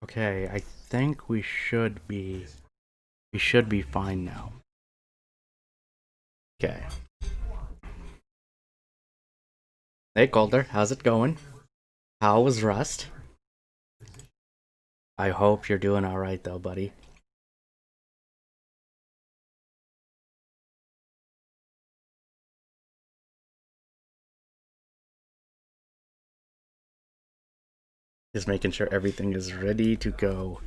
Okay, I think we should be fine now. Okay. Hey Calder, how's it going? How was Rust? I hope you're doing alright though, buddy. Just making sure everything is ready to go.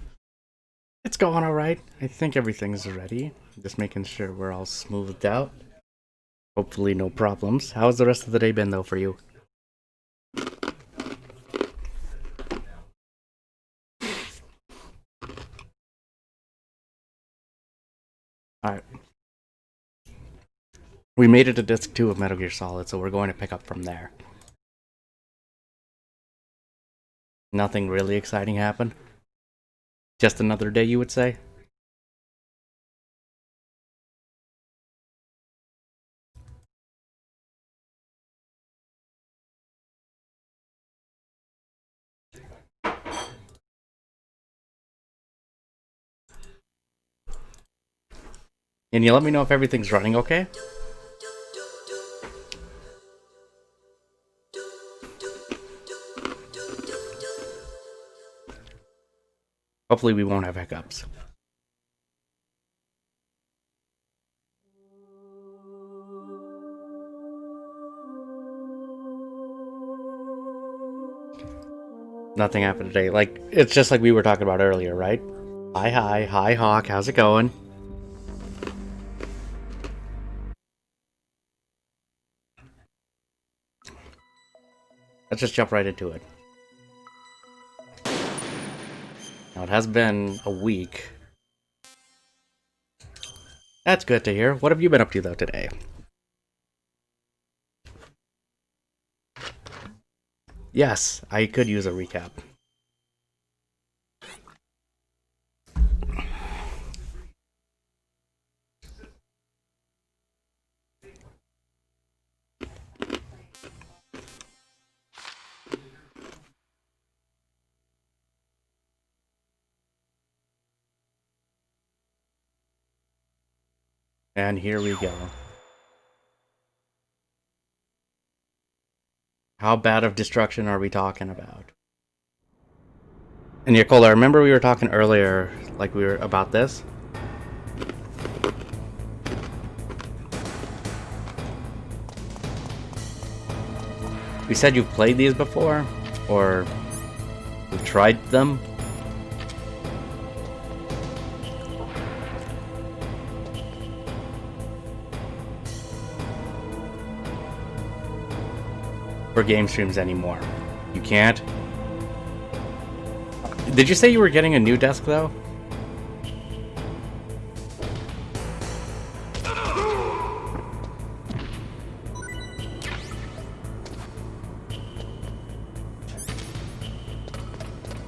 It's going alright. I think everything's ready. Just making sure we're all smoothed out. Hopefully no problems. How's the rest of the day been though for you? Alright. We made it to disc 2 of Metal Gear Solid, so we're going to pick up from there. Nothing really exciting happened. Just another day, you would say? Can you let me know if everything's running okay? Hopefully we won't have hiccups. Nothing happened today. Like, it's just like we were talking about earlier, right? Hi Hawk, how's it going? Let's just jump right into it. Now, it has been a week. That's good to hear. What have you been up to, though, today? Yes, I could use a recap. And here we go. How bad of destruction are we talking about? And Nicola, I remember we were talking earlier, like we were about this. You said you've played these before? Or you've tried them? For game streams anymore. You can't? Did you say you were getting a new desk though?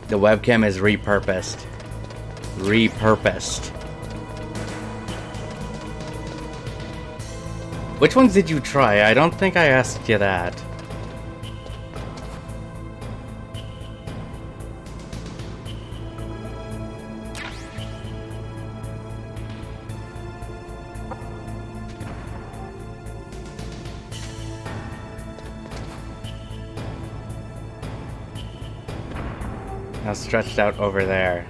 The webcam is repurposed. Repurposed. Which ones did you try? I don't think I asked you that. Now stretched out over there.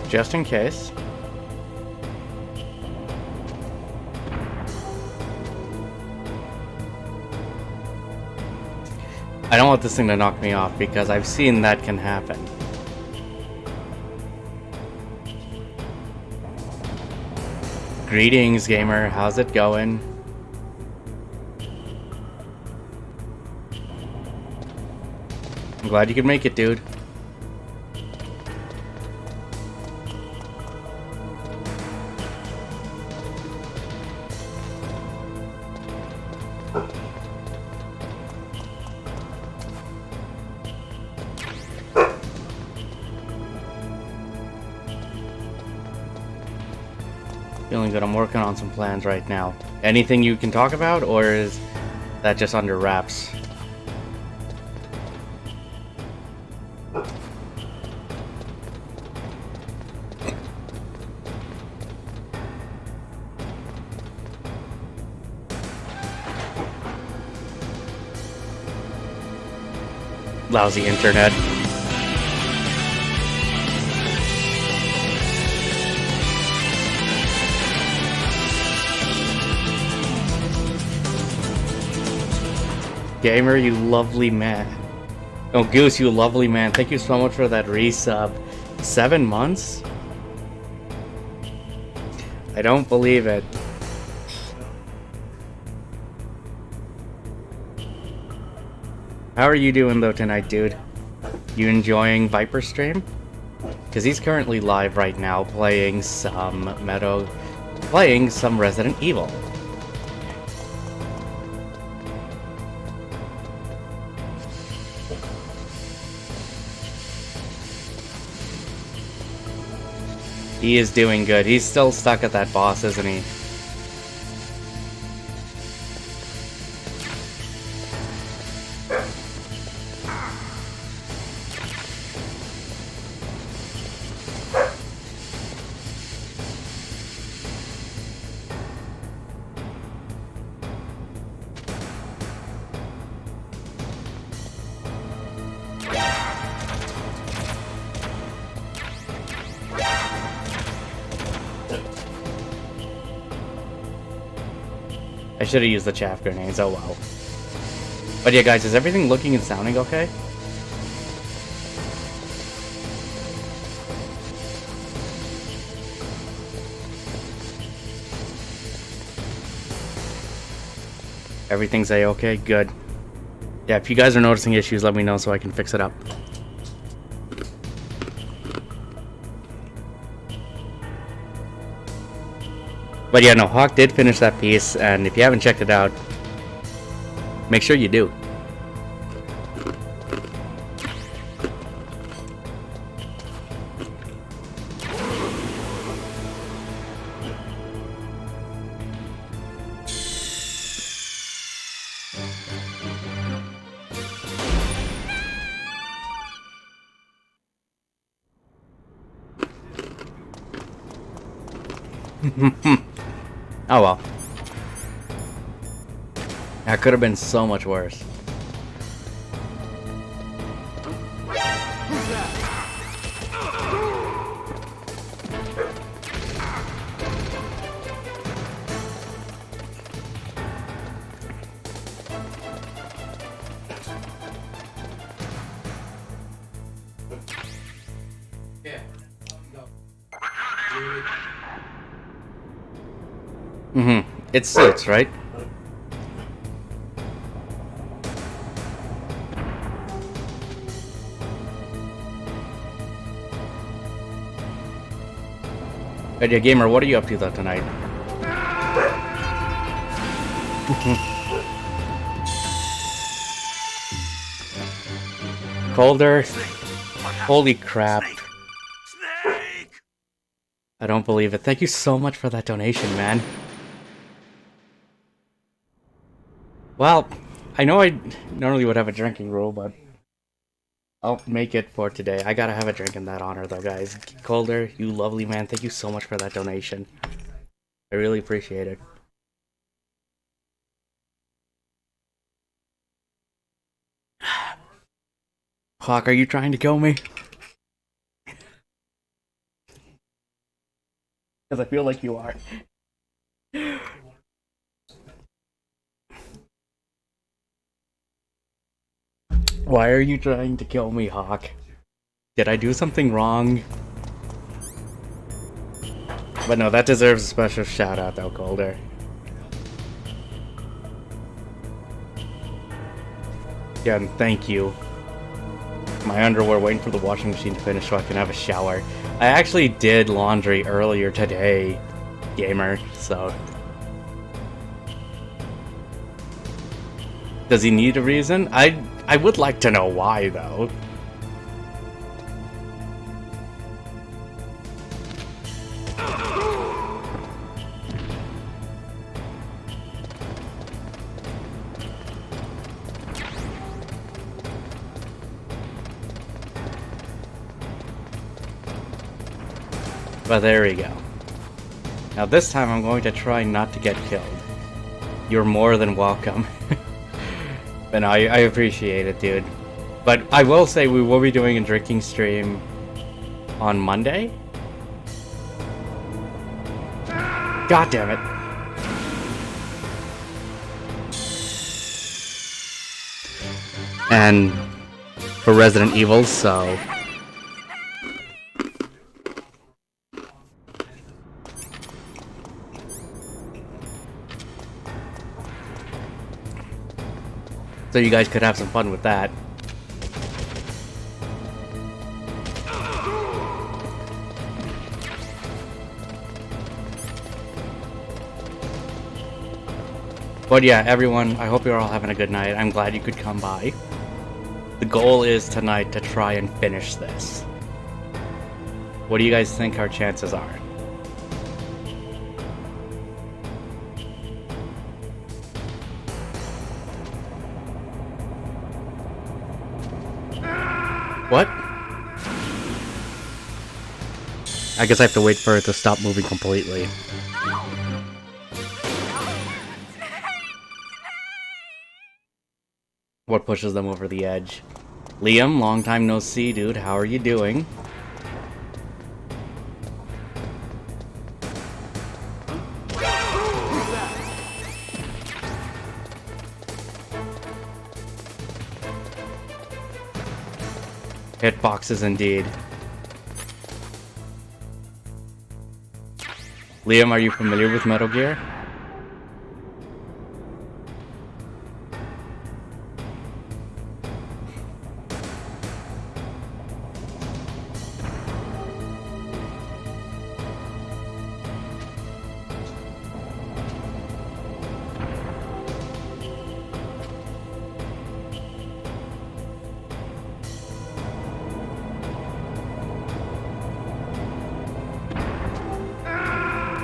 Just in case. I don't want this thing to knock me off because I've seen that can happen. Greetings, gamer. How's it going? I'm glad you could make it, dude. Feeling good. I'm working on some plans right now. Anything you can talk about, or is that just under wraps? Lousy internet. Gamer, you lovely man. Oh, Goose, you lovely man. Thank you so much for that resub. 7 months? I don't believe it. How are you doing though tonight, dude? You enjoying Viper stream? Because he's currently live right now playing some Resident Evil. He is doing good. He's still stuck at that boss, isn't he? I should have used the chaff grenades, oh well. But yeah guys, is everything looking and sounding okay? Everything's a-okay? Good. Yeah, if you guys are noticing issues, let me know so I can fix it up. But yeah, no, Hawk did finish that piece, and if you haven't checked it out, make sure you do. Oh well. That could have been so much worse. It suits, right? Idea Gamer, what are you up to though tonight? Colder? Holy crap. I don't believe it. Thank you so much for that donation, man. Well, I know I normally would have a drinking rule, but I'll make it for today. I gotta have a drink in that honor, though, guys. Colder, you lovely man, thank you so much for that donation. I really appreciate it. Hawk, are you trying to kill me? Because I feel like you are. Why are you trying to kill me, Hawk? Did I do something wrong? But no, that deserves a special shout out though, Colder. Yeah, and thank you. My underwear waiting for the washing machine to finish so I can have a shower. I actually did laundry earlier today, Gamer, so... Does he need a reason? I would like to know why, though. But there we go. Now this time I'm going to try not to get killed. You're more than welcome. But no, I appreciate it, dude. But I will say we will be doing a drinking stream on Monday. God damn it. And for Resident Evil, so... So you guys could have some fun with that. But yeah, everyone, I hope you're all having a good night. I'm glad you could come by. The goal is tonight to try and finish this. What do you guys think our chances are? What? I guess I have to wait for it to stop moving completely. What pushes them over the edge? Liam, long time no see, dude. How are you doing? Hitboxes indeed. Liam, are you familiar with Metal Gear?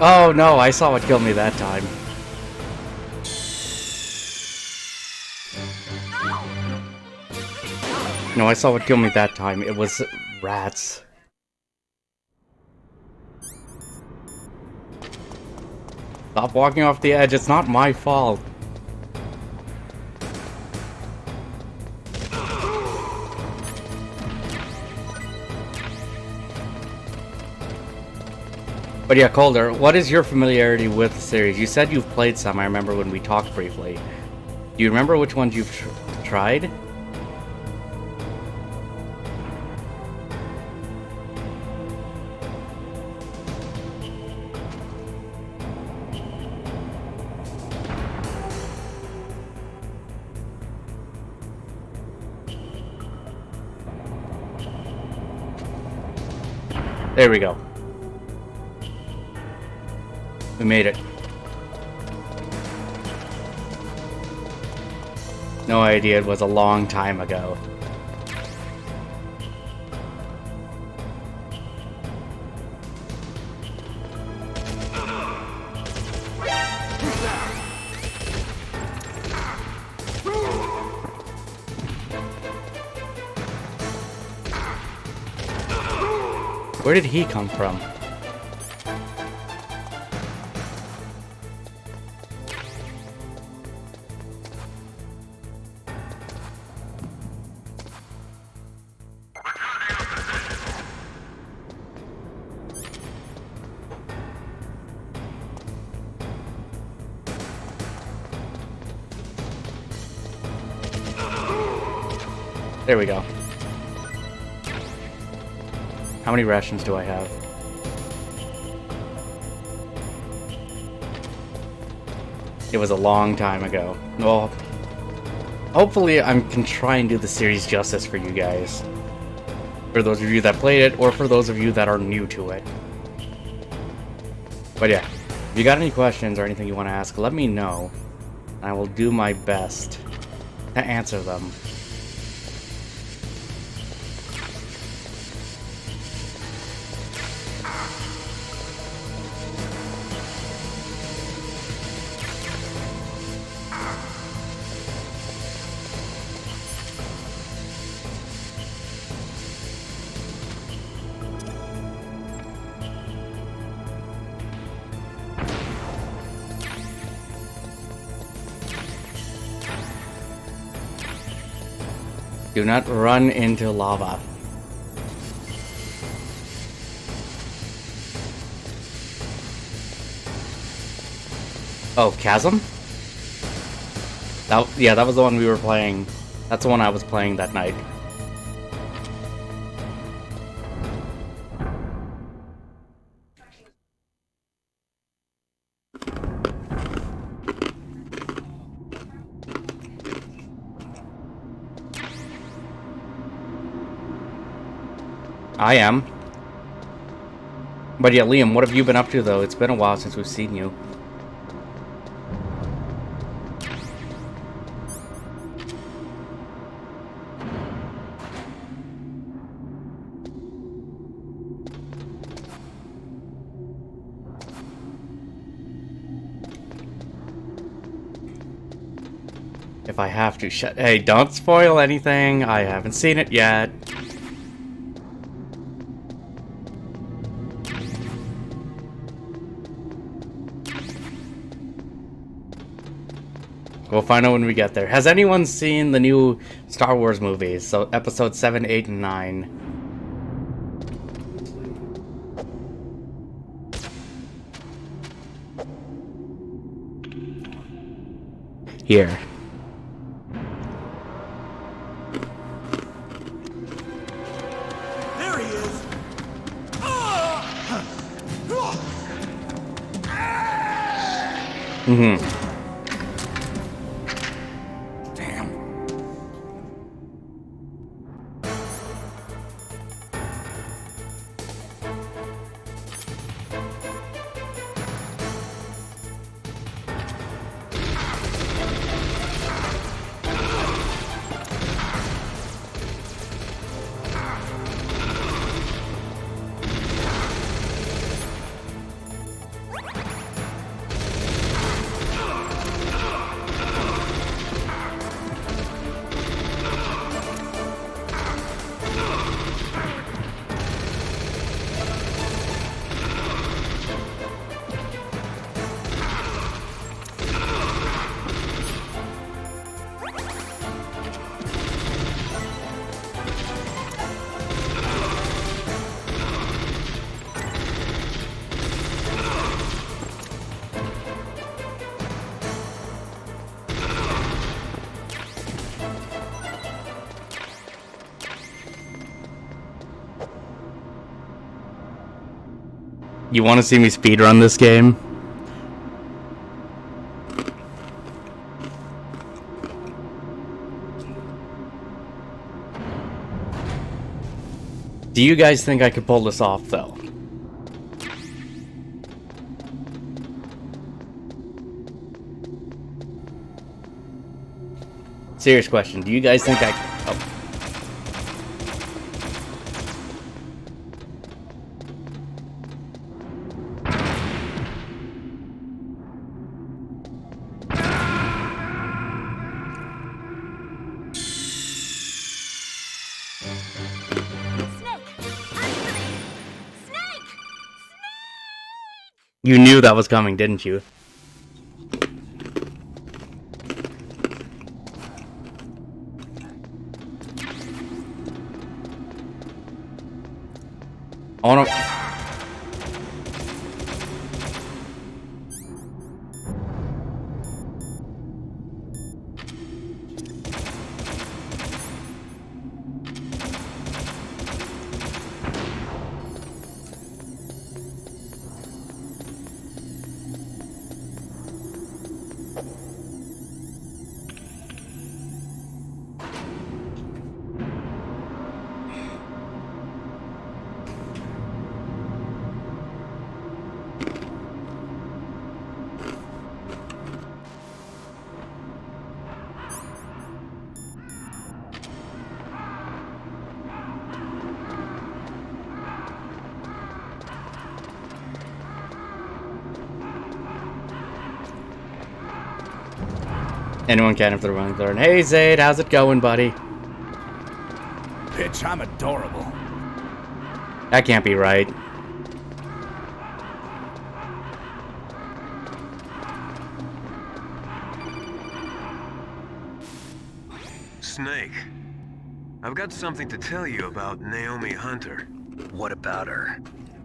Oh no, I saw what killed me that time. No, I saw what killed me that time. It was rats. Stop walking off the edge, it's not my fault. But yeah, Calder, what is your familiarity with the series? You said you've played some, I remember when we talked briefly. Do you remember which ones you've tried? There we go. We made it. No idea, it was a long time ago. Where did he come from? There we go. How many rations do I have? It was a long time ago. Well, hopefully I can try and do the series justice for you guys. For those of you that played it, or for those of you that are new to it. But yeah, if you got any questions or anything you want to ask, let me know. I will do my best to answer them. Do not run into lava. Oh, Chasm? Yeah, that was the one we were playing. That's the one I was playing that night. I am. But yeah, Liam, what have you been up to, though? It's been a while since we've seen you. If I have to shut... Hey, don't spoil anything. I haven't seen it yet. We'll find out when we get there. Has anyone seen the new Star Wars movies? So episode 7, 8, and 9. Here. There he is. Mm-hmm. You want to see me speedrun this game? Do you guys think I could pull this off, though? Serious question. Do you guys think I... Oh. You knew that was coming, didn't you? I wanna... Anyone can if they're willing to learn. Hey Zayd, how's it going, buddy? Bitch, I'm adorable. That can't be right. Snake. I've got something to tell you about Naomi Hunter. What about her?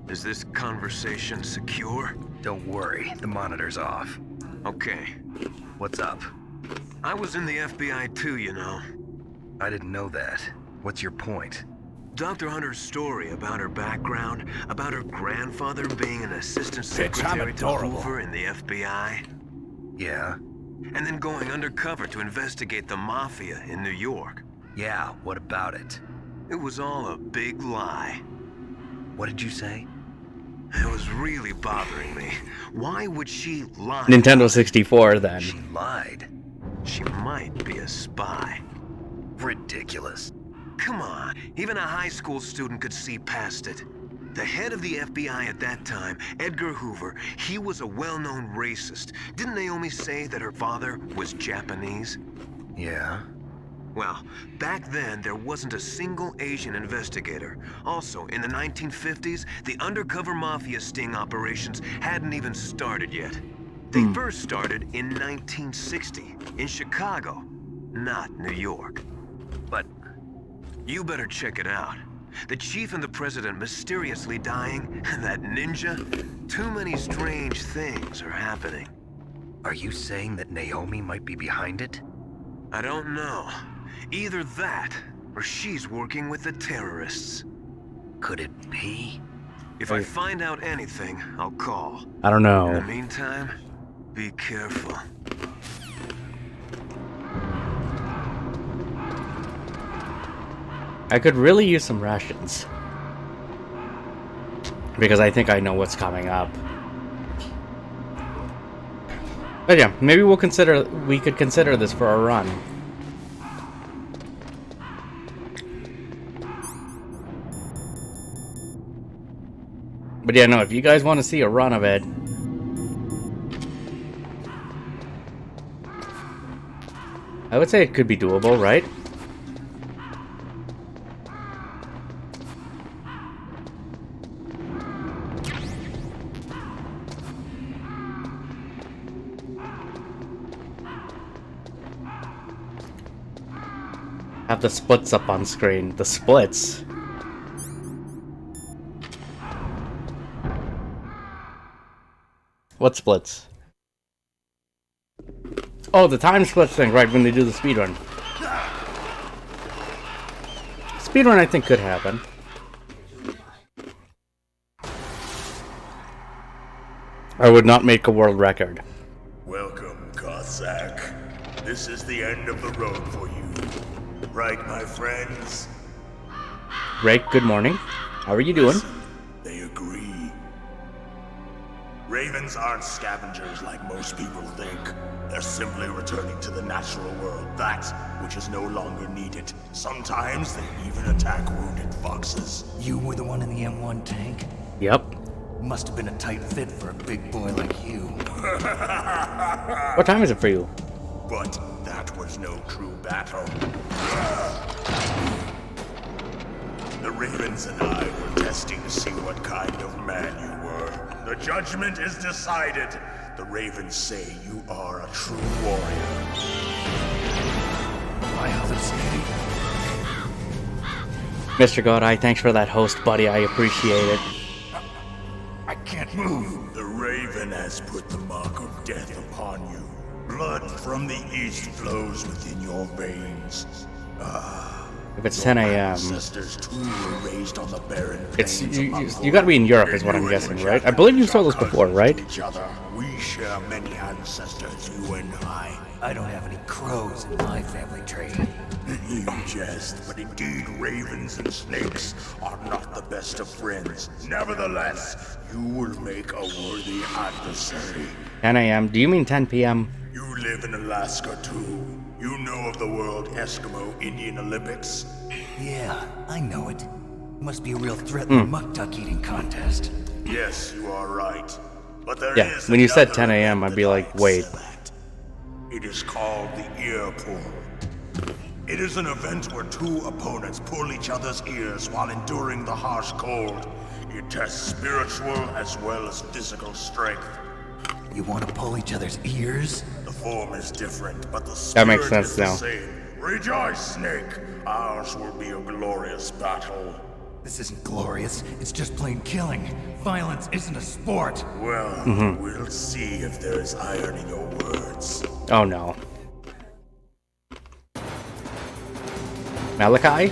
Is this conversation secure? Don't worry, the monitor's off. Okay. What's up? I was in the FBI too, you know. I didn't know that. What's your point? Dr. Hunter's story about her background, about her grandfather being an assistant secretary to Hoover in the FBI. Yeah? And then going undercover to investigate the mafia in New York. Yeah, what about it? It was all a big lie. What did you say? It was really bothering me. Why would she lie? Nintendo 64 then. She lied. She might be a spy. Ridiculous. Come on, even a high school student could see past it. The head of the FBI at that time, Edgar Hoover, he was a well-known racist. Didn't Naomi say that her father was Japanese? Yeah? Well, back then, there wasn't a single Asian investigator. Also, in the 1950s, the undercover mafia sting operations hadn't even started yet. They first started in 1960, in Chicago, not New York. But you better check it out. The chief and the president mysteriously dying, and that ninja. Too many strange things are happening. are you saying that Naomi might be behind it? I don't know. Either that, or she's working with the terrorists. Could it be? If I find out anything, I'll call. I don't In the know. meantime, be careful. I could really use some rations. Because I think I know what's coming up. But yeah, maybe we could consider this for a run. But yeah, no, if you guys want to see a run of it, I would say it could be doable, right? Have the splits up on screen. The splits. What splits? Oh, the time splits thing, right, when they do the speedrun. Speedrun, I think, could happen. I would not make a world record. Welcome, Cossack. This is the end of the road for you. Right, my friends? Rake, good morning. How are you doing? Listen, they agree. Ravens aren't scavengers like most people think. They're simply returning to the natural world, that which is no longer needed. Sometimes they even attack wounded foxes. You were the one in the M1 tank? Yep. Must have been a tight fit for a big boy like you. What time is it for you? But that was no true battle. The Ravens and I were testing to see what kind of man you were. The judgment is decided. The Ravens say you are a true warrior. I hallucinating. Mr. Godeye, thanks for that host, buddy. I appreciate it. I can't move. The Raven has put the mark of death upon you. Blood from the east flows within your veins. If it's 10 a.m., Ancestors too were raised on the barren it's plains you, of you, Mongolia. you gotta be in Europe, is They what I'm knew guessing, which right? I believe you saw this are before, cousins right? to each other. We share many ancestors, you and I. I don't have any crows in my family tree. You jest, but indeed ravens and snakes are not the best of friends. Nevertheless, you will make a worthy adversary. 10 a.m. Do you mean 10 p.m.? You live in Alaska too. You know of the World Eskimo Indian Olympics? Yeah, I know it. Must be a real threat in the muck duck eating contest. Yes, you are right. But there Yeah, is when you said another 10 a.m., event I'd be that like, I wait. excel at. It is called the ear pull. It is an event where two opponents pull each other's ears while enduring the harsh cold. It tests spiritual as well as physical strength. You want to pull each other's ears? The form is different, but the That makes spirit sense is the now. same. Rejoice, Snake. Ours will be a glorious battle. This isn't glorious. It's just plain killing. Violence isn't a sport. Well, we'll see if there is iron in your words. Oh no. Malachi?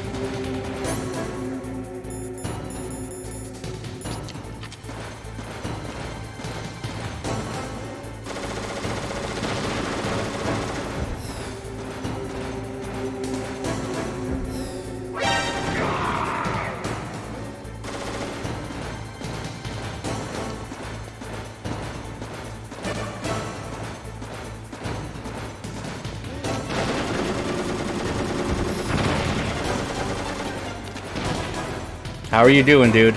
How are you doing, dude?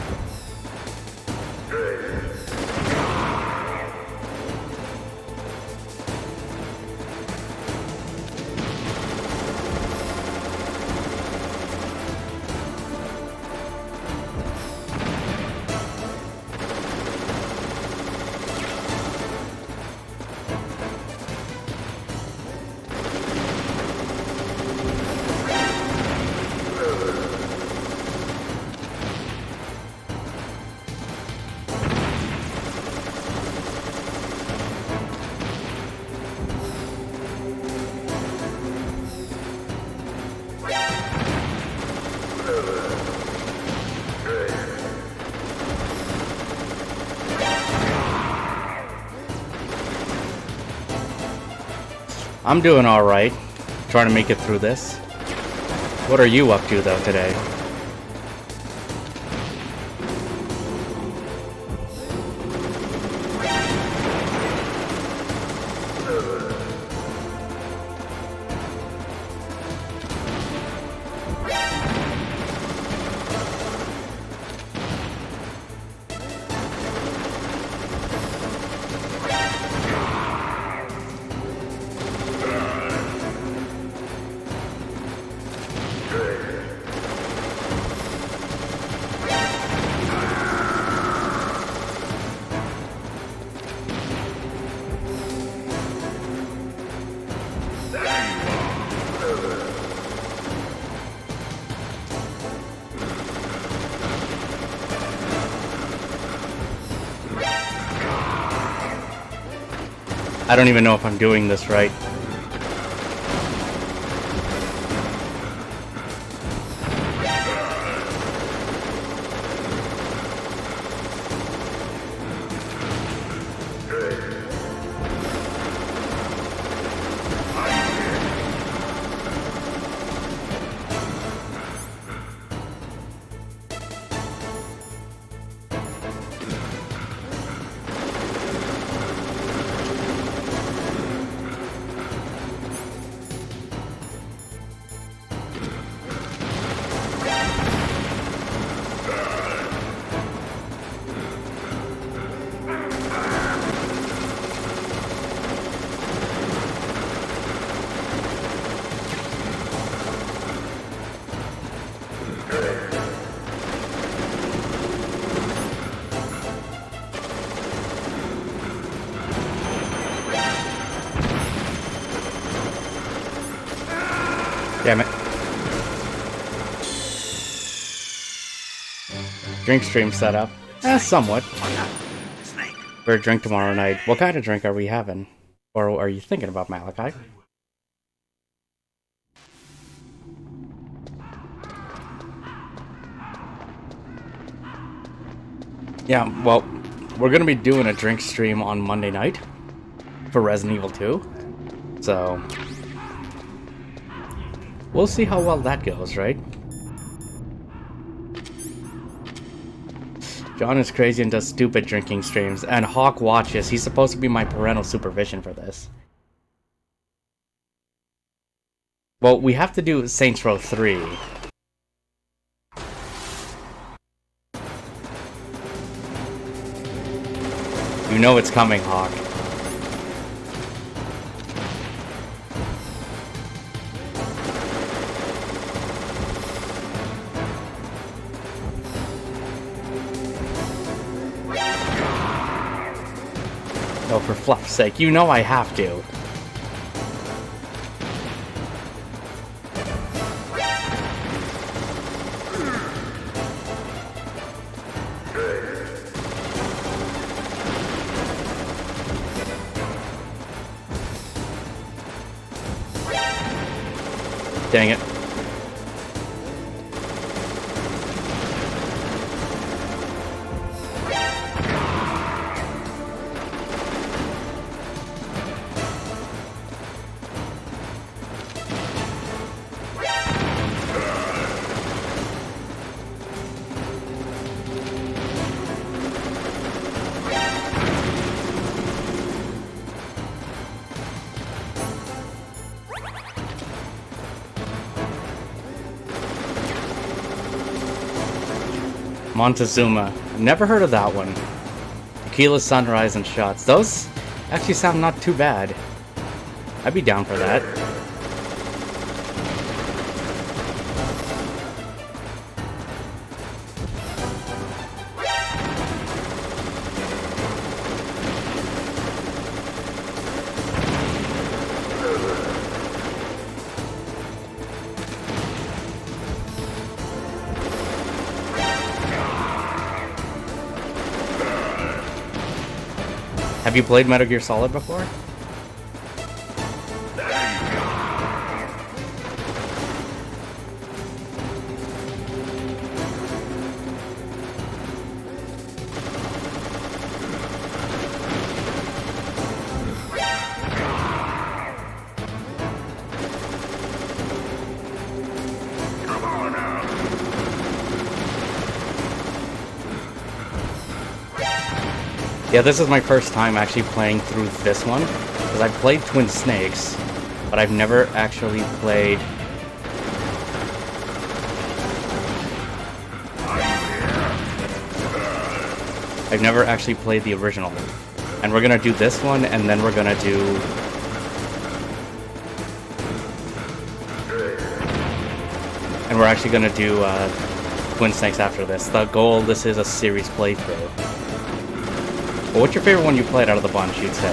I'm doing alright. Trying to make it through this. What are you up to, though, today? I don't even know if I'm doing this right. Damn it. Drink stream setup. Somewhat. For a drink tomorrow night. What kind of drink are we having? Or are you thinking about, Malachi? Yeah, well, we're gonna be doing a drink stream on Monday night for Resident Evil 2. So we'll see how well that goes, right? John is crazy and does stupid drinking streams, and Hawk watches. He's supposed to be my parental supervision for this. Well, we have to do Saints Row 3. You know it's coming, Hawk. Oh, for fluff's sake, you know I have to. Dang it. Montezuma. Never heard of that one. Tequila Sunrise and Shots. Those actually sound not too bad. I'd be down for that. Have you played Metal Gear Solid before? Yeah, this is my first time actually playing through this one, because I've played Twin Snakes, but I've never actually played... I've never actually played the original. And we're gonna do this one, and then we're gonna do... And we're actually gonna do Twin Snakes after this. The goal, this is a series playthrough. But what's your favorite one you played out of the bunch, you'd say?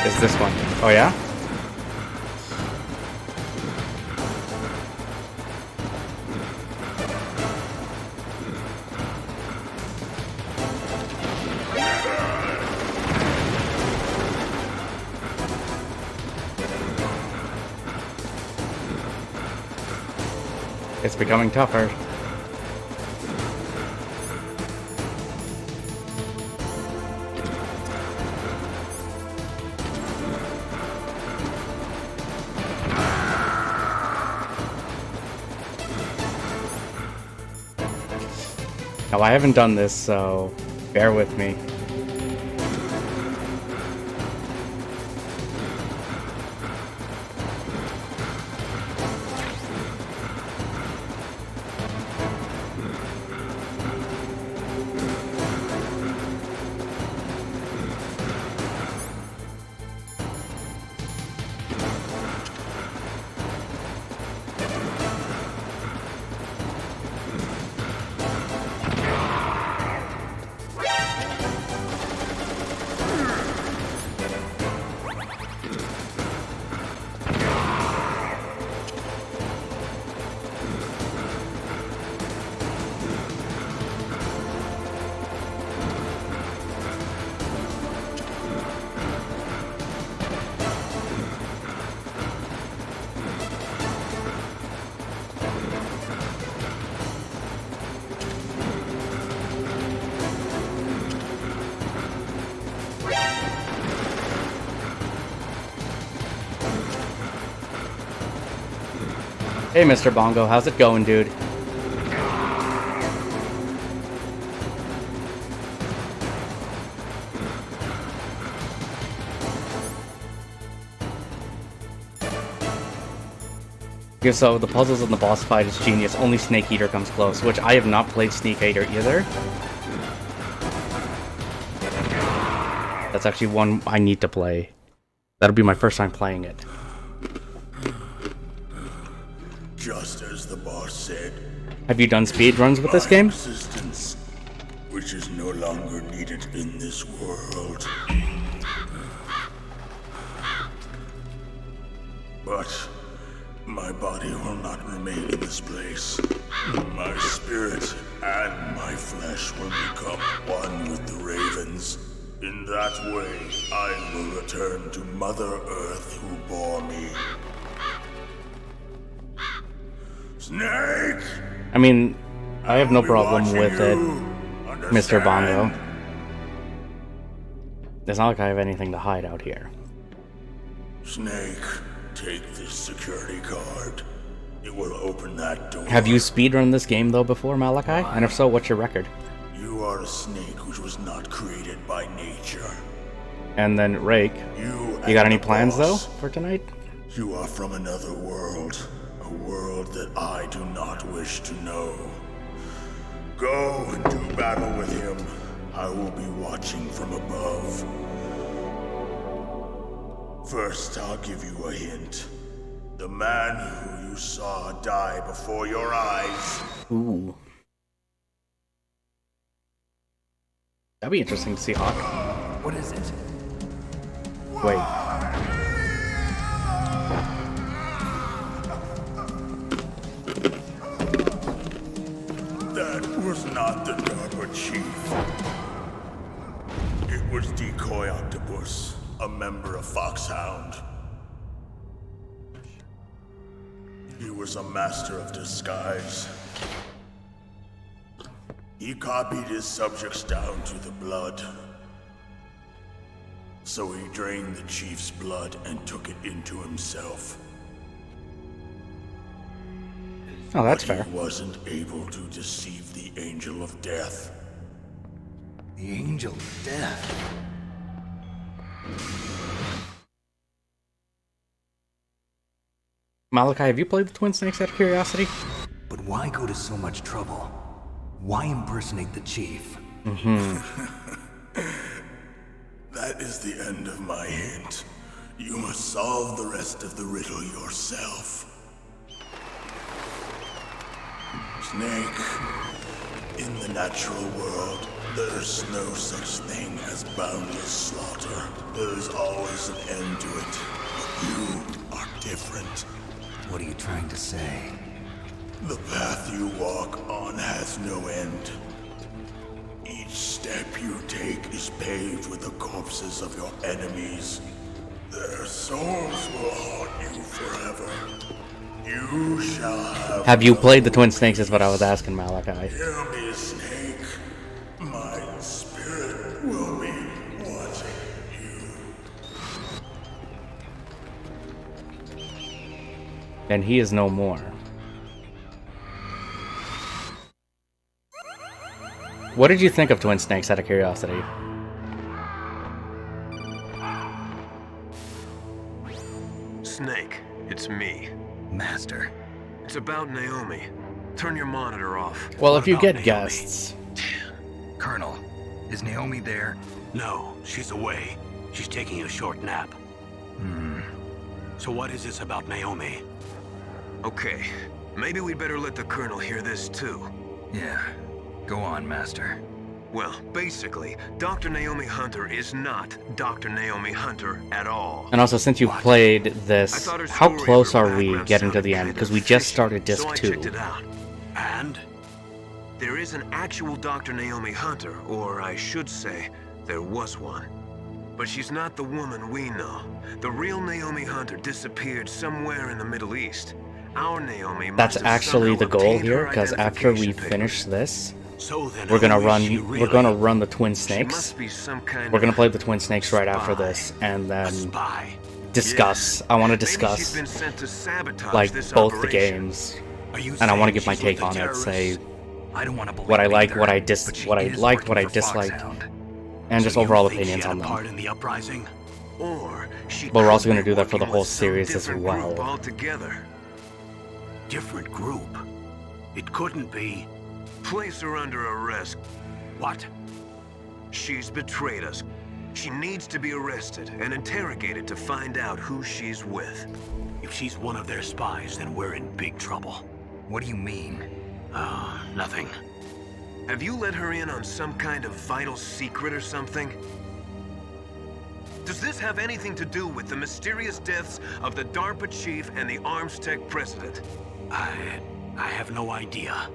Is this one? Oh yeah? It's becoming tougher. Now, I haven't done this, so bear with me. Hey, Mr. Bongo, how's it going, dude? Okay, so the puzzles in the boss fight is genius. Only Snake Eater comes close, which I have not played Snake Eater either. That's actually one I need to play. That'll be my first time playing it. Just as the boss said. Have you done speedruns with this game? Resistance, which is no longer needed in this world. But my body will not remain in this place. My spirit and my flesh will become one with the ravens. In that way, I will return to Mother Earth who bore me. Snake! I mean, I have no I'll be problem watching with it, you. Mr. Bongo. Understand? It's not like I have anything to hide out here. Snake, take this security card. It will open that door. Have you speedrun this game though before, Malachi? And if so, what's your record? You are a snake which was not created by nature. And then Rake, You got and any the plans though boss, for tonight? You are from another world. A world that I do not wish to know. Go and do battle with him. I will be watching from above. First, I'll give you a hint. The man who you saw die before your eyes. Ooh. That'd be interesting to see, Hawk. What is it? Wait. That was not the DARPA chief. It was Decoy Octopus, a member of Foxhound. He was a master of disguise. He copied his subjects down to the blood. So he drained the chief's blood and took it into himself. Oh, that's But fair. he wasn't able to deceive the Angel of Death. The Angel of Death. Malachi, have you played the Twin Snakes out of curiosity? But why go to so much trouble? Why impersonate the chief? That is the end of my hint. You must solve the rest of the riddle yourself. Snake, in the natural world, there's no such thing as boundless slaughter. There is always an end to it. But you are different. What are you trying to say? The path you walk on has no end. Each step you take is paved with the corpses of your enemies. Their souls will haunt you forever. You shall Have you played the Twin Snakes is what I was asking, Malachi. Hear me, Snake. My spirit will be watching you. And he is no more. What did you think of Twin Snakes out of curiosity? Snake, it's me. Master. It's about Naomi. Turn your monitor off. Well, if What you about get Naomi? guests. Colonel, is Naomi there? No, she's away. She's taking a short nap. So what is this about Naomi? Okay, maybe we'd better let the Colonel hear this too. Yeah. Go on, Master. Well, basically, Dr. Naomi Hunter is not Dr. Naomi Hunter at all. And also, since you've played I this, thought her how story close and her are we background getting to sounded the end? kind of Because we just fishy, started disc so I 2. checked it out. And? There is an actual Dr. Naomi Hunter, or I should say, there was one. But she's not the woman we know. The real Naomi Hunter disappeared somewhere in the Middle East. Our Naomi must That's have actually somehow the goal obtained here, her because after we identification finish papers. this, So then we're gonna who run. is she We're gonna really? run the Twin She Snakes. must be some kind We're gonna of play the Twin Snakes right after spy. this, and A then spy. discuss. I want to Maybe she's discuss been sent to sabotage like this both the operation. games, Are you and I want to saying give my she's with take the on it. Say terrorists? I don't want to believe what I like, either, what I but she what I is liked, what I working for disliked, Foxhound. and So just you overall think opinions she had on a them. part in the uprising? Or she But we're also could gonna be do that for the working whole with some series as different well. group altogether. Different group. It couldn't be. Place her under arrest. What? She's betrayed us. She needs to be arrested and interrogated to find out who she's with. If she's one of their spies, then we're in big trouble. What do you mean? Nothing. Have you let her in on some kind of vital secret or something? Does this have anything to do with the mysterious deaths of the DARPA chief and the Armstech president? I have no idea.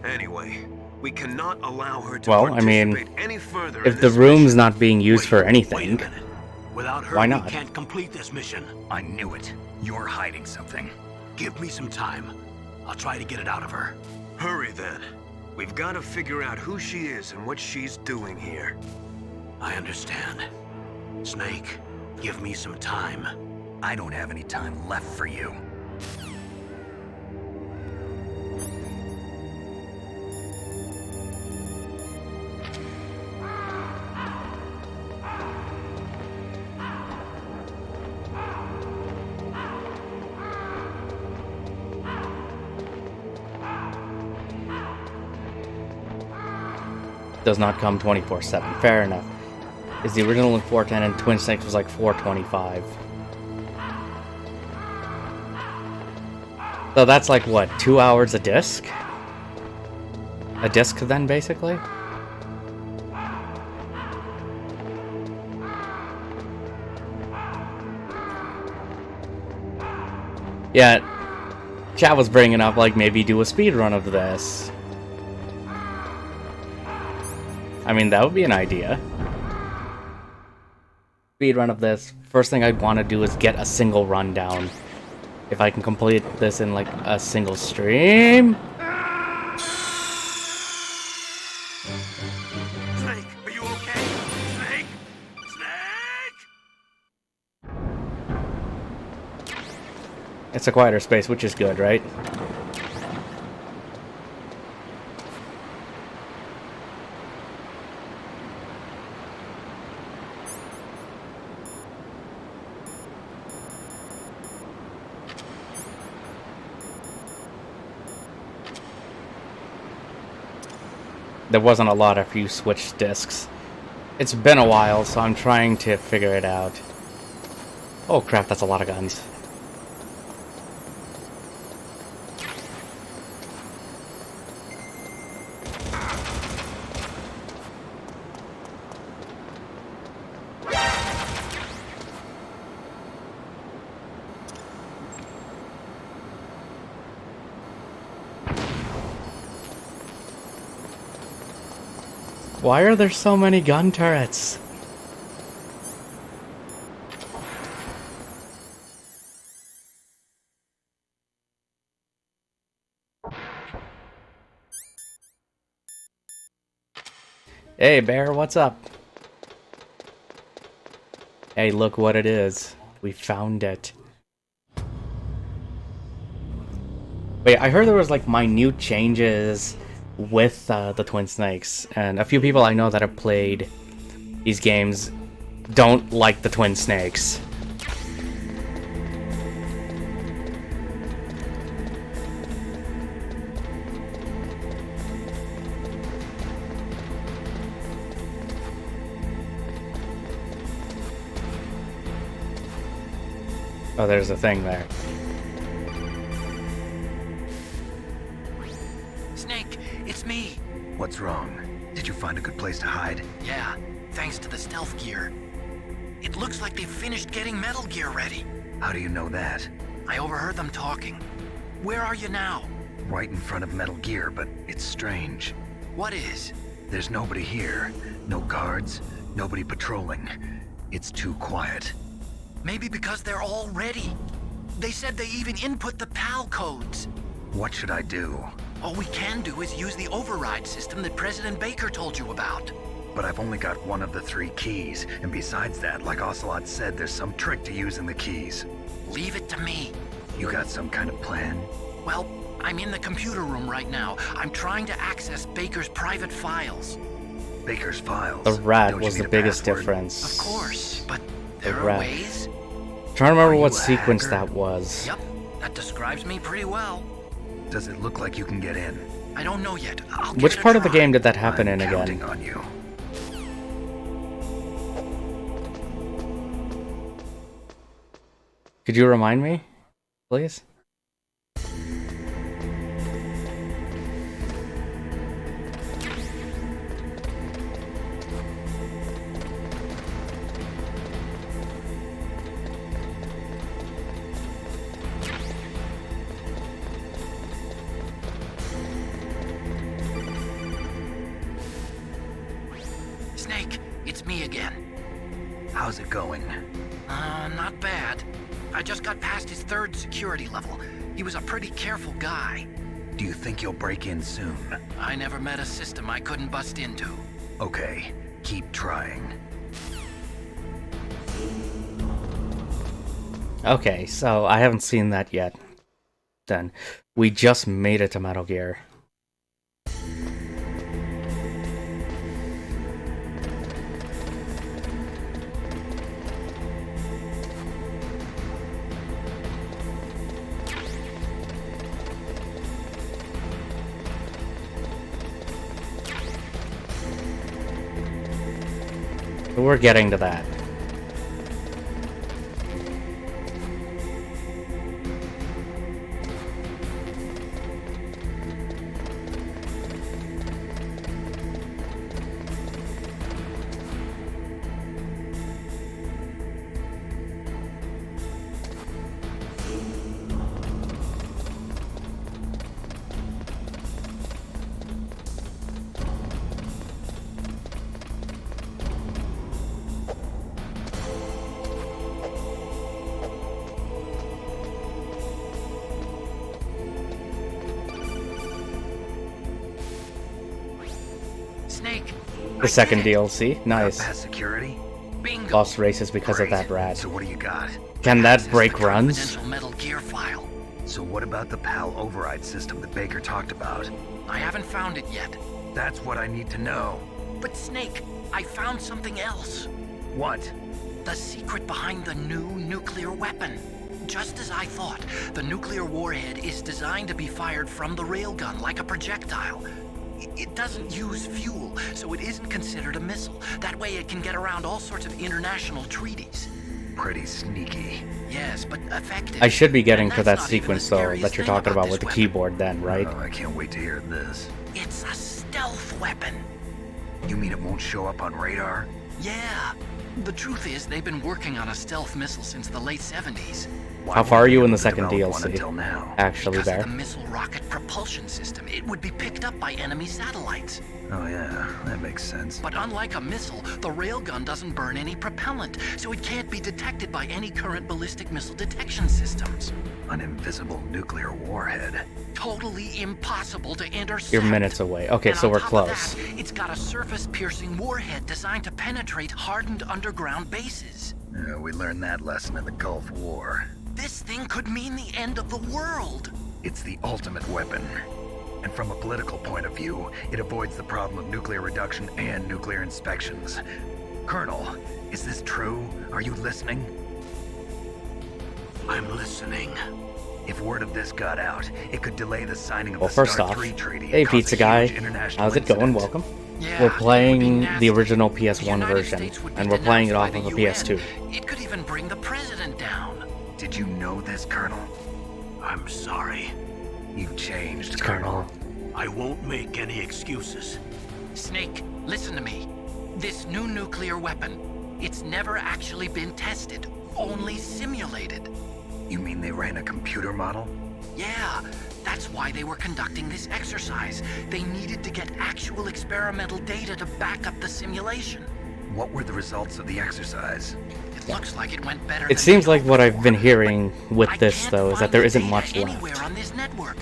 Anyway, we cannot allow her to Well, I mean, participate any further if in the this room's mission. not being used for Wait a anything, minute. Without her, Why not? we can't complete this mission. I knew it. You're hiding something. Give me some time. I'll try to get it out of her. Hurry then. We've got to figure out who she is and what she's doing here. I understand. Snake, give me some time. I don't have any time left for you. does not come 24/7. Fair enough. Is the original in 410 and Twin Snakes was like 425. So that's like what, 2 hours a disc? A disc then, basically? Yeah, chat was bringing up like maybe do a speed run of this. I mean, that would be an idea. Speed run of this. First thing I'd want to do is get a single run down. If I can complete this in like a single stream. Snake, are you okay? Snake? Snake? It's a quieter space, which is good, right? There wasn't a lot after you switched discs. It's been a while, so I'm trying to figure it out. Oh crap, that's a lot of guns. Why are there so many gun turrets? Hey Bear, what's up? Hey, look what it is. We found it. Wait, I heard there was like minute changes with the Twin Snakes, and a few people I know that have played these games don't like the Twin Snakes. Oh, there's a thing there. Snake, it's me. What's wrong? Did you find a good place to hide? Yeah, thanks to the stealth gear. It looks like they've finished getting Metal Gear ready. How do you know that? I overheard them talking. Where are you now? Right in front of Metal Gear, but it's strange. What is? There's nobody here. No guards, nobody patrolling. It's too quiet. Maybe because they're all ready. They said they even input the PAL codes. What should I do? All we can do is use the override system that President Baker told you about. But I've only got one of the 3 keys, and besides that, like Ocelot said, there's some trick to using the keys. Leave it to me. You got some kind of plan? Well, I'm in the computer room right now. I'm trying to access Baker's private files. Baker's files. The rat Don't you was need the a biggest password? difference. Of course, but The there are rat. ways. Trying to remember Are what you a sequence hacker? that was. Yep, that describes me pretty well. Does it look like you can get in? I don't know yet. I'll give Which it a part of the try. game did that happen I'm in counting again? on you. Could you remind me, please? it's me again. How's it going? Not bad. I just got past his 3rd security level. He was a pretty careful guy. Do you think you'll break in soon? I never met a system I couldn't bust into. Okay, keep trying. Okay, so I haven't seen that yet. Then we just made it to Metal Gear. We're getting to that. Snake. The second DLC. Nice. Past security? Bingo. Lost races because of Great. that rat. So what do you got? Can that Access break the runs? confidential Metal Gear file. So what about the PAL override system that Baker talked about? I haven't found it yet. That's what I need to know. But Snake, I found something else. What? The secret behind the new nuclear weapon. Just as I thought, the nuclear warhead is designed to be fired from the railgun like a projectile. It doesn't use fuel, so it isn't considered a missile. That way it can get around all sorts of international treaties. Pretty sneaky. Yes, but effective. I should be getting And to that's that not even sequence the though scariest that you're thing talking about this with the weapon. keyboard then, right? Oh, I can't wait to hear this. It's a stealth weapon. You mean it won't show up on radar? Yeah. The truth is, they've been working on a stealth missile since the late 70s. Why How weren't far are they you able in the to second develop one DLC? until now? Actually, Because of Bear. the missile rocket propulsion system, it would be picked up by enemy satellites. Oh yeah, that makes sense. But unlike a missile, the railgun doesn't burn any propellant, so it can't be detected by any current ballistic missile detection systems. An invisible nuclear warhead. Totally impossible to intercept. You're minutes away. Okay, And so on we're top of close. that, it's got a surface-piercing warhead designed to penetrate hardened underground bases. We learned that lesson in the Gulf War. This thing could mean the end of the world. It's the ultimate weapon. And from a political point of view, it avoids the problem of nuclear reduction and nuclear inspections. Colonel, is this true? Are you listening? I'm listening. If word of this got out, it could delay the signing of Well, the first START off, 3 treaty. hey and cause pizza a guy, huge international how's it going? incident. Welcome. Yeah, We're it would be playing nasty. the original The PS1 United version, States would be and we're playing it off denounced of by a the PS2. UN. It could even bring the president down. Did you know this, Colonel? I'm sorry. You've changed, Colonel. I won't make any excuses. Snake, listen to me. This new nuclear weapon, it's never actually been tested, only simulated. You mean they ran a computer model? Yeah, that's why they were conducting this exercise. They needed to get actual experimental data to back up the simulation. What were the results of the exercise? It looks like it went better. It than seems they like hoped what I've for. been hearing with I this can't though is that find there the isn't data much anywhere left. on this network.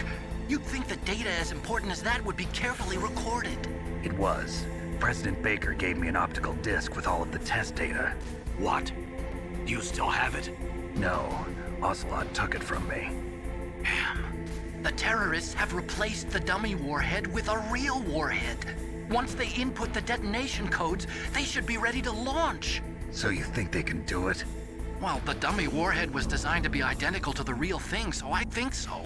You'd think that data as important as that would be carefully recorded. It was. President Baker gave me an optical disc with all of the test data. What? Do you still have it? No, Ocelot took it from me. Damn. The terrorists have replaced the dummy warhead with a real warhead. Once they input the detonation codes, they should be ready to launch. So you think they can do it? Well, the dummy warhead was designed to be identical to the real thing, so I think so.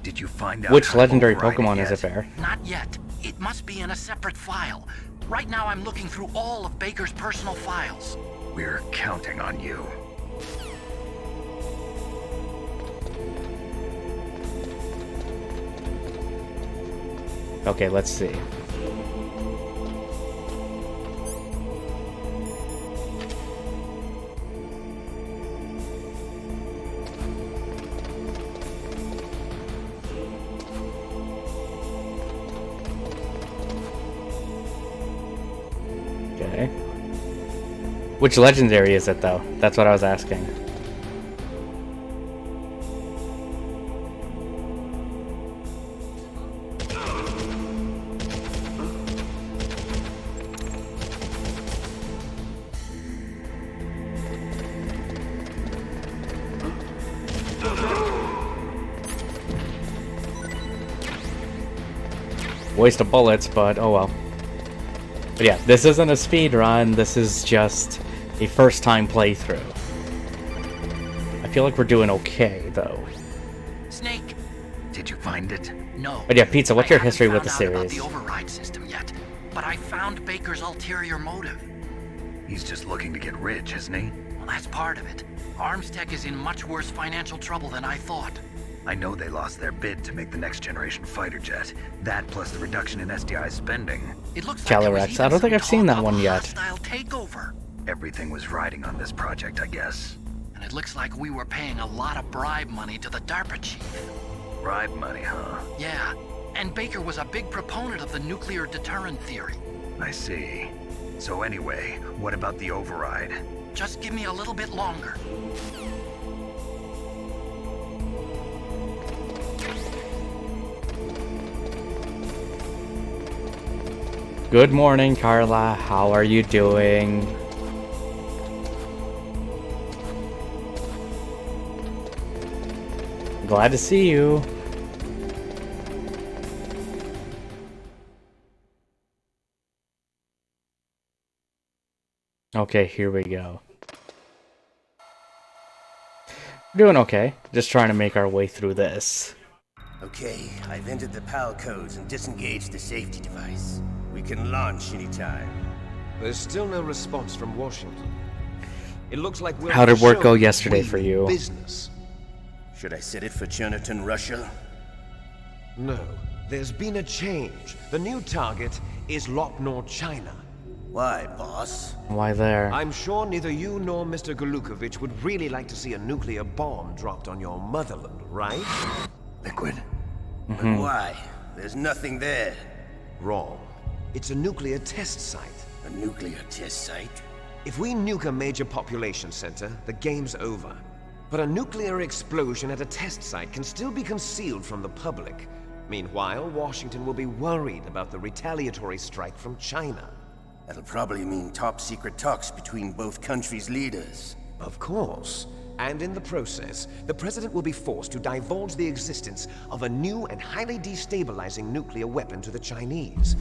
Did you find out Which how to legendary override Pokemon it is it, yet? Bear? Not yet. It must be in a separate file. Right now I'm looking through all of Baker's personal files. We're counting on you. Okay, let's see. Okay. Which legendary is it, though? That's what I was asking. Waste of bullets, but oh well. But yeah, this isn't a speed run, this is just a first time playthrough. I feel like we're doing okay, though. Snake. Did you find it? No. But yeah, Pizza, what's your I history haven't with the found out about series? the override system yet, but I found Baker's ulterior motive. He's just looking to get rich, isn't he? Well, that's part of it. Armstech is in much worse financial trouble than I thought. I know they lost their bid to make the next generation fighter jet. That plus the reduction in SDI spending. It looks like there was Calyrex, even I don't think some I've seen talk that of one a yet. hostile takeover. Everything was riding on this project, I guess. And it looks like we were paying a lot of bribe money to the DARPA chief. Bribe money, huh? Yeah, and Baker was a big proponent of the nuclear deterrent theory. I see. So anyway, what about the override? Just give me a little bit longer. Good morning, Carla. How are you doing? Glad to see you. Okay, here we go. We're doing okay. Just trying to make our way through this. Okay, I've entered the PAL codes and disengaged the safety device. We can launch anytime. There's still no response from Washington. It looks like we'll How did work show go yesterday we for mean you? Business. Should I set it for Cherniton, Russia? No, there's been a change. The new target is Lopnor, China. Why, boss? Why there? I'm sure neither you nor Mr. Golukovich would really like to see a nuclear bomb dropped on your motherland, right? Liquid. But why? There's nothing there. Wrong. It's a nuclear test site. A nuclear test site? If we nuke a major population center, the game's over. But a nuclear explosion at a test site can still be concealed from the public. Meanwhile, Washington will be worried about the retaliatory strike from China. That'll probably mean top-secret talks between both countries' leaders. Of course. And in the process, the President will be forced to divulge the existence of a new and highly destabilizing nuclear weapon to the Chinese.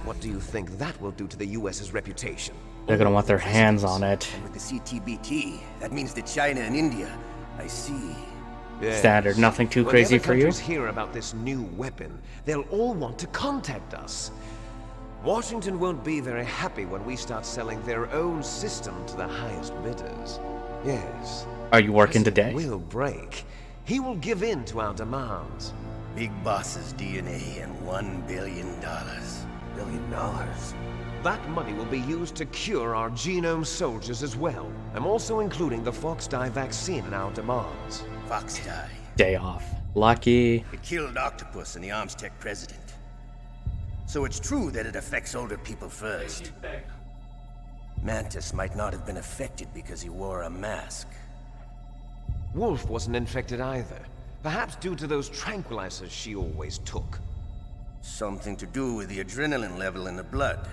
What do you think that will do to the US's reputation? They're gonna want their hands on it. And with the CTBT, that means that China and India. I see. Yes. Standard, nothing too When crazy the other for you? countries hear about this new weapon, they'll all want to contact us. Washington won't be very happy when we start selling their own system to the highest bidders. Yes. Are you working President today? will break. He will give in to our demands. Big Boss's DNA and $1 billion. $1 billion. That money will be used to cure our genome soldiers as well. I'm also including the Foxdie vaccine in our demands. Foxdie. Day off. Lucky. It killed Octopus and the Armstech president. So it's true that it affects older people first. Mantis might not have been affected because he wore a mask. Wolf wasn't infected either. Perhaps due to those tranquilizers she always took. Something to do with the adrenaline level in the blood.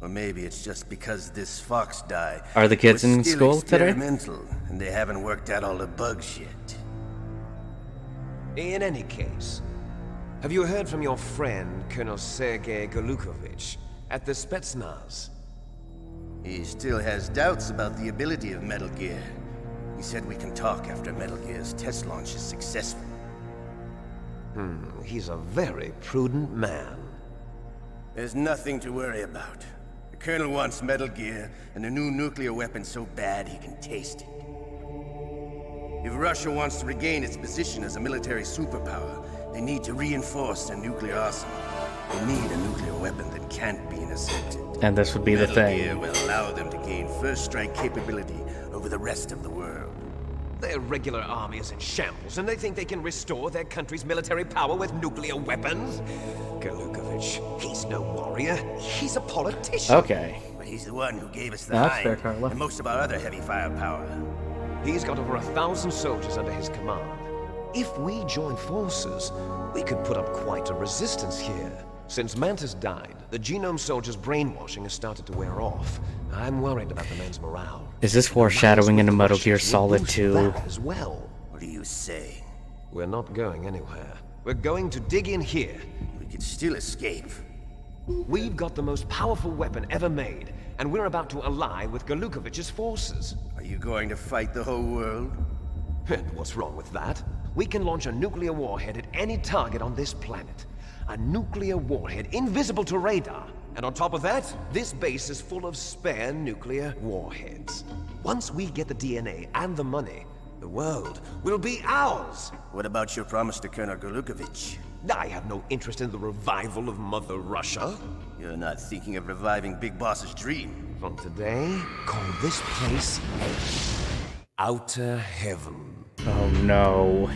Or maybe it's just because this Foxdie Are the kids was in still school today? experimental, and they haven't worked out all the bugs yet. In any case, have you heard from your friend, Colonel Sergei Golukovich, at the Spetsnaz? He still has doubts about the ability of Metal Gear. He said we can talk after Metal Gear's test launch is successful. He's a very prudent man. There's nothing to worry about. The Colonel wants Metal Gear and a new nuclear weapon so bad he can taste it. If Russia wants to regain its position as a military superpower, they need to reinforce their nuclear arsenal. They need a nuclear weapon that can't be intercepted. And this would be the Metal Gear thing. will allow them to gain first strike capability over the rest of the world. Their regular army is in shambles, and they think they can restore their country's military power with nuclear weapons? Golukovich, he's no warrior. He's a politician. Okay. But He's the one who gave us the That's fair, Hind Carla. and most of our other heavy firepower. He's got over 1,000 soldiers under his command. If we join forces, we could put up quite a resistance here. Since Mantis died, the Genome Soldier's brainwashing has started to wear off. I'm worried about the man's morale. Is this foreshadowing into Metal Gear Solid 2? As well. What are you saying? We're not going anywhere. We're going to dig in here. We could still escape. We've got the most powerful weapon ever made, and we're about to ally with Galukovich's forces. Are you going to fight the whole world? And what's wrong with that? We can launch a nuclear warhead at any target on this planet. A nuclear warhead invisible to radar. And on top of that, this base is full of spare nuclear warheads. Once we get the DNA and the money, the world will be ours. What about your promise to Colonel Galukovich? I have no interest in the revival of Mother Russia. You're not thinking of reviving Big Boss's dream. From today, call this place Outer Heaven. Oh no.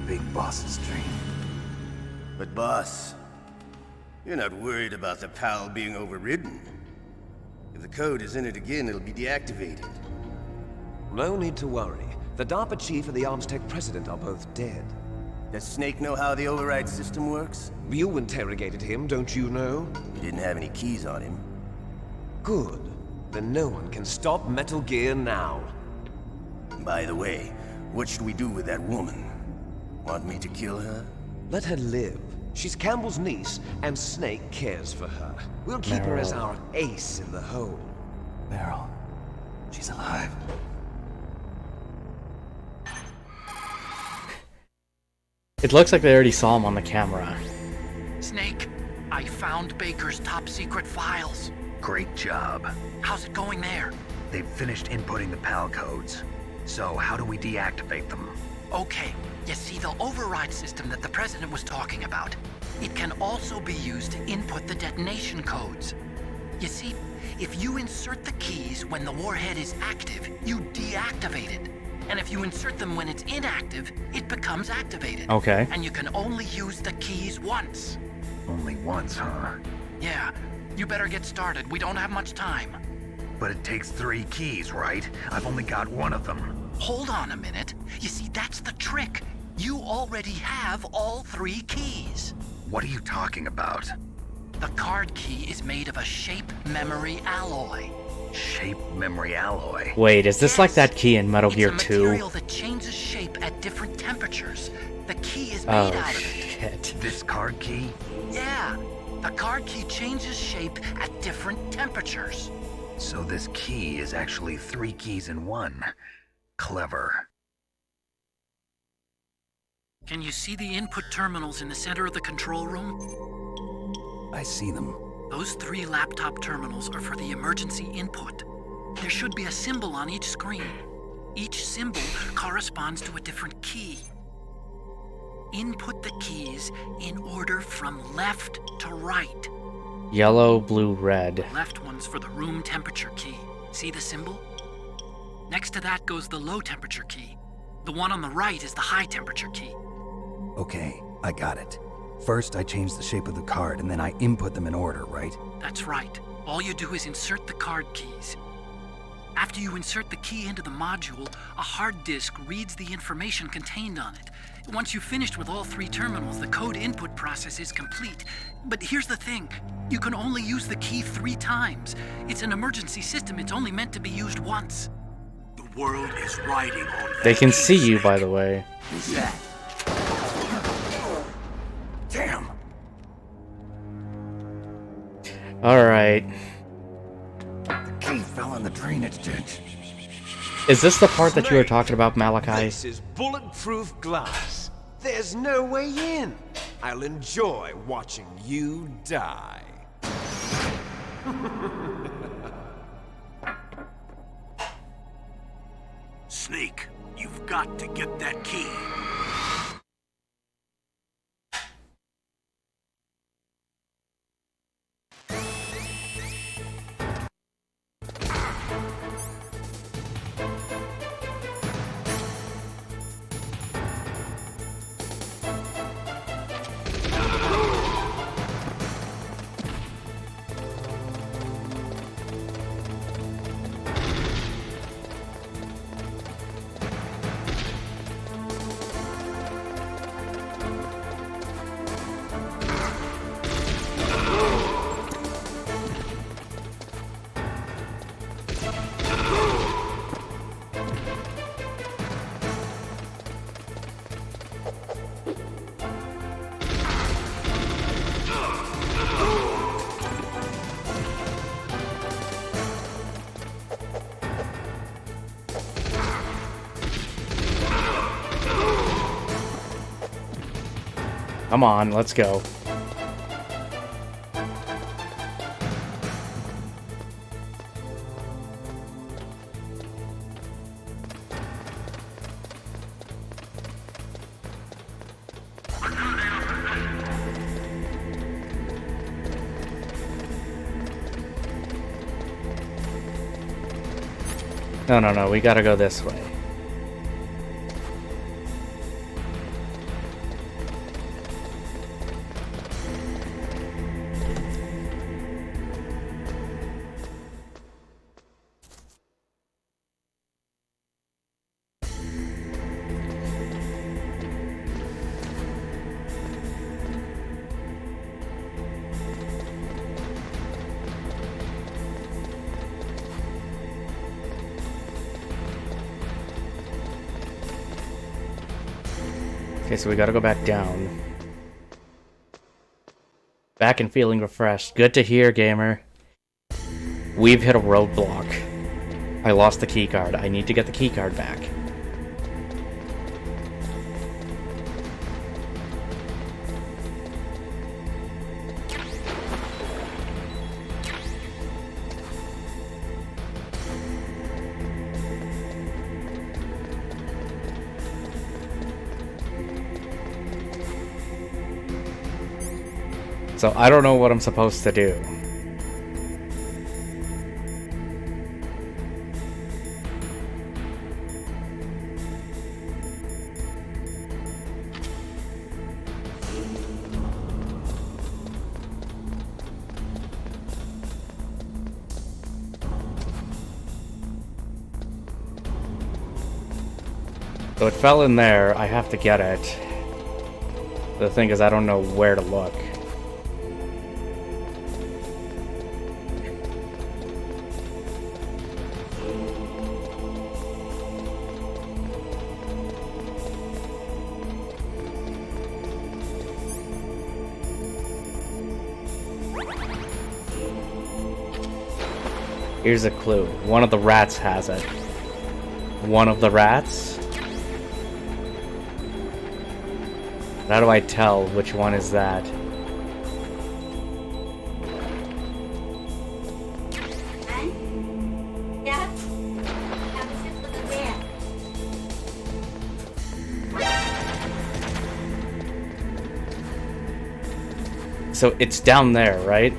Big Boss's dream. But boss, you're not worried about the PAL being overridden. If the code is in it again, it'll be deactivated. No need to worry. The DARPA chief and the ArmsTech president are both dead. Does Snake know how the override system works? You interrogated him, don't you know? He didn't have any keys on him. Good. Then no one can stop Metal Gear now. By the way, what should we do with that woman? Want me to kill her? Let her live. She's Campbell's niece, and Snake cares for her. We'll keep her as our ace in the hole. Meryl. She's alive. It looks like they already saw him on the camera. Snake, I found Baker's top secret files. Great job. How's it going there? They've finished inputting the PAL codes. So how do we deactivate them? Okay, you see the override system that the President was talking about. It can also be used to input the detonation codes. You see, if you insert the keys when the warhead is active, you deactivate it. And if you insert them when it's inactive, it becomes activated. Okay. And you can only use the keys once. Only once, huh? Yeah, you better get started. We don't have much time. But it takes 3 keys, right? I've only got 1 of them. Hold on a minute. You see, that's the trick. You already have all 3 keys. What are you talking about? The card key is made of a shape memory alloy. Shape memory alloy. Wait, is this like that key in Metal Gear It's a 2? material that changes shape at different temperatures. The key is made Oh out of it. shit. This card key? Yeah, the card key changes shape at different temperatures. So this key is actually 3 keys in 1. Clever. Can you see the input terminals in the center of the control room? I see them. Those 3 laptop terminals are for the emergency input. There should be a symbol on each screen. Each symbol corresponds to a different key. Input the keys in order from left to right. Yellow, blue, red. The left one's for the room temperature key. See the symbol? Next to that goes the low temperature key. The one on the right is the high temperature key. Okay, I got it. First, I change the shape of the card, and then I input them in order, right? That's right. All you do is insert the card keys. After you insert the key into the module, a hard disk reads the information contained on it. Once you've finished with all 3 terminals, the code input process is complete. But here's the thing. You can only use the key 3 times. It's an emergency system. It's only meant to be used once. The world is riding on that. They can see you, by the way. Who's that? Damn! Alright. The key fell in the drainage ditch. Is this the part that you were talking about, Malachi? This is bulletproof glass. There's no way in. I'll enjoy watching you die. Snake, you've got to get that key. Come on, let's go. No, we gotta go this way. Okay, so we gotta go back down. Back and feeling refreshed. Good to hear, gamer. We've hit a roadblock. I lost the keycard. I need to get the keycard back. So I don't know what I'm supposed to do. So it fell in there. I have to get it. The thing is, I don't know where to look. Here's a clue. One of the rats has it. One of the rats? How do I tell which one is that? So it's down there, right?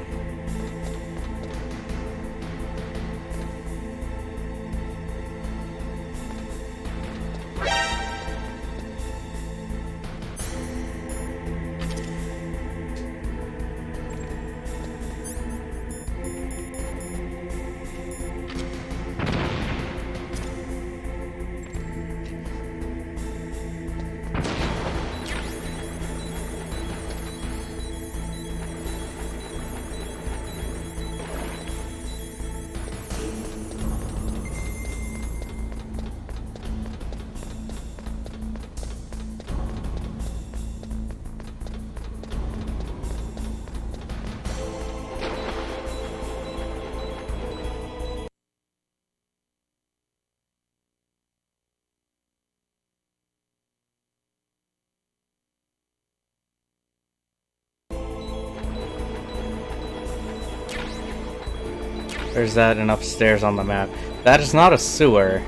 There's that and upstairs on the map. That is not a sewer.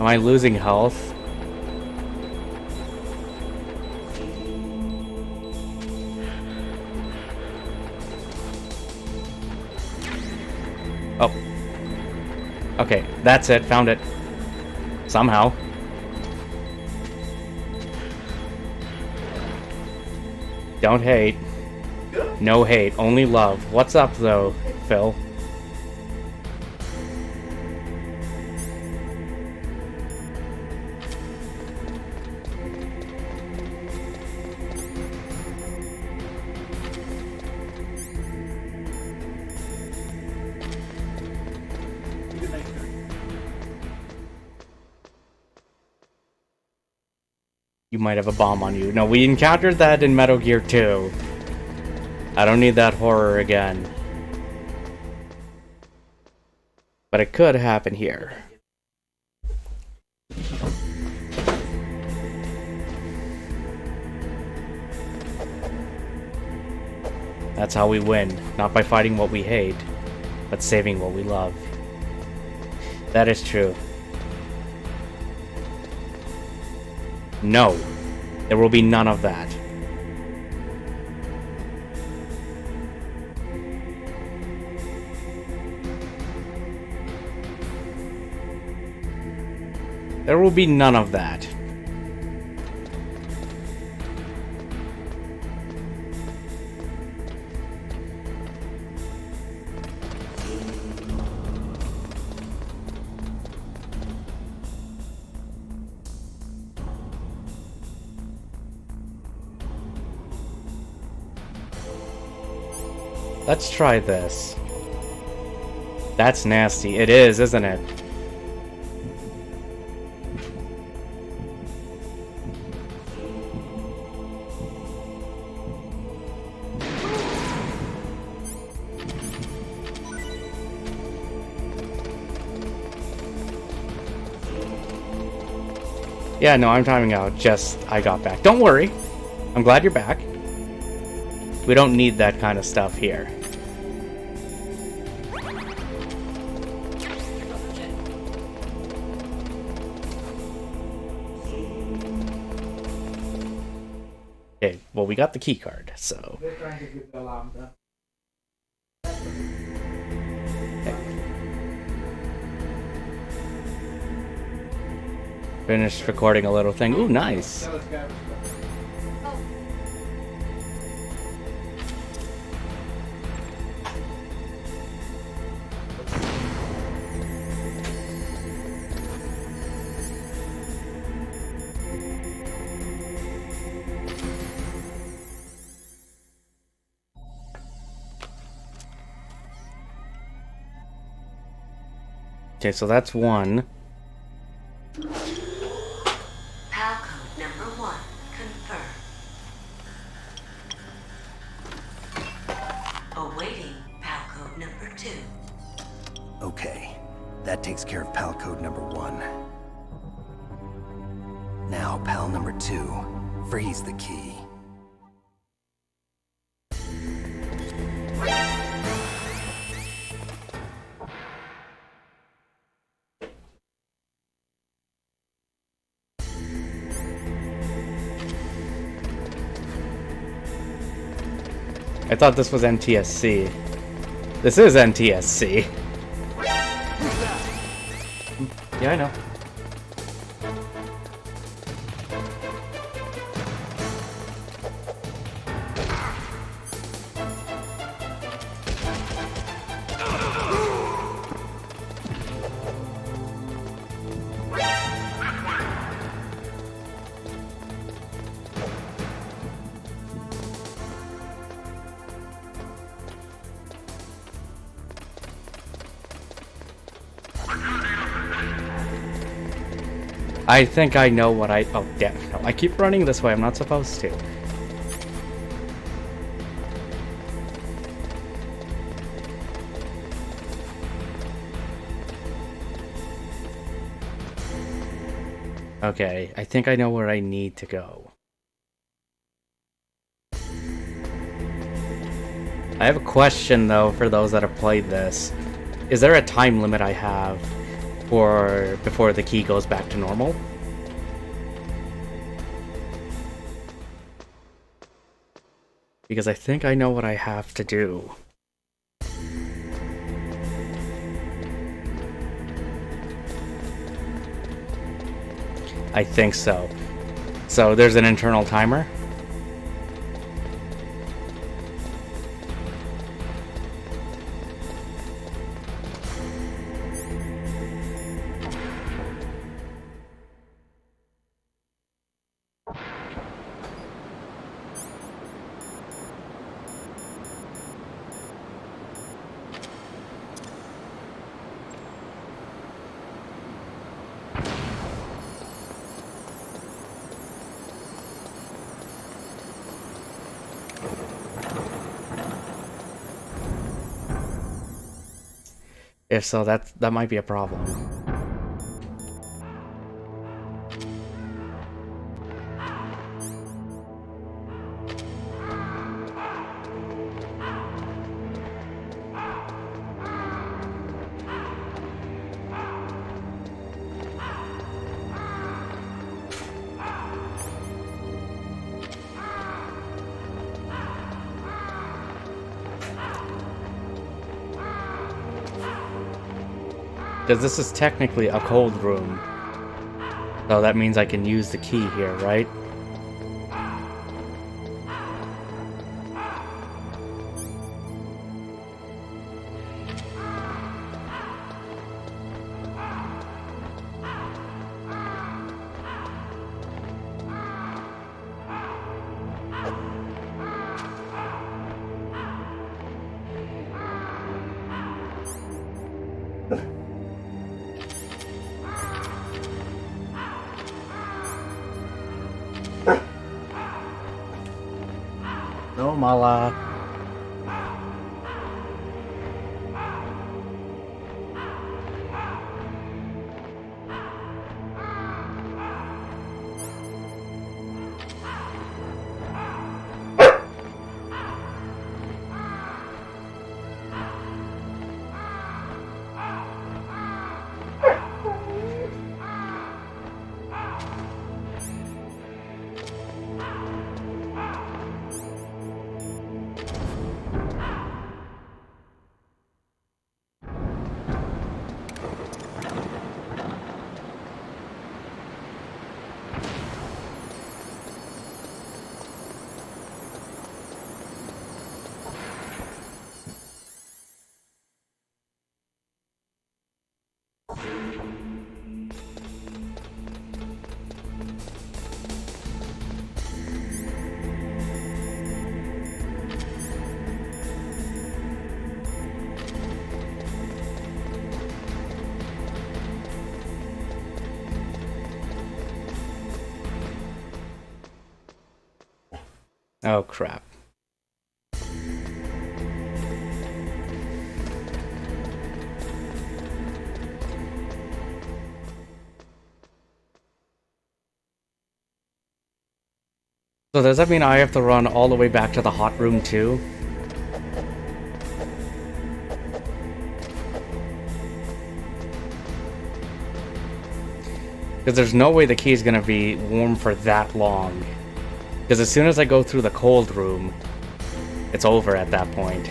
Am I losing health? Oh. Okay, that's it. Found it. Somehow. Don't hate. No hate, only love. What's up, though, Phil? You might have a bomb on you. No, we encountered that in Metal Gear 2. I don't need that horror again. But it could happen here. That's how we win. Not by fighting what we hate, but saving what we love. That is true. No. There will be none of that. There will be none of that. Let's try this. That's nasty. It is, isn't it? Yeah, no, I'm timing out. Just, I got back. Don't worry. I'm glad you're back. We don't need that kind of stuff here. Okay, well, we got the key card, so. Finished recording a little thing. Ooh, nice. Okay, so that's one. PAL code number 1 confirmed. Awaiting PAL code number 2. Okay, that takes care of PAL code number 1. Now, PAL number 2, freeze the key. I thought this was NTSC. This is NTSC. Yeah, I know. I think I know what I... Oh, damn. No, I keep running this way. I'm not supposed to. Okay, I think I know where I need to go. I have a question, though, for those that have played this. Is there a time limit I have for before the key goes back to normal? Because I think I know what I have to do. I think so. So there's an internal timer? If so, that might be a problem. Because this is technically a cold room. So that means I can use the key here, right? No, Mala. Oh, crap. So does that mean I have to run all the way back to the hot room too? Because there's no way the key is going to be warm for that long. Because as soon as I go through the cold room, it's over at that point.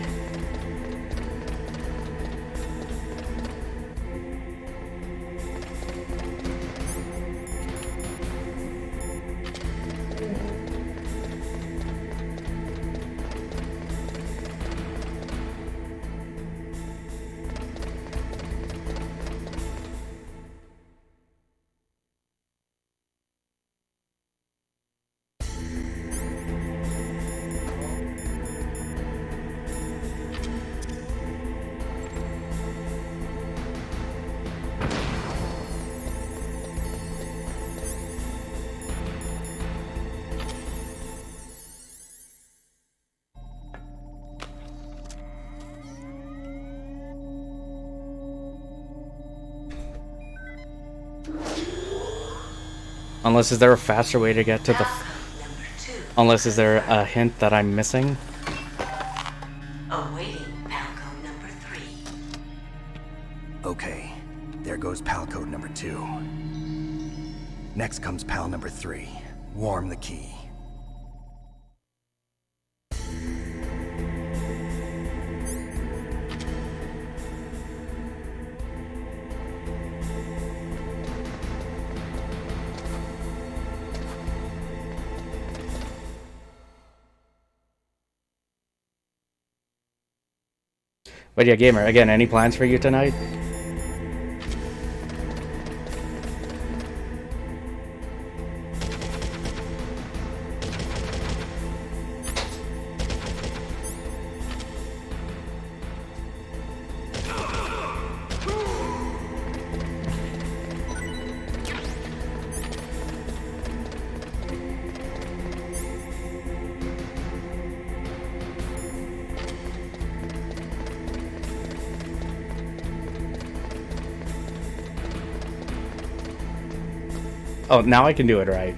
Unless, is there a faster way to get to the... Unless, is there a hint that I'm missing? Awaiting Palcode number 3. Okay, there goes pal code number 2. Next comes pal number 3. Warm the key. But yeah, Gamer, again, any plans for you tonight? Oh, now I can do it right.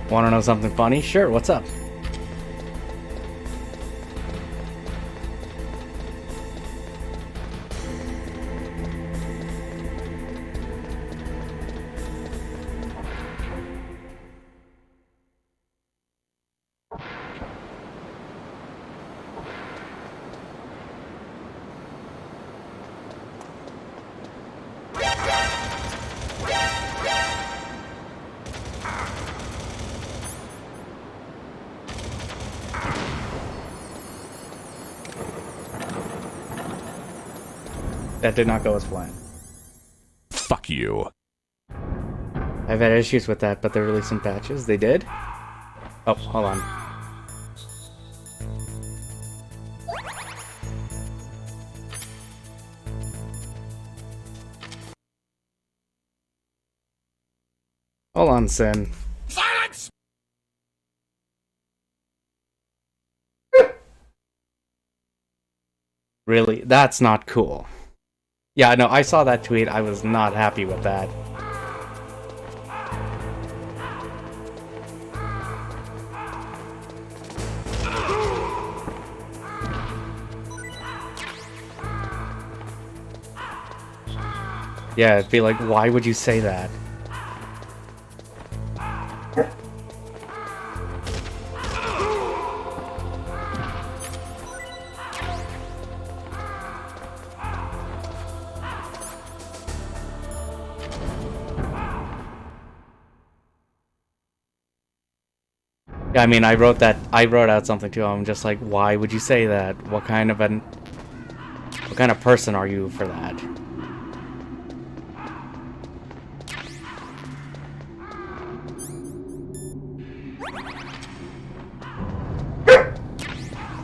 Want to know something funny? Sure, what's up? That did not go as planned. Fuck you. I've had issues with that, but they released some patches. They did? Oh, hold on. Hold on, Sin. Silence! Really? That's not cool. Yeah, no, I saw that tweet. I was not happy with that. Yeah, it'd be like, why would you say that? Yeah, I mean, I wrote out something too. I'm just like, why would you say that? What kind of person are you for that?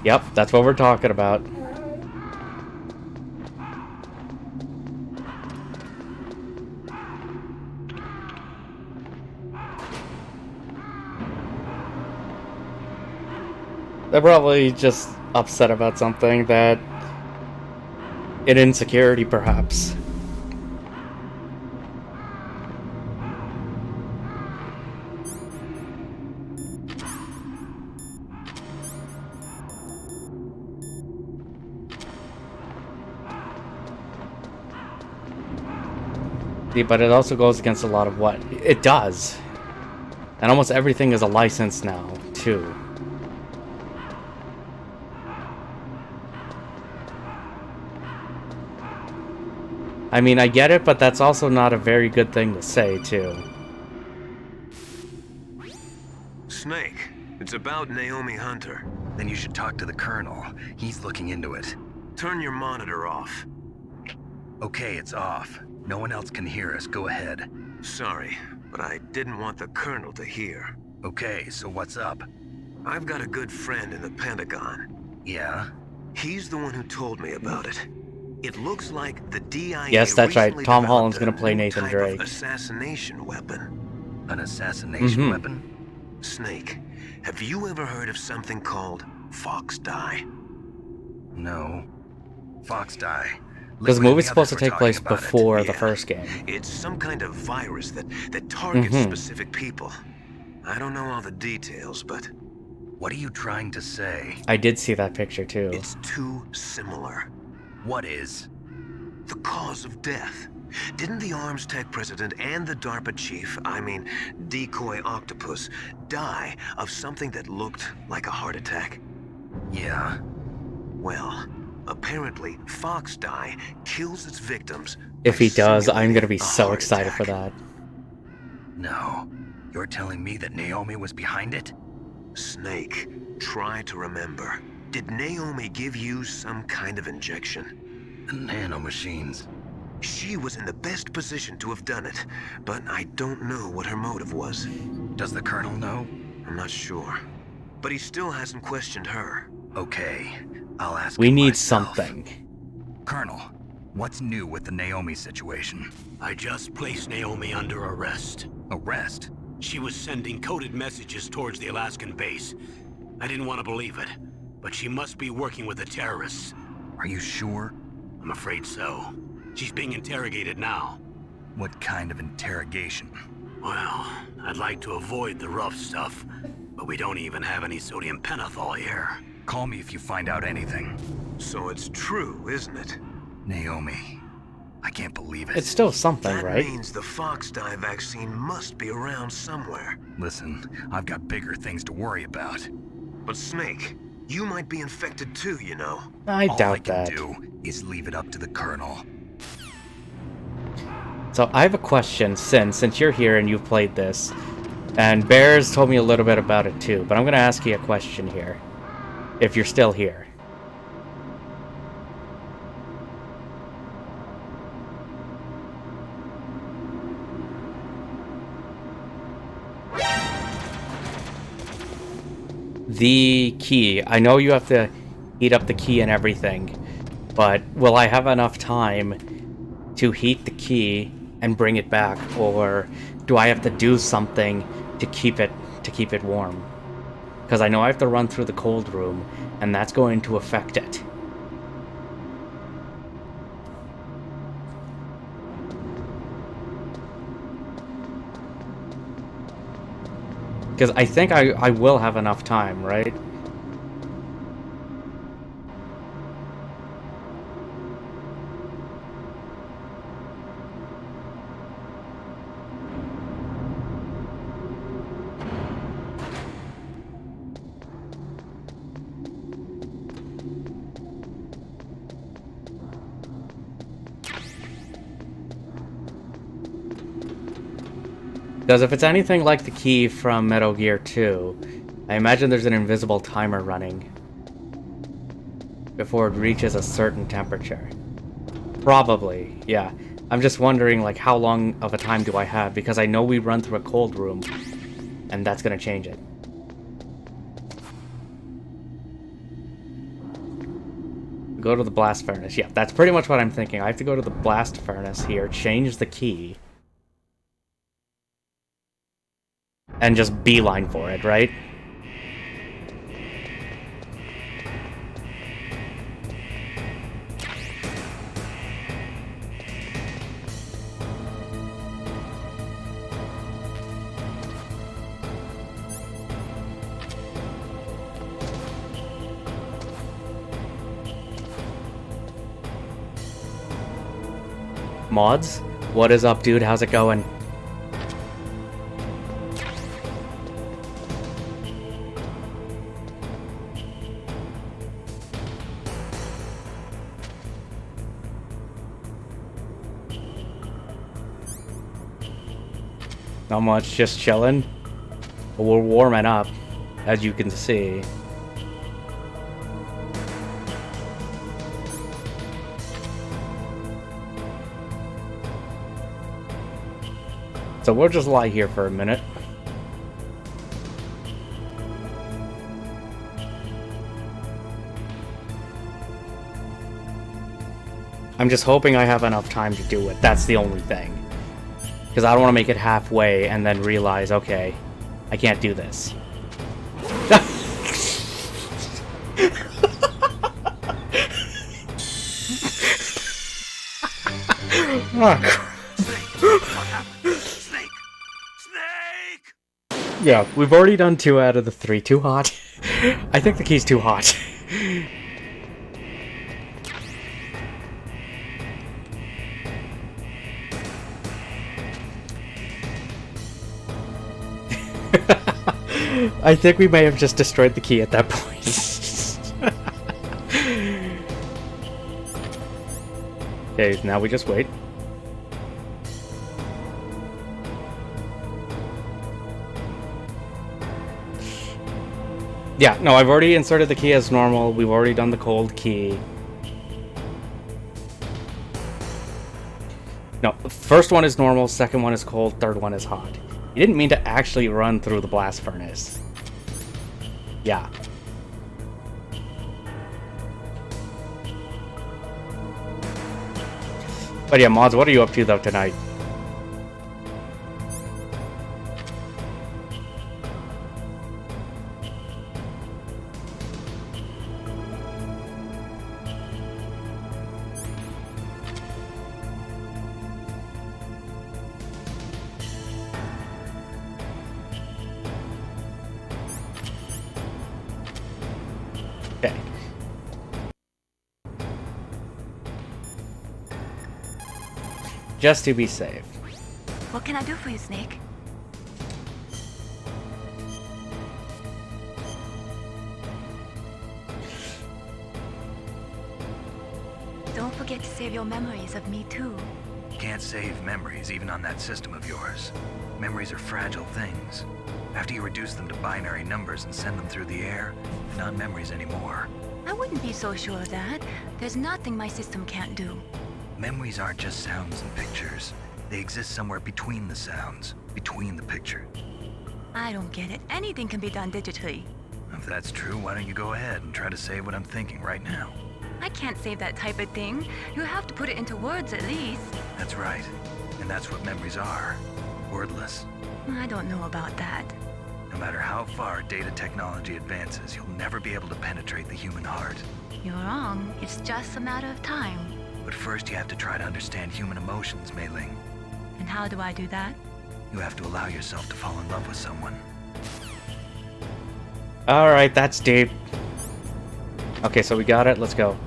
Yep, that's what we're talking about. They're probably just upset about something that... an insecurity, perhaps. See, but it also goes against a lot of what... it does. And almost everything is a license now, too. I mean, I get it, but that's also not a very good thing to say, too. Snake, it's about Naomi Hunter. Then you should talk to the Colonel. He's looking into it. Turn your monitor off. Okay, it's off. No one else can hear us. Go ahead. Sorry, but I didn't want the Colonel to hear. Okay, so what's up? I've got a good friend in the Pentagon. Yeah? He's the one who told me about it. It looks like the DIA Yes, that's right. recently Tom Holland's developed gonna play a new Nathan type Drake. of assassination weapon. An assassination weapon? Snake, have you ever heard of something called Fox Die? No. Fox Die. Because the Liquid and movie's the supposed to others were take place talking about it. before the Yeah. first game. It's some kind of virus that targets specific people. I don't know all the details, but What are you trying to say? I did see that picture, too. it's too similar. What is? The cause of death. Didn't the Arms Tech president and the DARPA chief, Decoy Octopus, die of something that looked like a heart attack? Yeah. Well, apparently Fox Die kills its victims. If by he does, I'm gonna be simulating a so heart excited for attack. that. No. You're telling me that Naomi was behind it? Snake, try to remember. Did Naomi give you some kind of injection? The nanomachines. She was in the best position to have done it, but I don't know what her motive was. Does the Colonel know? I'm not sure. But he still hasn't questioned her. Okay, I'll ask We him need myself. something. Colonel, what's new with the Naomi situation? I just placed Naomi under arrest. Arrest? She was sending coded messages towards the Alaskan base. I didn't want to believe it, but she must be working with the terrorists. Are you sure? I'm afraid so. She's being interrogated now. What kind of interrogation? Well, I'd like to avoid the rough stuff, but we don't even have any sodium pentothal here. Call me if you find out anything. So it's true, isn't it? Naomi, I can't believe it. It's still something, That right? means the Fox dye vaccine must be around somewhere. Listen, I've got bigger things to worry about. But Snake, you might be infected too, you know. I All I doubt can that. do is leave it up to the Colonel. So I have a question, since you're here and you've played this, and Bears told me a little bit about it too, but I'm going to ask you a question here, if you're still here. The key. I know you have to heat up the key and everything, but will I have enough time to heat the key and bring it back, or do I have to do something to keep it warm? Because I know I have to run through the cold room, and that's going to affect it. Because I think I will have enough time, right? Because if it's anything like the key from Metal Gear 2, I imagine there's an invisible timer running before it reaches a certain temperature. Probably, yeah. I'm just wondering, like, how long of a time do I have? Because I know we run through a cold room, and that's gonna change it. Go to the blast furnace. Yeah, that's pretty much what I'm thinking. I have to go to the blast furnace here, change the key, and just beeline for it, right? Mods? What is up, dude? How's it going? Not much, just chilling. But we're warming up, as you can see. So we'll just lie here for a minute. I'm just hoping I have enough time to do it. That's the only thing. Because I don't want to make it halfway and then realize, okay, I can't do this. Yeah, we've already done 2 out of the 3. Too hot? I think the key's too hot. I think we may have just destroyed the key at that point. Okay, now we just wait. Yeah, no, I've already inserted the key as normal. We've already done the cold key. No, the first one is normal, second one is cold, third one is hot. You didn't mean to actually run through the blast furnace. Yeah. But yeah, Mods, what are you up to though tonight? Okay. Just to be safe. What can I do for you, Snake? Don't forget to save your memories of me too. Can't save memories even on that system of yours. Memories are fragile things. After you reduce them to binary numbers and send them through the air, they're not memories anymore. I wouldn't be so sure of that. There's nothing my system can't do. Memories aren't just sounds and pictures. They exist somewhere between the sounds, between the pictures. I don't get it. Anything can be done digitally. If that's true, why don't you go ahead and try to say what I'm thinking right now? I can't save that type of thing. You have to put it into words at least. That's right. And that's what memories are. Wordless. I don't know about that. No matter how far data technology advances, you'll never be able to penetrate the human heart. You're wrong. It's just a matter of time. But first you have to try to understand human emotions, Mei Ling. And how do I do that? You have to allow yourself to fall in love with someone. Alright, that's deep. Okay, so we got it. Let's go.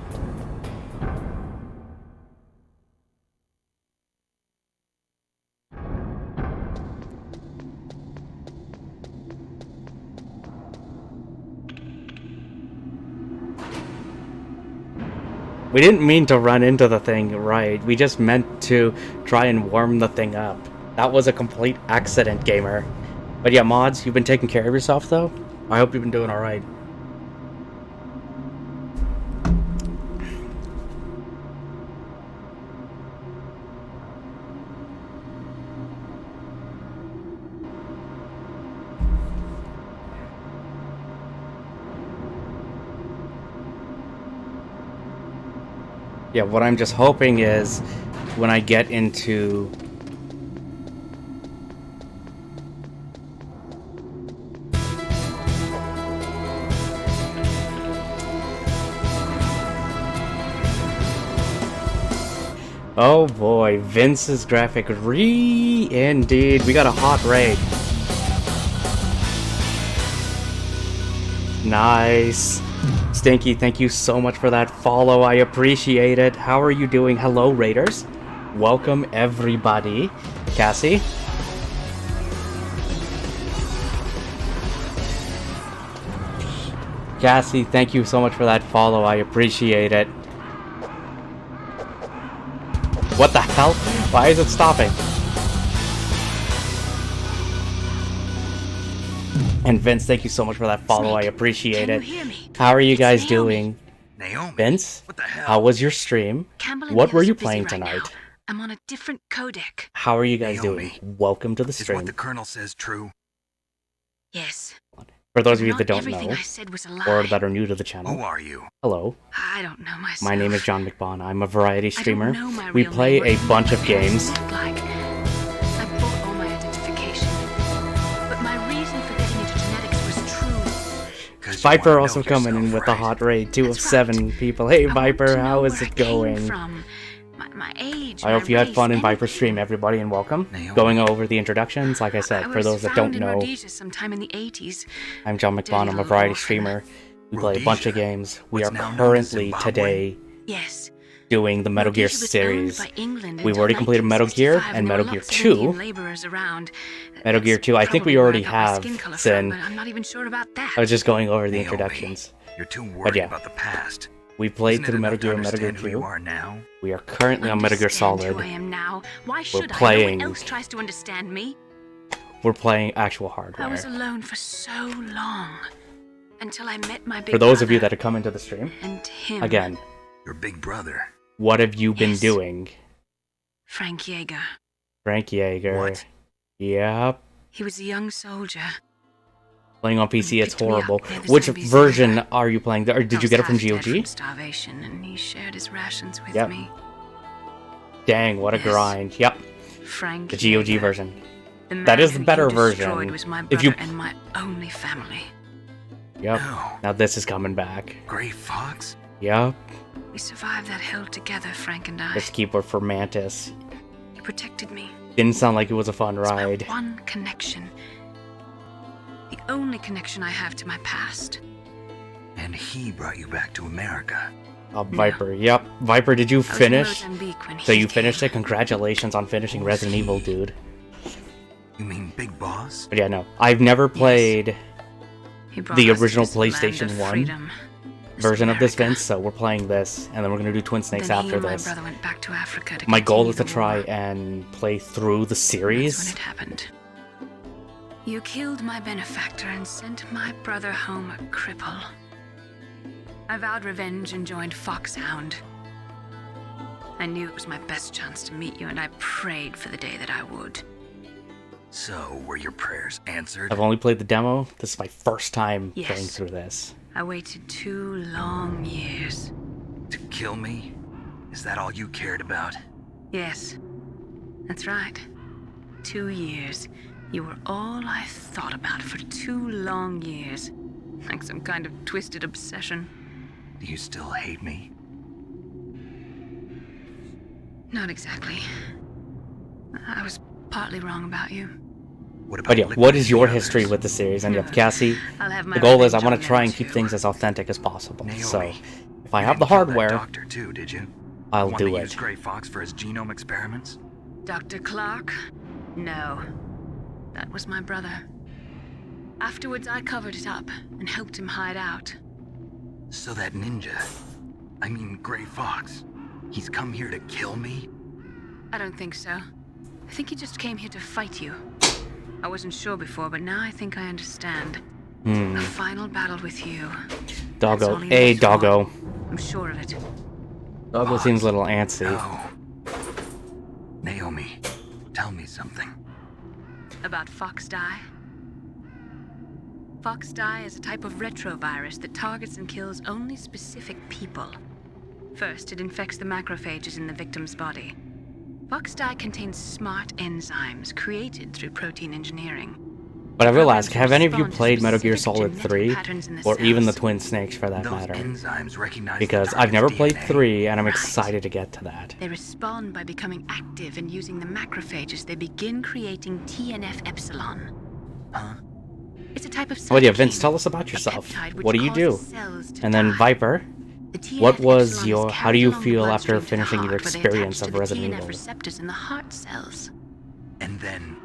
We didn't mean to run into the thing, right? We just meant to try and warm the thing up. That was a complete accident, gamer. But yeah, Mods, you've been taking care of yourself, though? I hope you've been doing alright. Yeah, what I'm just hoping is when I get into oh boy, Vince's graphic indeed. We got a hot raid. Nice. Stinky, thank you so much for that follow. I appreciate it. How are you doing? Hello, Raiders. Welcome, everybody. Cassie. Cassie, thank you so much for that follow. I appreciate it. What the hell? Why is it stopping? And Vince, thank you so much for that follow. I appreciate it. How are you guys doing? Naomi, Vince, what the hell? how was your stream? What were you playing tonight? I'm on a different codec. How are you guys Naomi, doing? Welcome to the Is stream. what the Colonel says true? Yes. For those of you Not that don't everything know, I said was a lie. or that are new to the channel, Who are you? hello. I don't know myself. My name is John McBaugh. I'm a variety I don't streamer. know my We real play name, a what bunch my of parents games. looked like. I bought all my identification. But my reason for getting into genetics was true. 'Cause you Viper wanna also know coming in yourself, with a right? hot raid. 2 of That's 7 people. Hey I want Viper, to know how is where it I came going? From. My age, I hope my you had race, fun in Viper anything. stream, everybody, and welcome. Naomi. Going over the introductions, like I said, I for was those that found don't in know, Rhodesia sometime in the 80s. I'm John McBaugh. I'm a little variety orphan. streamer. We play a bunch of Rhodesia? games. We What's are now known as currently Zimbabwe? today Yes. doing the Metal Gear Rhodesia was series. owned by England We've until already completed Metal Gear 1965, and there were Metal Gear lots of Indian 2. laborers around. Metal Gear That's 2, I think we probably where already I got my have, skin color Sin. from, but I'm not even sure about that. I was just going over the Naomi, introductions. You're too worried yeah. about the past. We played Isn't it through Metal enough to Gear and Metal Gear understand who you 2. are now? We are currently on Metal Gear Understand Solid. who I am now. Why should playing- I? No one else tries to understand me. We're playing actual I hardware. was alone for so long. Until I met my big For those of you brother that have come into the stream, and him. again, Your big brother. what have you been Yes. doing? Frank Yeager. Frank Yeager. What? Yep. He was a young soldier. Playing on PC, it's Picked me up horrible. near the Which zombies version river. are you playing? Or I did you was get it from half dead GOG? starvation, and he shared his rations with Yep. me. Dang, what a Yes. grind. Yep, Frank the GOG Yeager. version. The man That is the who better you destroyed version. was my If you- brother and my only family. Yep. No. Now this is coming back. Gray Fox? Yep. We survived that hell together, Frank and I. This keyboard for Mantis. He protected me. Didn't sound like it was a fun It's my ride. one connection. The only connection I have to my past. And he brought you back to America. Viper. Yep. Viper, did you I was in finish? Mozambique when So he you came. finished it? Congratulations on finishing Resident Evil, dude. You mean Big Boss? But yeah, no. I've never played He brought the us to original this land PlayStation of 1 freedom, this version of this, America. Vince, so we're playing this, and then we're gonna do Twin Snakes Then he after and my this. brother went back to Africa to My goal continue is to the try war. and play through the That's when series. it happened. You killed my benefactor and sent my brother home a cripple. I vowed revenge and joined Foxhound. I knew it was my best chance to meet you, and I prayed for the day that I would. So, were your prayers answered? I've only played the demo. This is my first time Yes. playing through this. I waited 2 long years. To kill me? Is that all you cared about? Yes, that's right. 2 years. You were all I thought about for 2 long years. Like some kind of twisted obsession. Do you still hate me? Not exactly. I was partly wrong about you. What about But yeah, Liquid what is and the your others? history with the series? And yeah, Cassie, I'll have my the goal is I revenge want on to try them and keep too. things as authentic as possible. Naomi, So if I you have the didn't kill that hardware, doctor too, did you? I'll The one do that it. used Gray Fox for his genome experiments? Dr. Clark? No. That was my brother. Afterwards, I covered it up and helped him hide out. So that ninja, I mean Gray Fox, he's come here to kill me? I don't think so. I think he just came here to fight you. I wasn't sure before, but now I think I understand. A final battle with you. That's all Doggo. he Hey, lives for. Doggo. I'm sure of it. Doggo seems a little antsy. No. Naomi, tell me something. About Fox Die? Fox Die is a type of retrovirus that targets and kills only specific people. First, it infects the macrophages in the victim's body. Fox Die contains smart enzymes created through protein engineering. But I realized, Programs have any of you respond to played Metal Gear specific Solid genetic 3? patterns in the Or even the cells. Twin Snakes for that Those matter? enzymes recognize Because the I've never target's played DNA. 3 and I'm Right. excited to get to that. They respond by becoming active and using the macrophages. They begin creating TNF-epsilon. Huh? It's a type of Oh yeah, cytokine, Vince, tell us about a yourself. peptide which What do you do? causes cells to And then die. Viper, The what was TNF-epsilon your? is How do you carried along the feel after bloodstream to the finishing your heart, where they experience attach of to Resident the TNF Evil? receptors in the heart cells. And then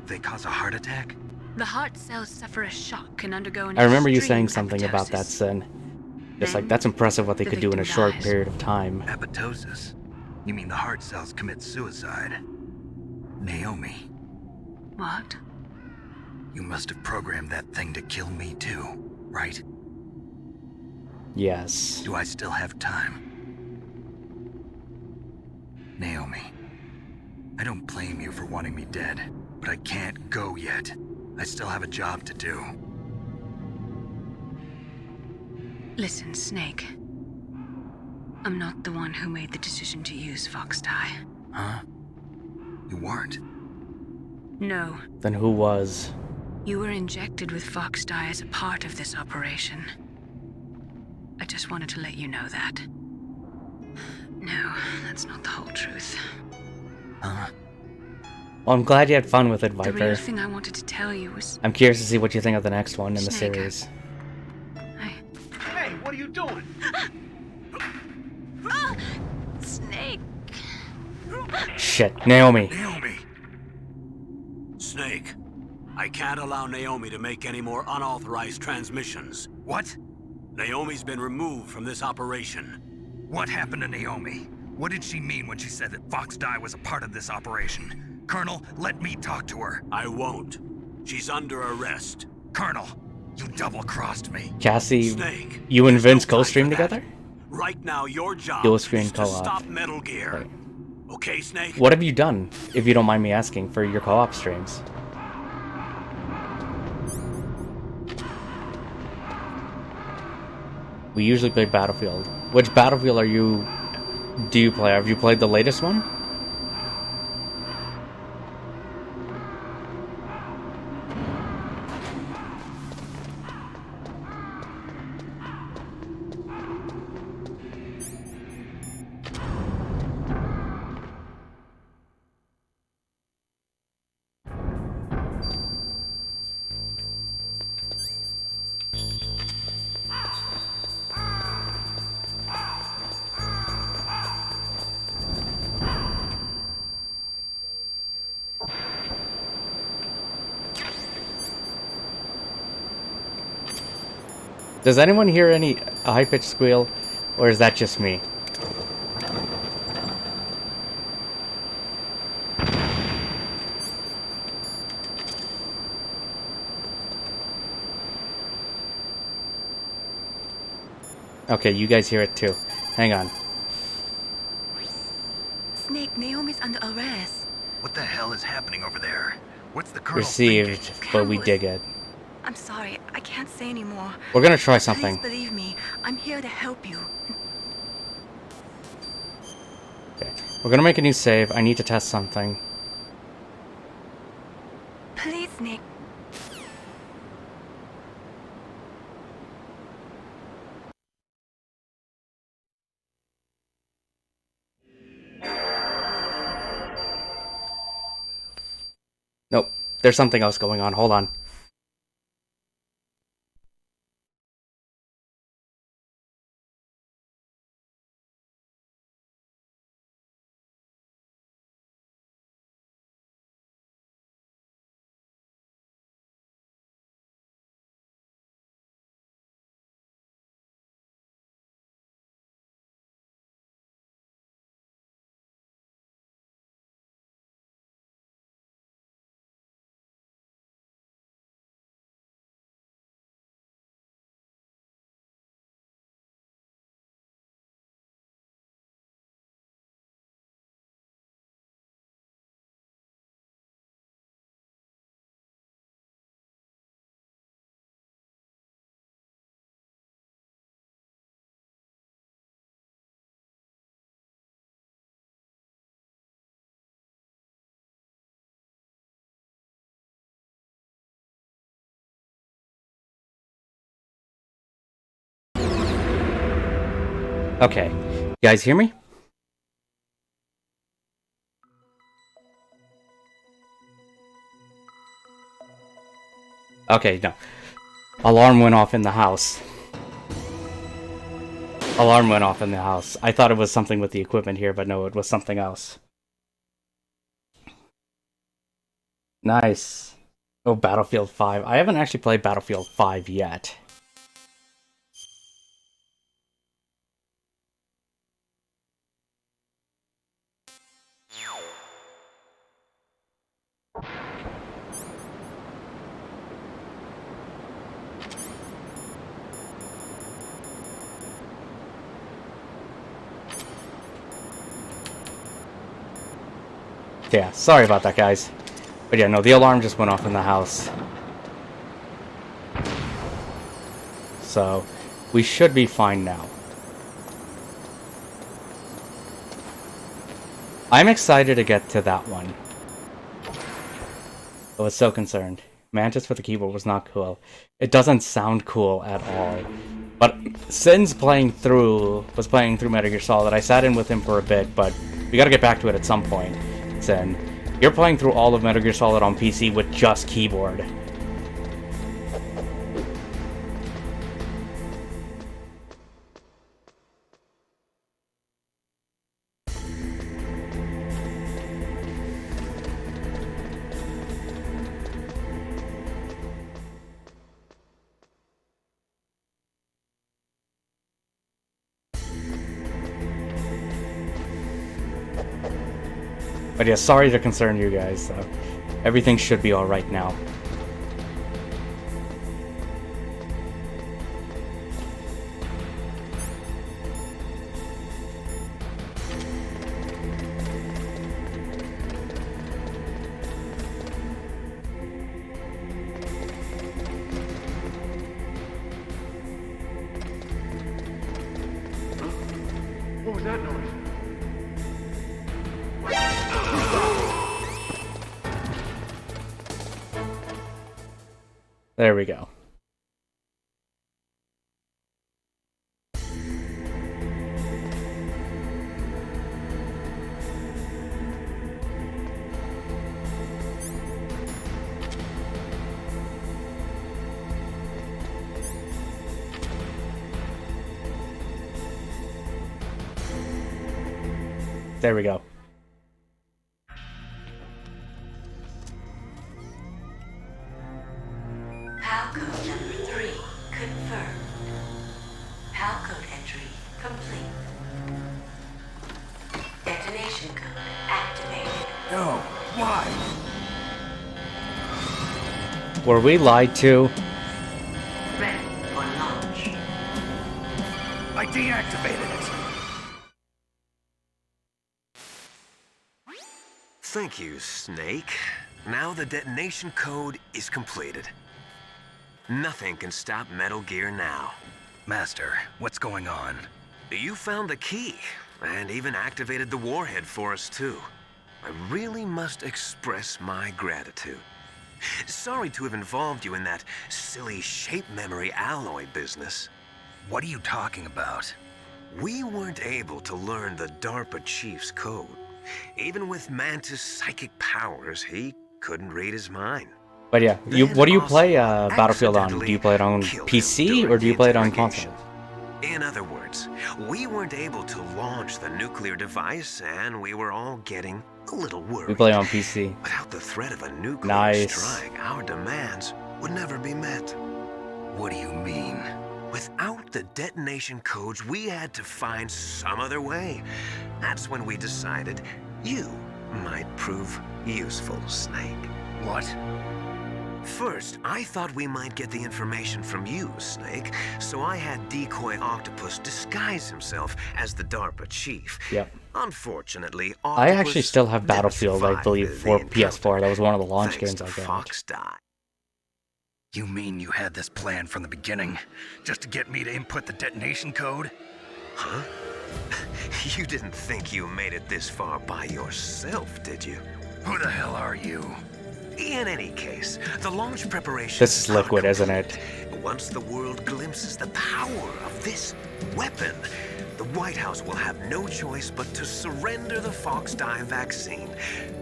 they cause a heart attack? The heart cells suffer a shock and undergo an I remember you extreme saying something about that, apoptosis. Sin. Just Then like that's impressive what they the could do in a victim short dies. period of time. Apoptosis? You mean the heart cells commit suicide? Naomi, What? you must have programmed that thing to kill me too, right? Yes. Do I still have time? Naomi, I don't blame you for wanting me dead, but I can't go yet. I still have a job to do. Listen, Snake. I'm not the one who made the decision to use Fox Die. Huh? You weren't? No, Then who was? you were injected with Fox Die as a part of this operation. I just wanted to let you know that. No, that's not the whole truth. Huh? Well, I'm glad you had fun with it, The real Viper. thing I wanted to tell you was I'm curious to see what you think of the next one in the Snake. series. Hey, what are you doing? Snake. Shit, Naomi. Naomi! Snake, I can't allow Naomi to make any more unauthorized transmissions. What? Naomi's been removed from this operation. What happened to Naomi? What did she mean when she said that Fox Die was a part of this operation? Colonel, let me talk to her. I won't. She's under arrest. Colonel, You double-crossed me. Cassie, Snake, you and Vince no time co-stream for that. together? Right now, your job Dual screen is to co-op. stop Metal Gear. Right. Okay, Snake? What have you done, if you don't mind me asking, for your co-op streams? We usually play Battlefield. Which Battlefield do you play? Have you played the latest one? Does anyone hear any high-pitched squeal, or is that just me? Okay, you guys hear it too. Hang on. Snake, Naomi's under arrest. What the hell is happening over there? What's the Colonel Received, thinking? but we dig it. I'm sorry, I can't say anymore. We're gonna try something. Please believe me, I'm here to help you. Okay, we're gonna make a new save. I need to test something. Please, Nick. Nope, there's something else going on. Hold on. Okay, you guys hear me? Okay, no. Alarm went off in the house. Alarm went off in the house. I thought it was something with the equipment here, but no, it was something else. Nice. Oh, Battlefield 5. I haven't actually played Battlefield 5 yet. Yeah, sorry about that, guys. But yeah, no, the alarm just went off in the house. So, we should be fine now. I'm excited to get to that one. I was so concerned. Mantis with the keyboard was not cool. It doesn't sound cool at all. But Sin's was playing through Metal Gear Solid. I sat in with him for a bit, but we gotta get back to it at some point. Sin, you're playing through all of Metal Gear Solid on PC with just keyboard. But yeah, sorry to concern you guys, though. Everything should be alright now. that noise? There we go. There we go. PAL code number 3 confirmed. PAL code entry complete. Detonation code activated. No, why? Were we lied to? Ready for launch. I deactivated it. Thank you, Snake. Now the detonation code is completed. Nothing can stop Metal Gear now. Master, what's going on? You found the key, and even activated the warhead for us, too. I really must express my gratitude. Sorry to have involved you in that silly shape memory alloy business. What are you talking about? We weren't able to learn the DARPA chief's code. Even with Mantis' psychic powers, he couldn't read his mind. But yeah, what do you play Battlefield on? Do you play it on PC or do you play it on console? In other words, we weren't able to launch the nuclear device, and we were all getting a little worried. We play on PC. Without the threat of a nuclear strike, our demands would never be met. What do you mean? Without the detonation codes, we had to find some other way. That's when we decided you might prove useful, Snake. What? First, I thought we might get the information from you, Snake, so I had Decoy Octopus disguise himself as the DARPA chief. Yep. Unfortunately, I actually still have Battlefield, I believe, for PS4. That was one of the launch games I got. Fox died. You mean you had this plan from the beginning, just to get me to input the detonation code? Huh? You didn't think you made it this far by yourself, did you? Who the hell are you? In any case, the launch preparations... This is Liquid, isn't it? Once the world glimpses the power of this weapon, the White House will have no choice but to surrender the Fox Die vaccine.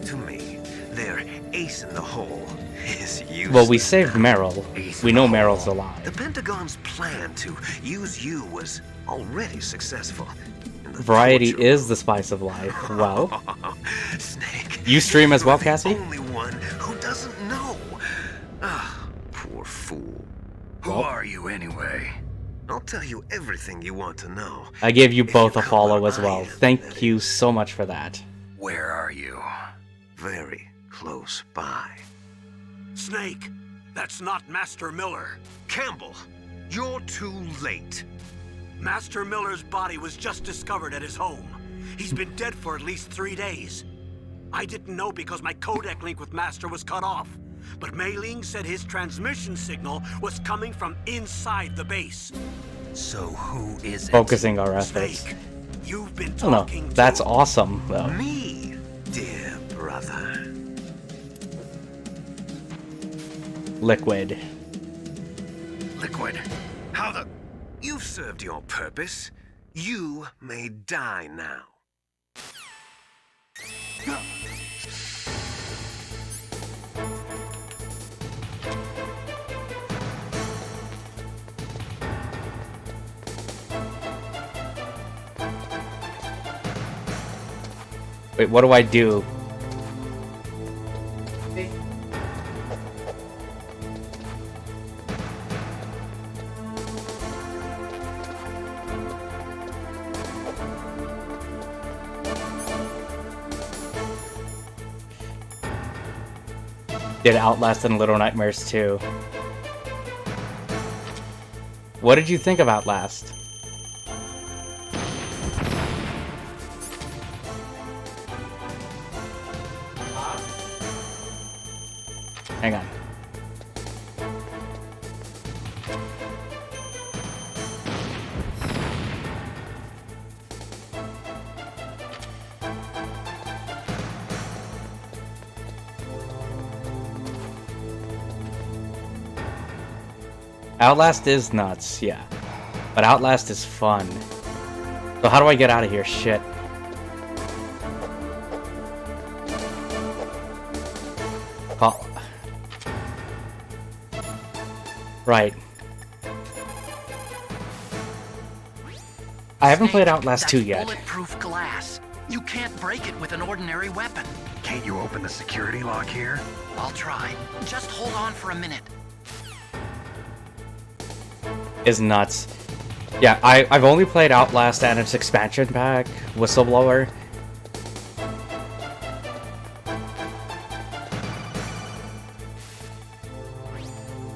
To me, their ace in the hole is useless. Well, we saved Meryl. We know Meryl's alive. The Pentagon's plan to use you was already successful. Variety is the spice of life. Well, Snake, you stream as well, Cassie? You're the only one who doesn't know. Ah, poor fool. Who are you anyway? I'll tell you everything you want to know. I gave you both a follow as well. Thank you so much for that. Where are you? Very close by. Snake, that's not Master Miller. Campbell, you're too late. Master Miller's body was just discovered at his home. He's been dead for at least 3 days. I didn't know because my codec link with Master was cut off. But Mei Ling said his transmission signal was coming from inside the base. So who is it? Focusing our efforts. Snake, you've been Oh no, talking that's to awesome, though. Me, dear brother. Liquid. Liquid? How the... You've served your purpose. You may die now. Wait, what do I do? Did Outlast and Little Nightmares 2. What did you think of Outlast? Hang on. Outlast is nuts, yeah. But Outlast is fun. So how do I get out of here? Shit. Oh. Right. I haven't played Outlast 2 yet. Bulletproof glass. You can't break it with an ordinary weapon. Can't you open the security lock here? I'll try. Just hold on for a minute. Is nuts. Yeah, I've only played Outlast and its expansion pack, Whistleblower.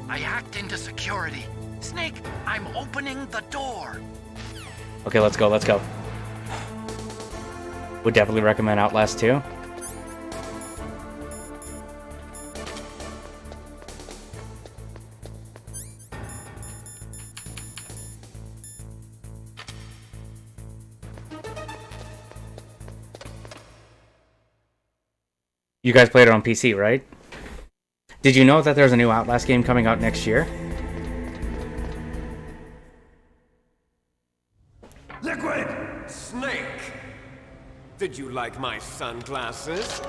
I hacked into security. Snake, I'm opening the door. Okay, let's go, let's go. Would definitely recommend Outlast 2. You guys played it on PC, right? Did you know that there's a new Outlast game coming out next year? Liquid! Snake! Did you like my sunglasses?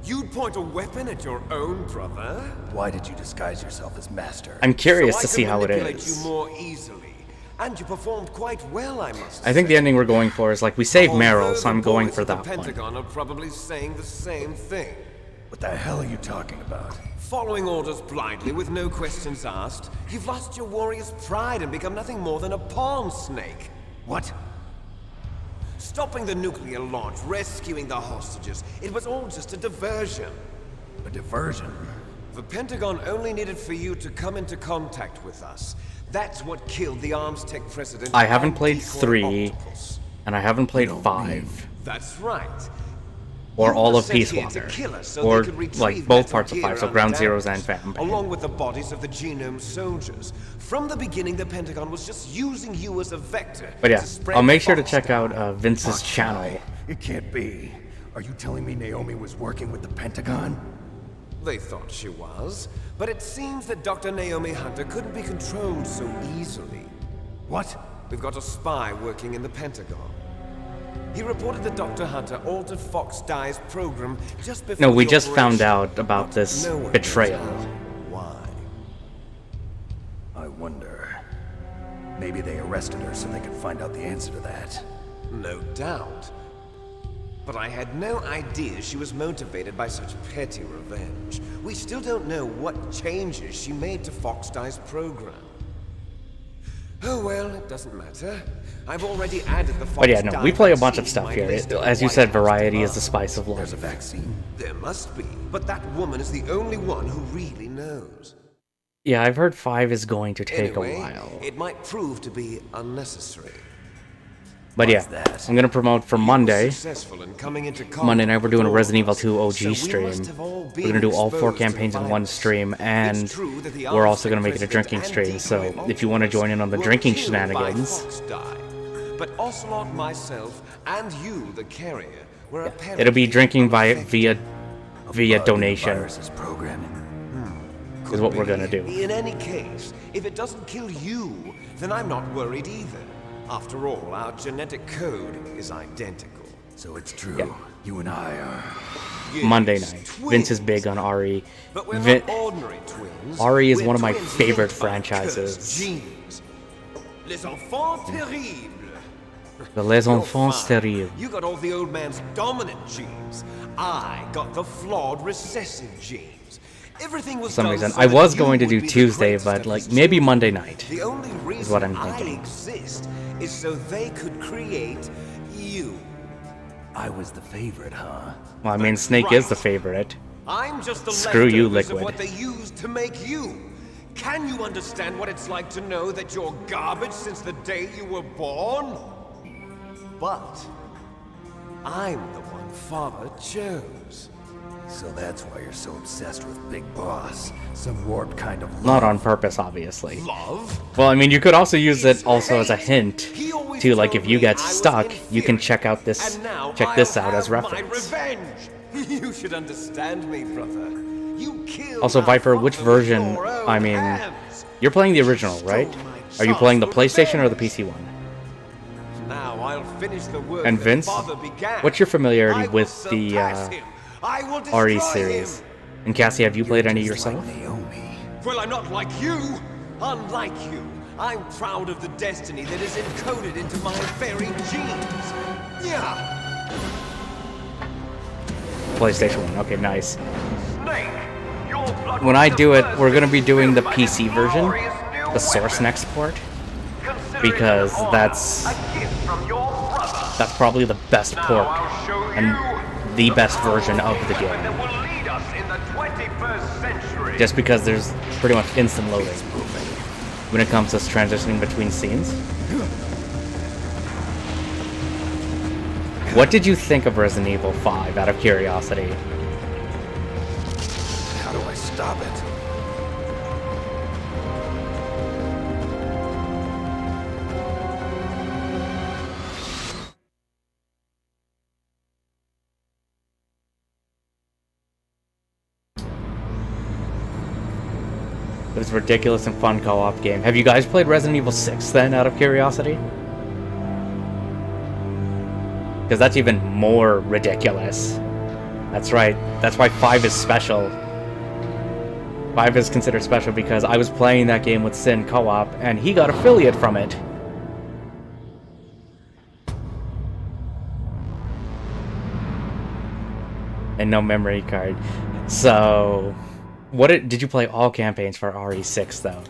You'd point a weapon at your own brother? Why did you disguise yourself as Master? I'm curious So to see how it manipulate is. you more easily. And you performed quite well, I must I think say. the ending we're going for is like, we saved Meryl, Although so the I'm going boys for at the that one. Pentagon are probably saying the same thing. What the hell are you talking about? Following orders blindly with no questions asked, you've lost your warrior's pride and become nothing more than a pawn, Snake. What? Stopping the nuclear launch, rescuing the hostages, it was all just a diversion. A diversion? The Pentagon only needed for you to come into contact with us. That's what killed the Arms Tech president. I haven't and played Decoy 3, Octopus. and I haven't played 5, That's right. or You all were of sent Peace here to Walker, kill us so or they could retrieve like both Metal parts of Gear 5, so Ground Zeroes and undamaged, Phantom Pain. along with the bodies of the Genome soldiers. From the beginning, the Pentagon was just using you as a vector. But yeah, to spread I'll make sure to false check out data. Vince's channel. It can't be. Are you telling me Naomi was working with the Pentagon? They thought she was, but it seems that Dr. Naomi Hunter couldn't be controlled so easily. What? We've got a spy working in the Pentagon. He reported that Dr. Hunter altered Fox Dye's program just before No, we the just found operation. out about this No one betrayal. knows why. I wonder. Maybe they arrested her so they could find out the answer to that. No doubt. But I had no idea she was motivated by such petty revenge. We still don't know what changes she made to Fox Dye's program. Oh well, it doesn't matter. I've already added the Fox But yeah, no, Dye we play a bunch vaccine of to stuff my here. list of As you White said, House variety is the demands. spice of There's a life. vaccine. There must be, but that woman is the only one who really knows. Yeah, I've heard 5 is going to take Anyway, a while. it might prove to be unnecessary. But yeah, What's that? I'm gonna promote for Monday. Successful in coming into Monday night contact we're doing a with Resident Evil us, 2 OG so we stream. must have all We're been gonna do all 4 exposed to campaigns the in one virus. stream, It's and true that the we're also Arms gonna make it a President drinking and stream. Decoy So if you want to join in on the were drinking killed by shenanigans, Fox Dye. But Ocelot, myself, and you, the carrier, were apparently it'll be drinking via Bug in donation. The virus's programming. Is what we're gonna do. In any case, if it doesn't kill you, then I'm not worried either. After all, our genetic code is identical. So it's true. Yeah. You and I are. Yes, Monday night. twins. Vince is big on RE. But we're Vi- not ordinary twins. RE is We're one of my twins favorite linked by franchises. cursed genes. Les enfants terribles. The Les You're Enfants fine. Terribles. You got all the old man's dominant genes. I got the flawed recessive genes. Everything was For some done reason, so I that was you going to would do be the Tuesday, greatest but of like his maybe children. Monday night. The only reason what I'm I thinking. exist is so they could create you. I was the favorite, huh? Well, I mean, That's Snake is the right. favorite. I'm just the Screw you, leftovers of Liquid. what they used to make you. Can you understand what it's like to know that you're garbage since the day you were born? But I'm the one Father chose. So that's why you're so obsessed with Big Boss. Some warped kind of love. Not on purpose, obviously. Love? Well, I mean, you could also use it also as a hint He always to, like, told if you me get I was stuck, you can inferior, check out this, and now check this I'll out as have my reference. revenge. You should understand me, brother. You killed Also, our Viper, which father with version? your own I mean, hands. you're playing the original, right? Are you playing the PlayStation or the PC one? Now I'll finish the work And that Vince, father began. what's your familiarity I will with the surpass him. I will destroy RE series? him. And Cassie, have you played any yourself? Well, I'm not like you. Unlike you, I'm proud of the destiny that is encoded into my very genes. Yeah. PlayStation 1. Okay, nice. When I do it, we're going to be doing the PC version, the Source Next port, because that's probably the best port and the best version of the game. Just because there's pretty much instant loading when it comes to transitioning between scenes. What did you think of Resident Evil 5, out of curiosity? How do I stop it? It was a ridiculous and fun co-op game. Have you guys played Resident Evil 6 then, out of curiosity? Because that's even more ridiculous. That's right. That's why 5 is special. 5 is considered special because I was playing that game with Sin co-op and he got affiliate from it. And no memory card. So, did you play all campaigns for RE6 though?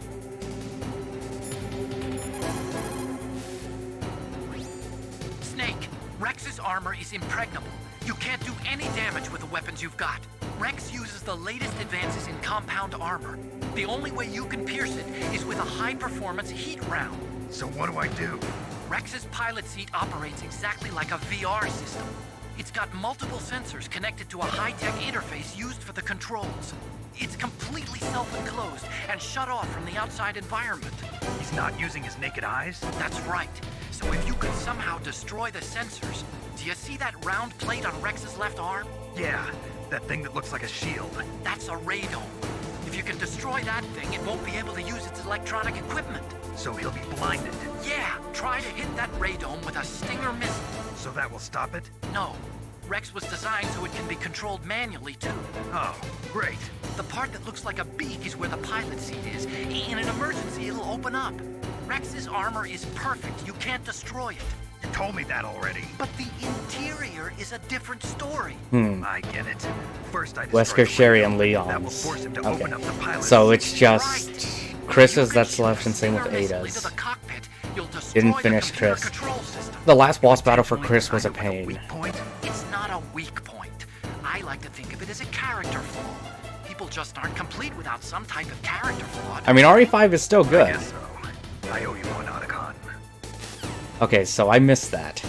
Snake, Rex's armor is impregnable. You can't do any damage with the weapons you've got. Rex uses the latest advances in compound armor. The only way you can pierce it is with a high-performance heat round. So what do I do? Rex's pilot seat operates exactly like a VR system. It's got multiple sensors connected to a high-tech interface used for the controls. It's completely self-enclosed and shut off from the outside environment. He's not using his naked eyes? That's right. So if you could somehow destroy the sensors... Do you see that round plate on Rex's left arm? Yeah, that thing that looks like a shield. That's a radome. If you can destroy that thing, it won't be able to use its electronic equipment. So he'll be blinded. Yeah, try to hit that radome with a Stinger missile. So that will stop it? No. Rex was designed so it can be controlled manually, too. Oh, great. The part that looks like a beak is where the pilot seat is. In an emergency, it'll open up. Rex's armor is perfect. You can't destroy it. You told me that already. But the interior is a different story. I get it. First I Wesker, Sherry, and Leon's. That will force him to open up the pilot. So it's just Chris's that's left and same with Ada's. Didn't finish Chris. The last boss battle for Chris was a pain. It's not a weak point. I like to think of it as a character flaw. People just aren't complete without some type of character flaw. I mean, RE5 is still good. I guess so. I owe you one, Otacon. Okay, so I missed that.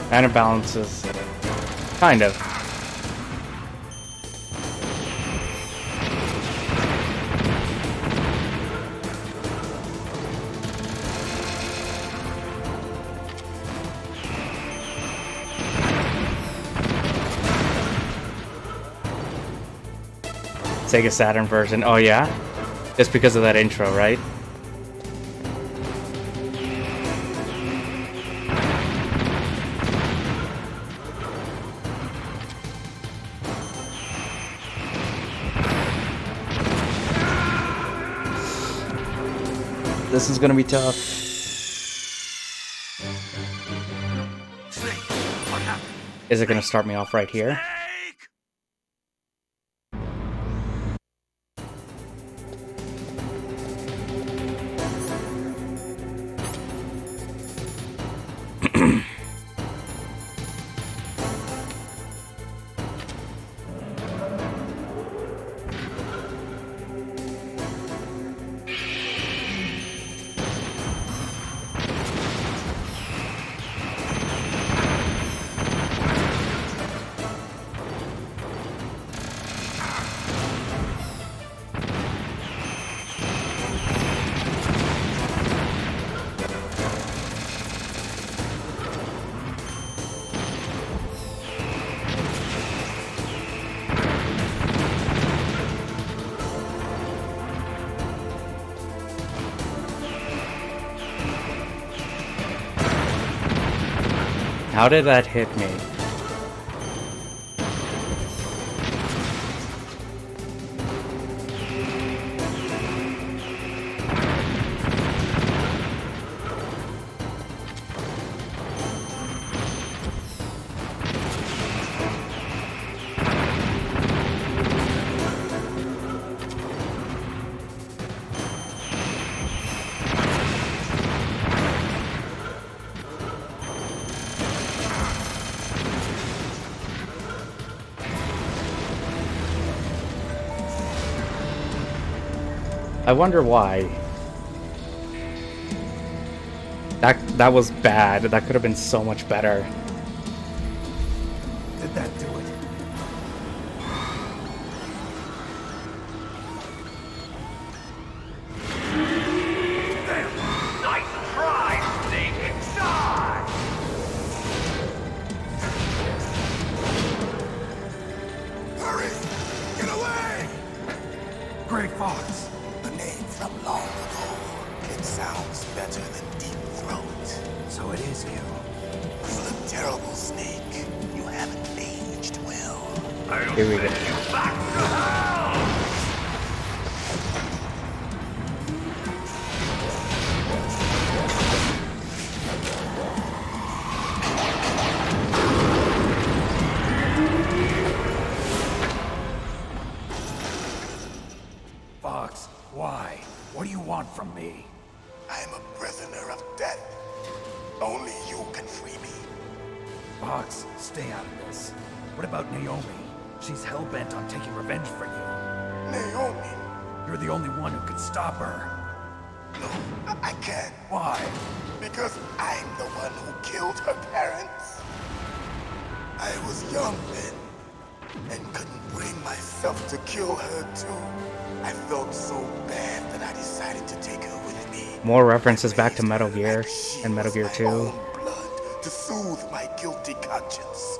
And it balances. Kind of. Sega Saturn version. Oh yeah? Just because of that intro, right? This is gonna be tough. Is it gonna start me off right here? How did that hit me? I wonder why. That was bad. That could have been so much better. Did that do it? Nice try, Snake! Die! Hurry! Get away! Grey Fox! A name from long ago. It sounds better than Deep Throat. So it is you. You look terrible, Snake. You haven't aged well. Here we go. Back to hell! Fox, why? What do you want from me? I am a prisoner of death. Only you can free me. Fox, stay out of this. What about Naomi? She's hell-bent on taking revenge for you. Naomi? You're the only one who can stop her. No, I can't. Why? Because I'm the one who killed her parents. I was young then, and couldn't bring myself to kill her too. I felt so bad that I decided to take her with me. More references back to Metal Gear and Metal Gear 2. Blood to soothe my guilty conscience.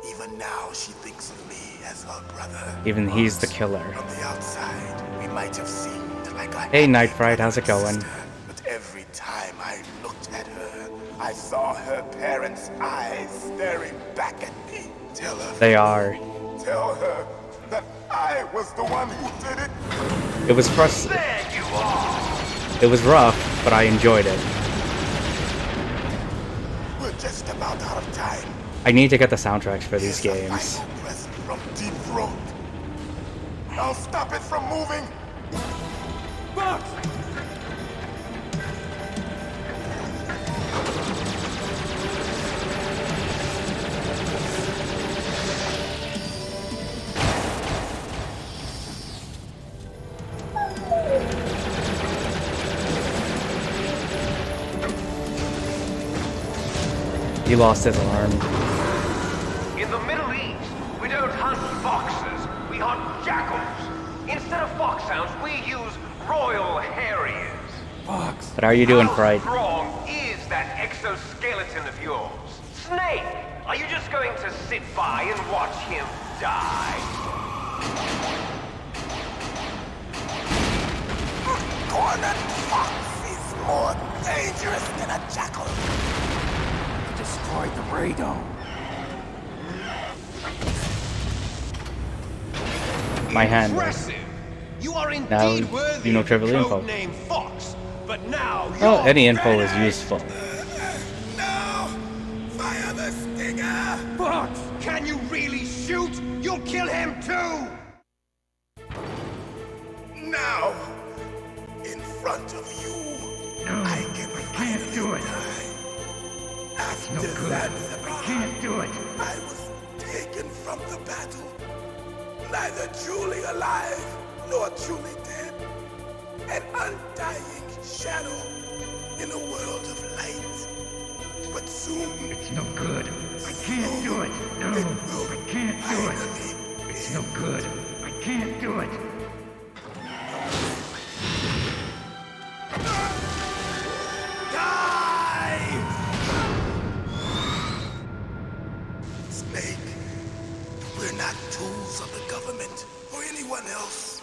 Even now, she thinks of me as her brother. Even he's the killer. From the outside, we might have seemed like a Hey, Night Fright, how's it going? sister, but every time I looked at her, I saw her parents' eyes staring back at me. Tell her. They are. Tell her that I was the one who did it. It was There you are! It was rough, but I enjoyed it. We're just about out of time. I need to get the soundtracks for these Here's a games. final present from Deep Throat. I'll stop it from moving. Fox! He lost his arm. In the Middle East, we don't hunt foxes, we hunt jackals. Instead of foxhounds, we use Royal Harriers. Fox! But how are you doing, How Fright? strong is that exoskeleton of yours? Snake, are you just going to sit by and watch him die? Cornered fox is more dangerous than a jackal. Destroyed the radome. My hand. Impressive. You are Now, indeed worthy you know of trivial the info. codename Fox, but now Well, you're any info is ready. useful. No! Fire the the Stinger! Fox, can you really shoot? You'll kill him too! Now, in front of you, I can't do it. After that, I can't do it. I was taken from the battle, neither truly alive nor truly dead. An undying shadow in a world of light. But soon... It's no good. I can't do it. No, I can't do it. It's no good. I can't do it. Snake, we're not tools of the government or anyone else.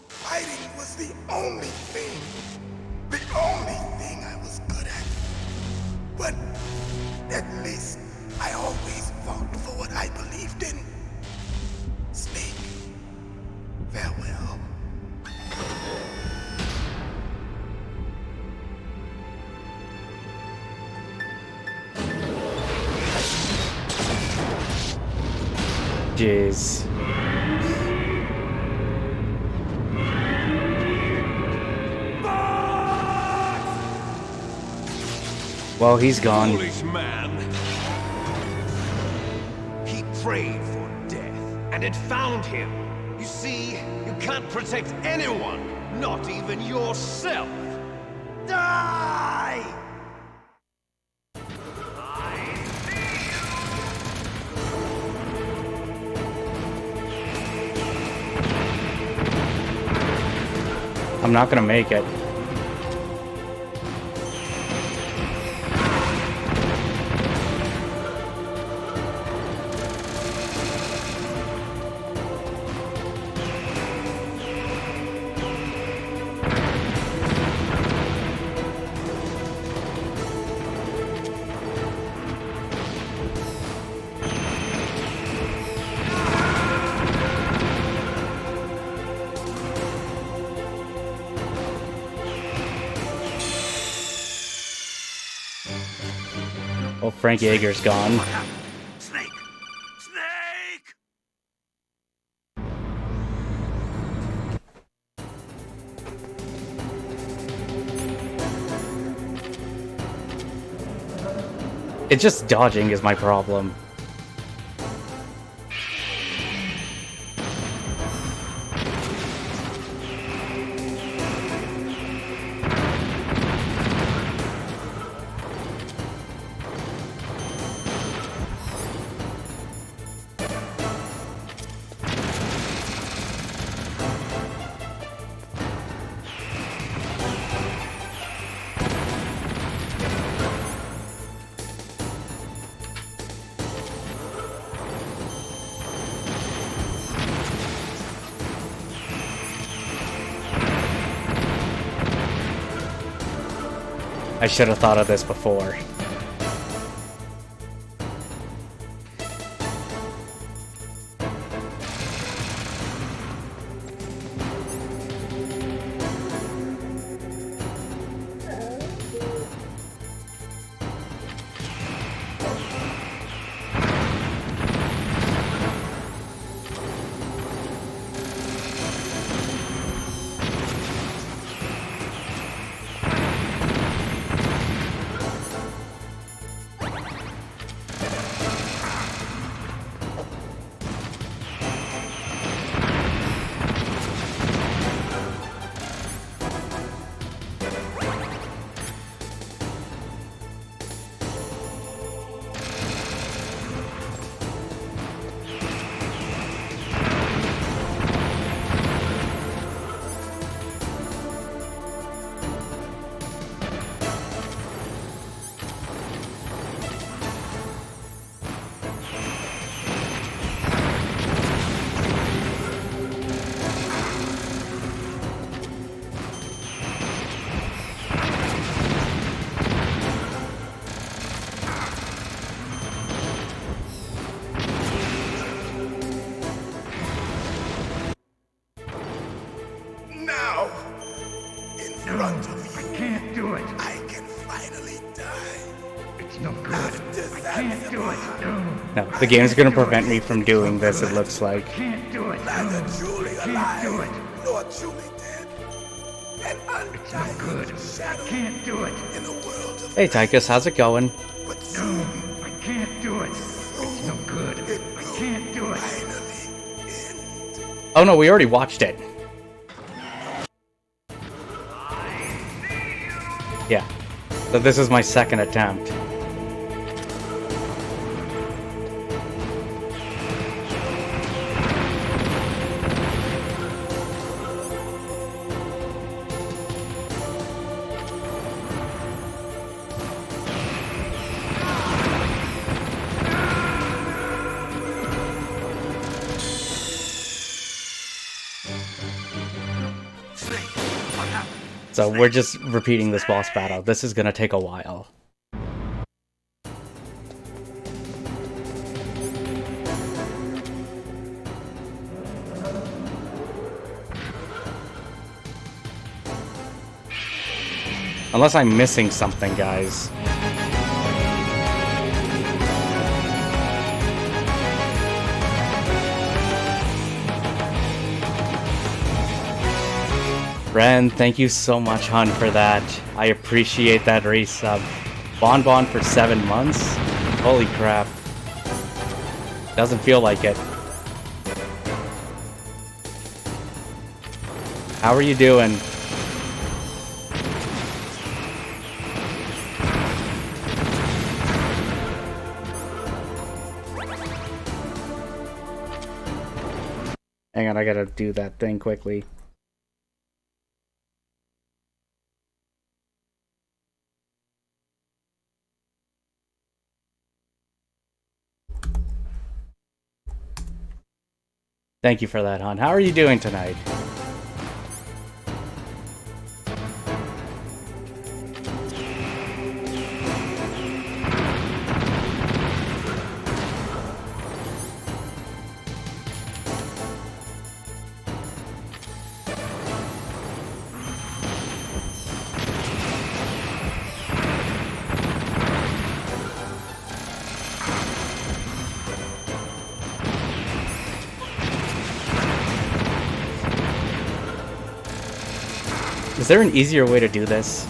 Fighting was the only thing I was good at. But at least I always fought for what I believed in. Snake, farewell. Jeez. Well, he's gone. Foolish man. He prayed for death, and it found him. You see, you can't protect anyone, not even yourself. Die! I'm not gonna make it. Well, Frank Yeager's gone. Snake! Snake! It's just dodging is my problem. I should have thought of this before. no good. I can't do it. No. No, the game's gonna prevent me from doing this, it looks like. I can't do it. Neither truly alive do it. nor truly dead. An It's no good. undying I shadow can't do it. in a world of Hey Tychus, how's it going? but No, soon I can't do it. It's no good. I can't do it. finally end. Oh no, we already watched it. Yeah. So this is my second attempt. So we're just repeating this boss battle. This is gonna take a while. Unless I'm missing something, guys. Ren, thank you so much, hon, for that. I appreciate that resub. Bonbon for 7 months? Holy crap. Doesn't feel like it. How are you doing? Hang on, I gotta do that thing quickly. Thank you for that, hon. How are you doing tonight? Is there an easier way to do this?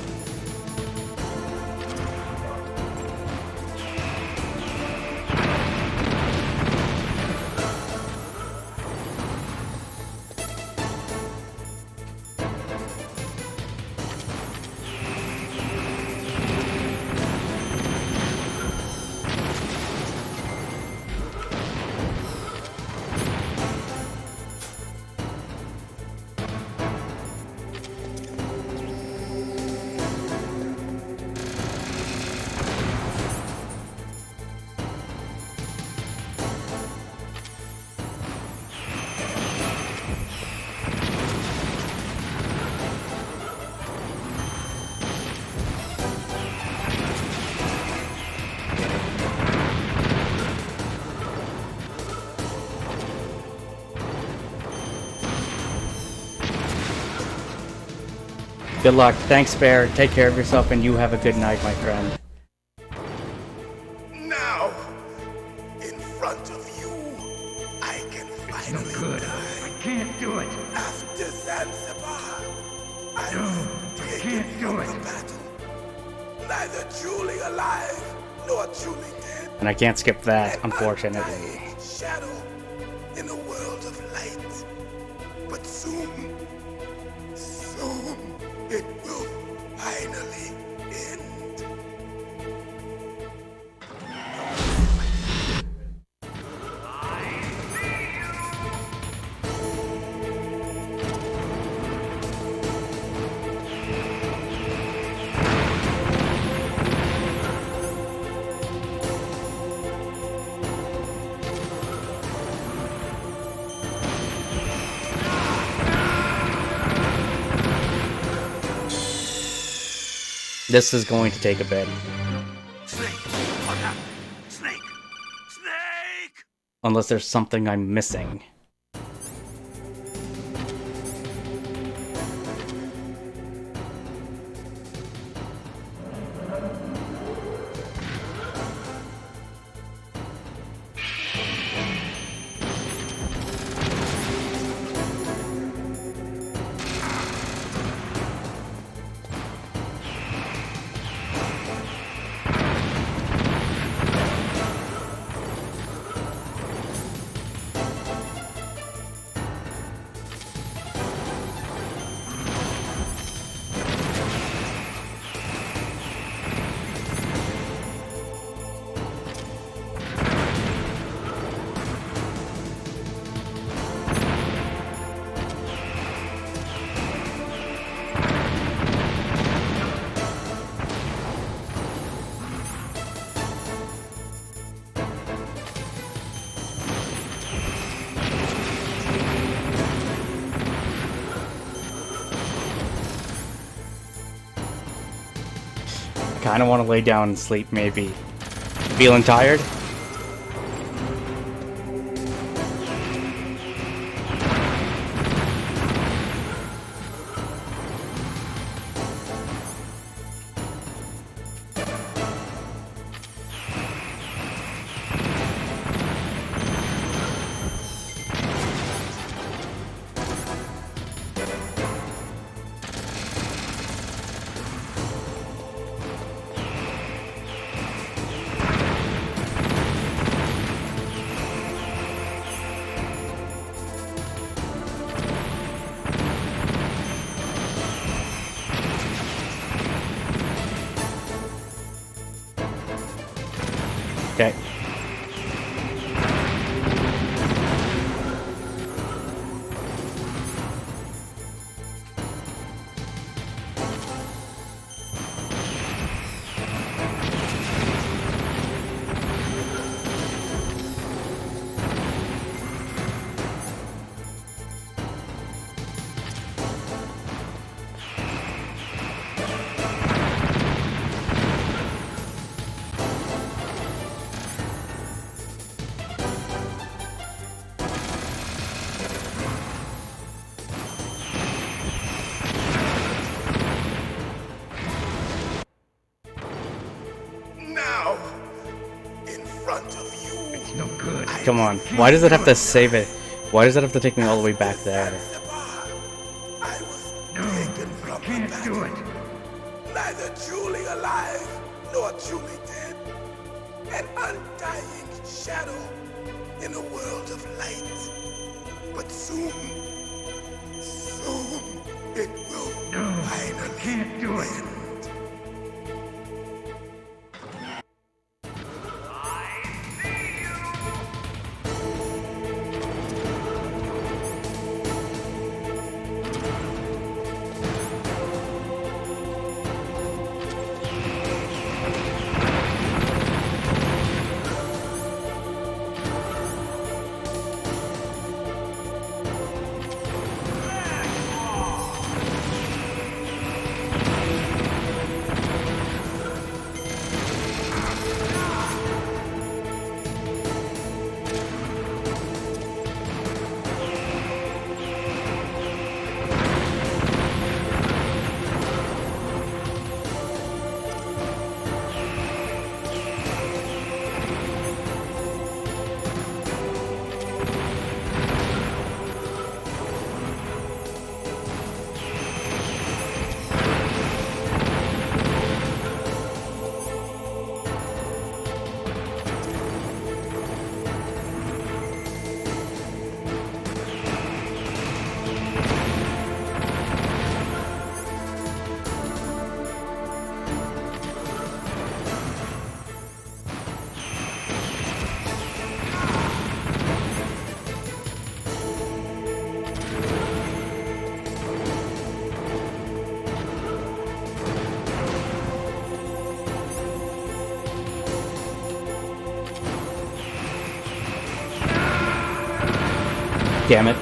Good luck. Thanks, Bear. Take care of yourself, and you have a good night, my friend. Now, in front of you, I can finally No good. I can't do it. after Zanzibar. I No, was I taken can't do from it. the battle, neither truly alive nor truly dead. And I can't skip that, An unfortunately. undying shadow in a world of light. But soon, it will finally end. This is going to take a bit. Snake, what happened? Snake! Snake! Unless there's something I'm missing. kind of want to lay down and sleep, maybe. Feeling tired? Okay. Now, in front of you. It's no good. Come on. Why does it have to save it? Why does it have to take me all the way back there? I was No, taken I from can't the do battle, it. neither truly alive nor truly dead. An undying shadow in a world of light. But soon it will No, I finally can't do it. end. Damn it.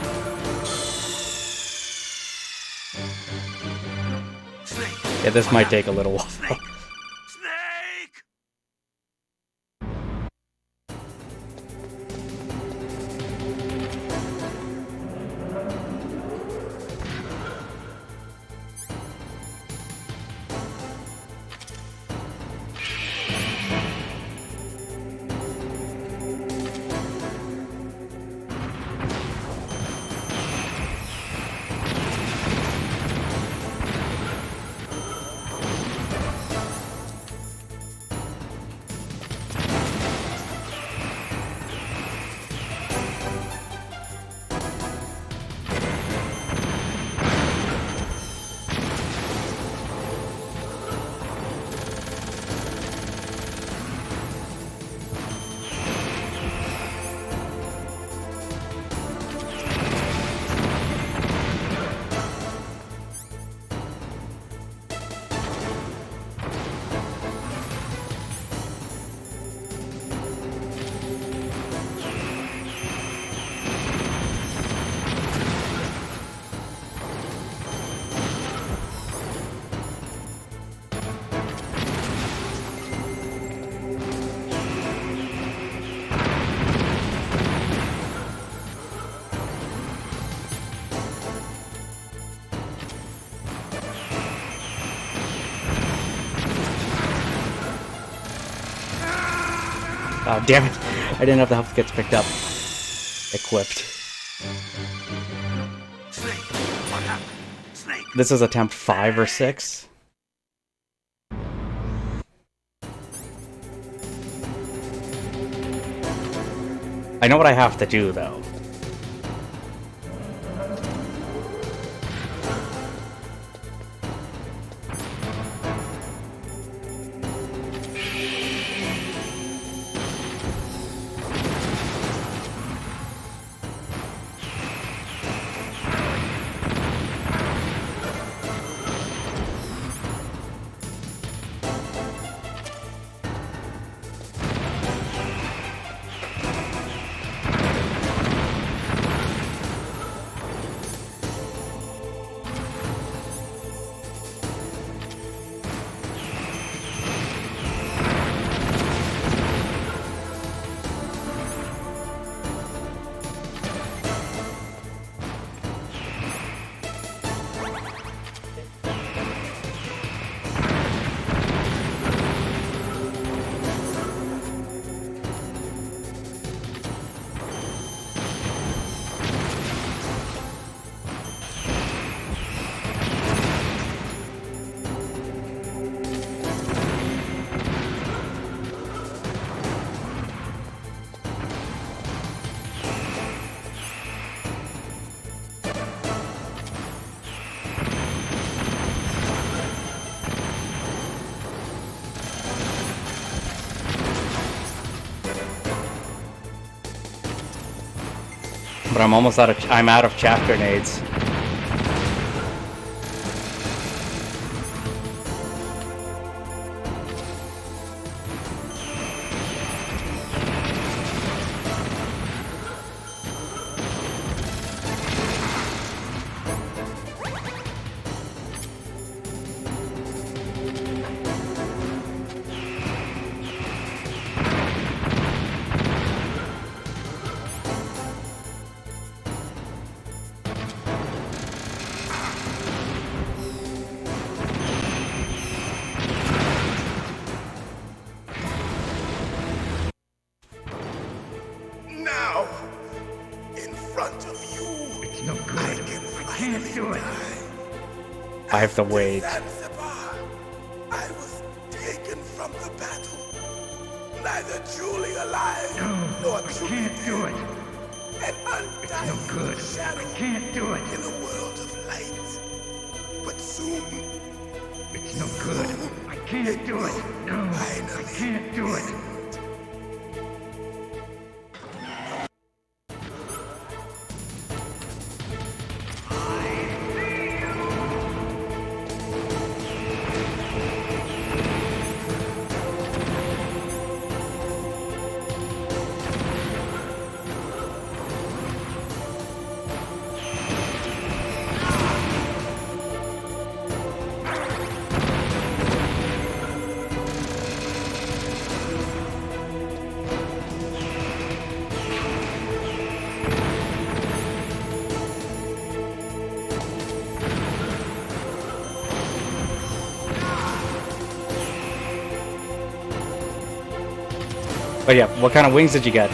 Yeah, this might take a little while. Snake! Oh, damn it. I didn't have the health gets picked up. Equipped. Snake, what happened? Snake. This is attempt 5 or 6. I know what I have to do, though. But I'm almost out of chapter nades. I have to wait. I was taken from the battle. Neither truly alive nor truly can't do it. An undying no good. shadow I can't do it. in a world of light. But soon, it's no good. I can't do it. No, I can't do it. But yeah, what kind of wings did you get?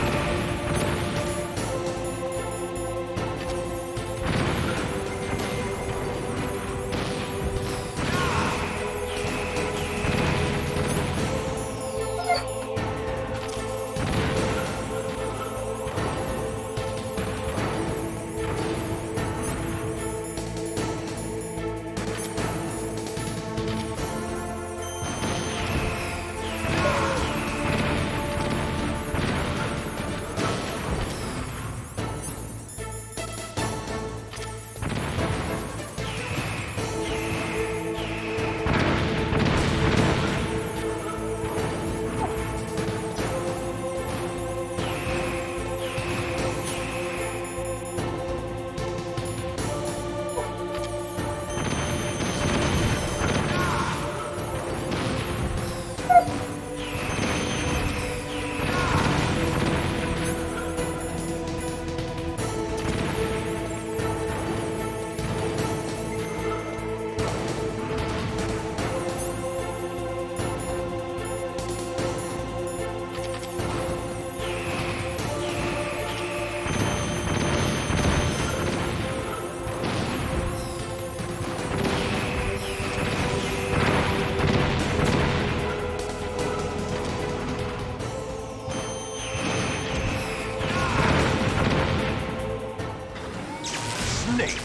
snake.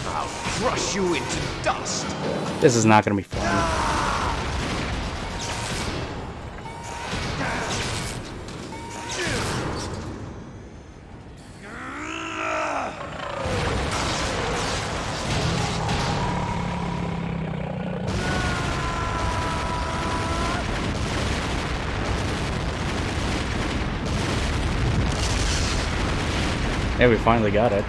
I'll crush you into dust. This is not gonna be fun. Yeah, we finally got it.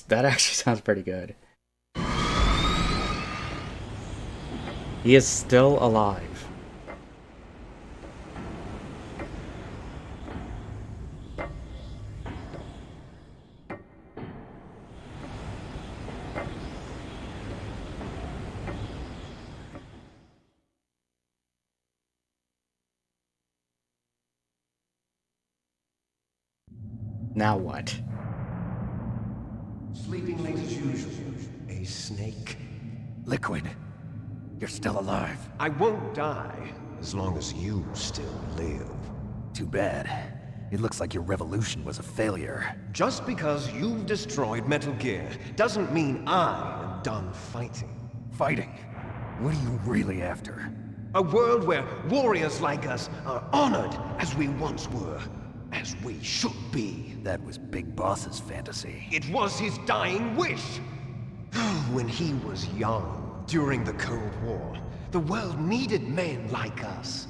That actually sounds pretty good. He is still alive. Now what? Sleeping late as usual. A snake. Liquid. You're still alive. I won't die as long as you still live. Too bad. It looks like your revolution was a failure. Just because you've destroyed Metal Gear doesn't mean I am done fighting. Fighting? What are you really after? A world where warriors like us are honored as we once were. As we should be. That was Big Boss's fantasy. It was his dying wish! When he was young, during the Cold War, the world needed men like us.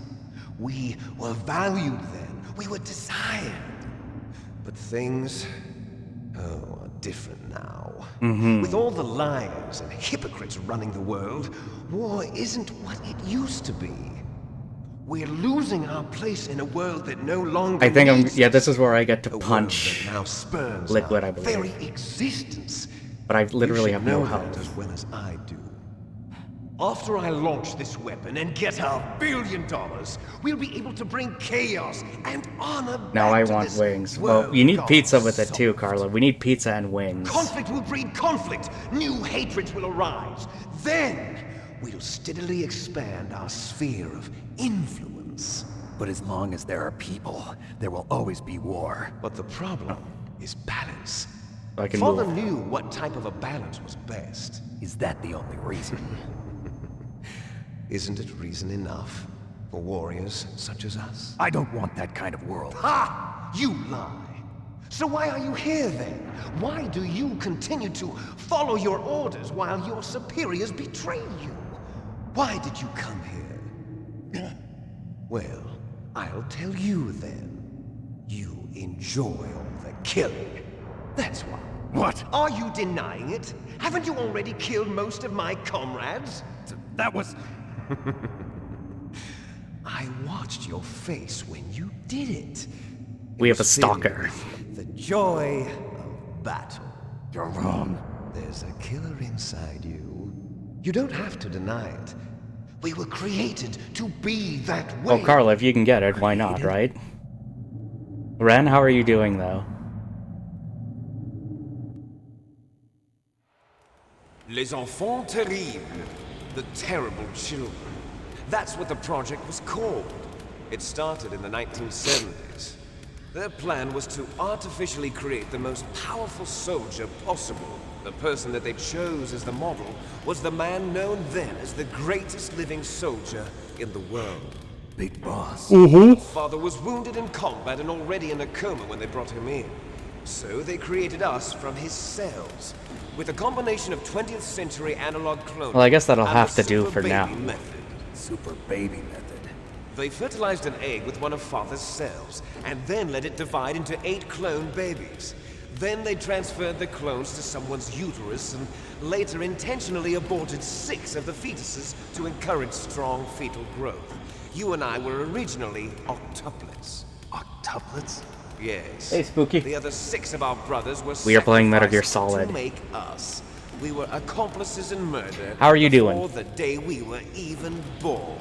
We were valued then. We were desired. But things, are different now. With all the liars and hypocrites running the world, war isn't what it used to be. We're losing our place in a world that no longer I think needs this is where I get to a world punch that now spurns Liquid, our I believe. very existence. But I literally You have should no know health. that as well as I do. After I launch this weapon and get our $1 billion, we'll be able to bring chaos and honor Now I back to want this wings. world Well, you need gone pizza with it soft. too, Carla. We need pizza and wings. Conflict will breed conflict. New hatreds will arise. Then we'll steadily expand our sphere of influence. But as long as there are people, there will always be war. But the problem is balance. I can Father move. knew what type of a balance was best. Is that the only reason? Isn't it reason enough for warriors such as us? I don't want that kind of world. Ha! You lie! So why are you here then? Why do you continue to follow your orders while your superiors betray you? Why did you come here? Well, I'll tell you then. You enjoy all the killing. That's why. What? Are you denying it? Haven't you already killed most of my comrades? That was... I watched your face when you did it. We have a was filled stalker. with The joy of battle. You're wrong. There's a killer inside you. You don't have to deny it. We were created to be that way. Well, Carla, if you can get it, why not, right? Ren, how are you doing, though? Les enfants terribles. The terrible children. That's what the project was called. It started in the 1970s. Their plan was to artificially create the most powerful soldier possible. The person that they chose as the model was the man known then as the greatest living soldier in the world. Big Boss. Father was wounded in combat and already in a coma when they brought him in. So they created us from his cells, with a combination of 20th century analog cloning. Well, I guess that'll and have the to do super for baby now. Method. Super baby method. They fertilized an egg with one of Father's cells, and then let it divide into 8 clone babies. Then they transferred the clones to someone's uterus, and later intentionally aborted 6 of the fetuses to encourage strong fetal growth. You and I were originally octuplets. Octuplets? Yes. Hey, Spooky. The other 6 of our brothers were We are playing Metal Gear sacrificed Solid. to make us. We were accomplices in murder. How are you doing? Before the day we were even born.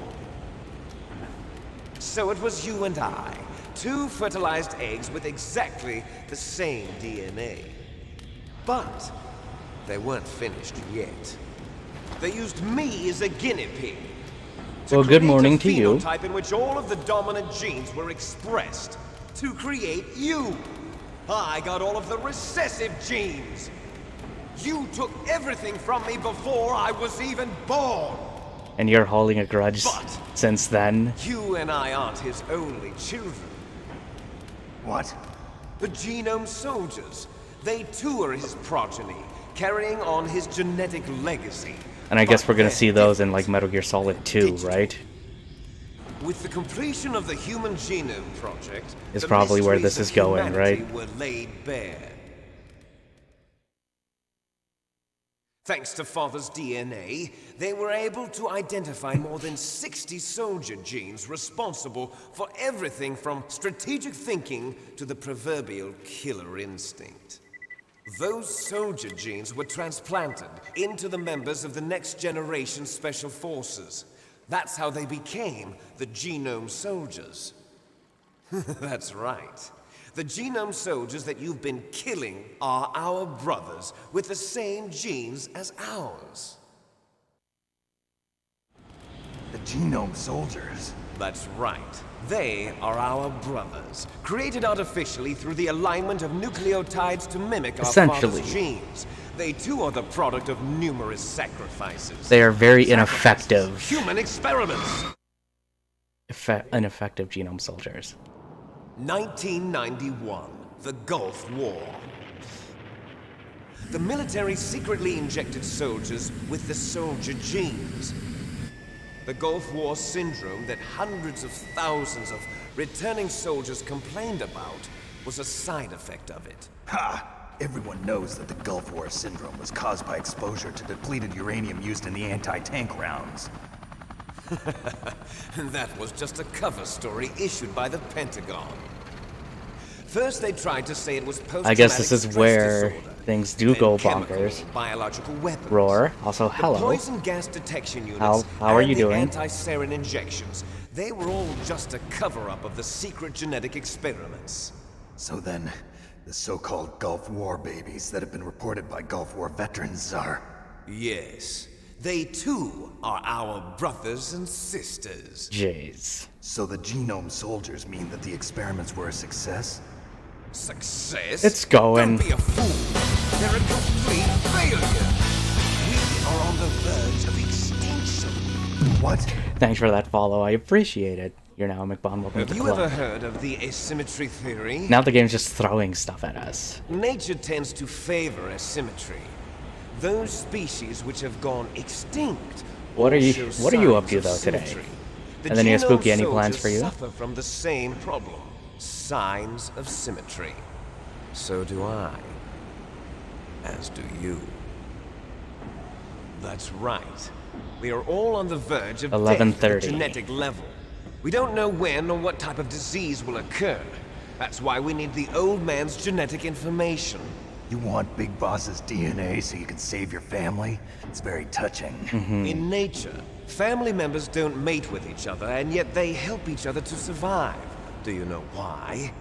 So it was you and I, 2 fertilized eggs with exactly the same DNA. But they weren't finished yet. They used me as a guinea pig. Well, good morning to you. Type in which all of the dominant genes were expressed to create you. I got all of the recessive genes. You took everything from me before I was even born. And you're holding a grudge since then. You and I aren't his only children. What? The Genome Soldiers. They too are his progeny, carrying on his genetic legacy. And I guess we're gonna see those in like Metal Gear Solid 2, right? With the completion of the Human Genome Project, is probably where this is going, right? Were laid bare. Thanks to Father's DNA, they were able to identify more than 60 soldier genes responsible for everything from strategic thinking to the proverbial killer instinct. Those soldier genes were transplanted into the members of the Next Generation Special Forces. That's how they became the Genome Soldiers. That's right. The Genome Soldiers that you've been killing are our brothers with the same genes as ours. The Genome Soldiers? That's right. They are our brothers, created artificially through the alignment of nucleotides to mimic our Essentially. father's genes. They too are the product of numerous sacrifices. They are very ineffective. Human experiments! Ineffective Genome Soldiers. 1991, the Gulf War. The military secretly injected soldiers with the soldier genes. The Gulf War syndrome that hundreds of thousands of returning soldiers complained about was a side effect of it. Ha! Everyone knows that the Gulf War syndrome was caused by exposure to depleted uranium used in the anti-tank rounds. That was just a cover story issued by the Pentagon. First they tried to say it was I guess this is where things do go bonkers. Biological weapons. Roar, also hello. The poison gas detection units how are you and doing? the anti-sarin injections. They were all just a cover-up of the secret genetic experiments. So then, the so-called Gulf War babies that have been reported by Gulf War veterans are... Yes. They too are our brothers and sisters. Jeez. So the Genome Soldiers mean that the experiments were a success? Success? It's going. Don't be a fool. They're a complete failure. We are on the verge of extinction. What? Thanks for that follow. I appreciate it. You're now McBond. Welcome to the Have you club. ever heard of the asymmetry theory? Now the game's just throwing stuff at us. Nature tends to favor asymmetry. Those species which have gone extinct. What are you up to show though signs of today? symmetry. And then you have Genome Spooky, any plans soldiers for you? Suffer from the same problem. Signs of symmetry. So do I. As do you. That's right. We are all on the verge of death at 11:30. the genetic level. We don't know when or what type of disease will occur. That's why we need the old man's genetic information. You want Big Boss's DNA so you can save your family? It's very touching. In nature, family members don't mate with each other, and yet they help each other to survive. Do you know why?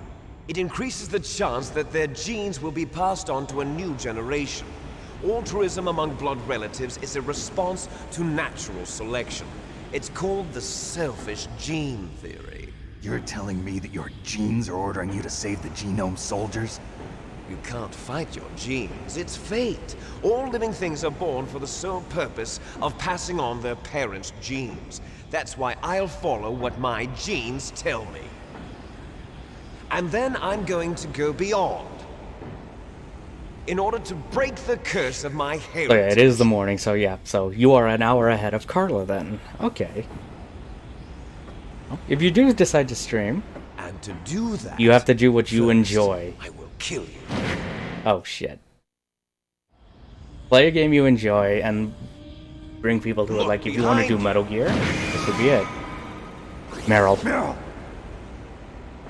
It increases the chance that their genes will be passed on to a new generation. Altruism among blood relatives is a response to natural selection. It's called the selfish gene theory. You're telling me that your genes are ordering you to save the Genome Soldiers? You can't fight your genes. It's fate. All living things are born for the sole purpose of passing on their parents' genes. That's why I'll follow what my genes tell me. And then I'm going to go beyond. In order to break the curse of my heritage. Oh yeah, it is the morning, so yeah. So you are an hour ahead of Carla then. Okay. If you do decide to stream, and to do that, you have to do what you enjoy. I will kill you. Oh shit. Play a game you enjoy and bring people to it. Like if you want to do Metal Gear, this would be it. Meryl. Meryl!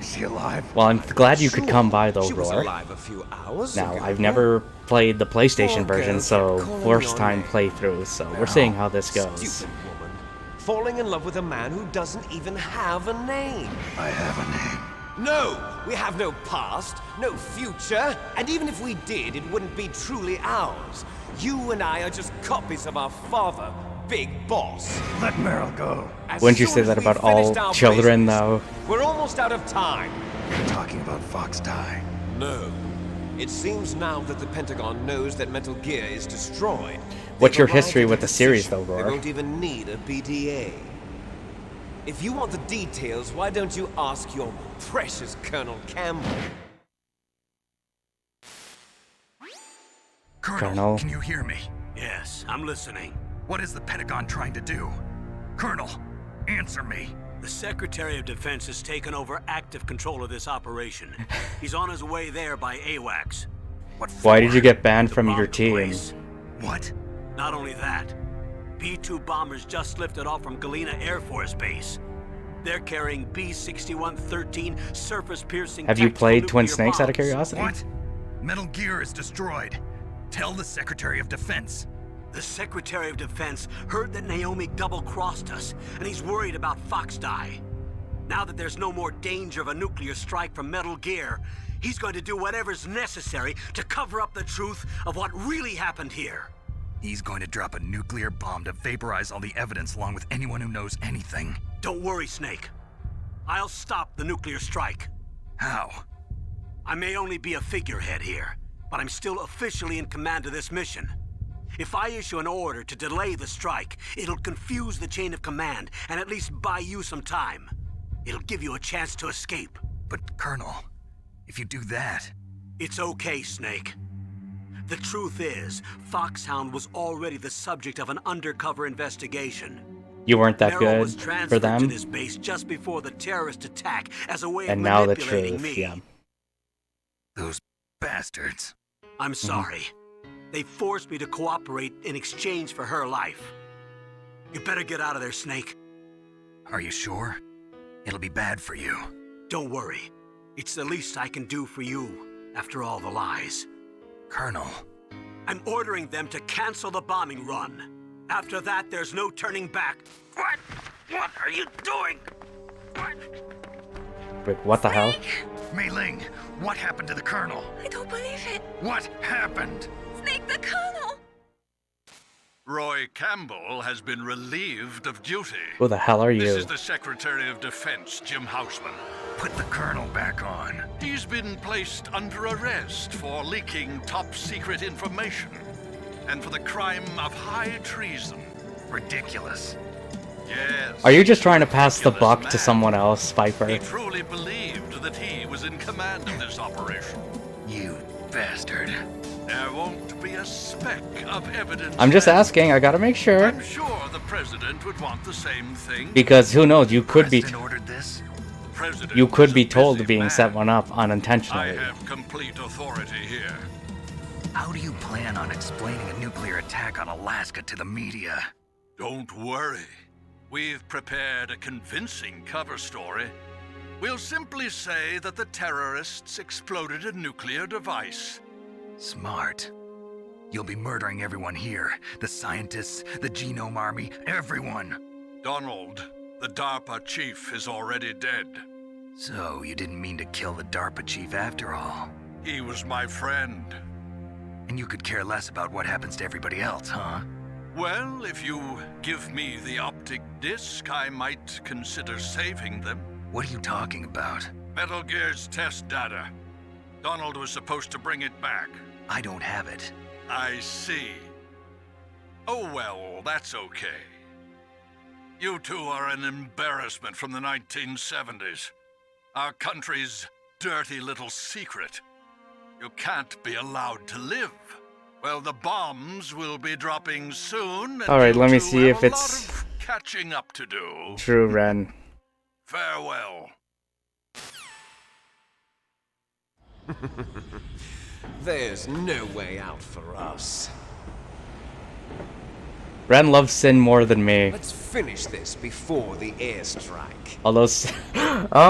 Is she alive? Well, I'm glad you could come by though, She was Roar. alive a few hours Now, ago. I've never played the PlayStation Poor version, girl so kept calling first your time name. playthrough, so we're seeing how this goes. Stupid woman. Falling in love with a man who doesn't even have a name. I have a name. No! We have no past, no future, and even if we did, it wouldn't be truly ours. You and I are just copies of our father, Big Boss. Let Meryl go. Wouldn't you say that about all children, though? We're almost out of time. You're talking about Fox Die. No. It seems now that the Pentagon knows that Metal Gear is destroyed. What's They've your arrived history at with a the series, decision. though, Roar? They won't even need a BDA. If you want the details, why don't you ask your precious Colonel Campbell? Colonel. Can you hear me? Yes, I'm listening. What is the Pentagon trying to do? Colonel, answer me. The Secretary of Defense has taken over active control of this operation. He's on his way there by AWACS. What for? Why did you get banned To from bomb your the team? place. What? Not only that, B-2 bombers just lifted off from Galena Air Force Base. They're carrying B-6113 surface-piercing. Have you played tactical Twin nuclear Snakes out of bombs. curiosity? What? Metal Gear is destroyed. Tell the Secretary of Defense. The Secretary of Defense heard that Naomi double-crossed us, and he's worried about Fox Die. Now that there's no more danger of a nuclear strike from Metal Gear, he's going to do whatever's necessary to cover up the truth of what really happened here. He's going to drop a nuclear bomb to vaporize all the evidence along with anyone who knows anything. Don't worry, Snake. I'll stop the nuclear strike. How? I may only be a figurehead here, but I'm still officially in command of this mission. If I issue an order to delay the strike, it'll confuse the chain of command and at least buy you some time. It'll give you a chance to escape. But, Colonel, if you do that... It's okay, Snake. The truth is, Foxhound was already the subject of an undercover investigation. You weren't that Merrill was good transferred for them, to this base just before the terrorist attack as a way and of now the manipulating truth. me. Yeah. Those bastards. I'm sorry. They forced me to cooperate in exchange for her life. You better get out of there, Snake. Are you sure? It'll be bad for you. Don't worry. It's the least I can do for you, after all the lies. Colonel. I'm ordering them to cancel the bombing run. After that, there's no turning back. What? What are you doing? What? Wait, what the hell? Mei Ling, what happened to the Colonel? I don't believe it. What happened? Snake the Colonel! Roy Campbell has been relieved of duty. Who the hell are This you? is the Secretary of Defense, Jim Houseman. Put the Colonel back on. He's been placed under arrest for leaking top-secret information and for the crime of high treason. Ridiculous. Yes. Are you just trying to pass the ridiculous buck to man. someone else, He Viper? truly believed that he was in command of this operation. You bastard. There won't be a speck of evidence. I'm just left. asking. I gotta make sure. I'm sure the president would want the same thing. Because who knows? You could be. President ordered this? President You could is be a told busy being man. set one up I unintentionally. have complete authority here. How do you plan on explaining a nuclear attack on Alaska to the media? Don't worry. We've prepared a convincing cover story. We'll simply say that the terrorists exploded a nuclear device. Smart. You'll be murdering everyone here. The scientists, the Genome Army, everyone. Donald, the DARPA chief, is already dead. So, you didn't mean to kill the DARPA chief after all. He was my friend. And you could care less about what happens to everybody else, huh? Well, if you give me the optic disc, I might consider saving them. What are you talking about? Metal Gear's test data. Donald was supposed to bring it back. I don't have it. I see. Oh well, that's okay. You two are an embarrassment from the 1970s. Our country's dirty little secret. You can't be allowed to live. Well, the bombs will be dropping soon. and Alright, you let me two see have if a it's lot of catching up to do. true, Ren. Farewell. There's no way out for us. Ren loves Sin more than me. Let's finish this before the airstrike. Although,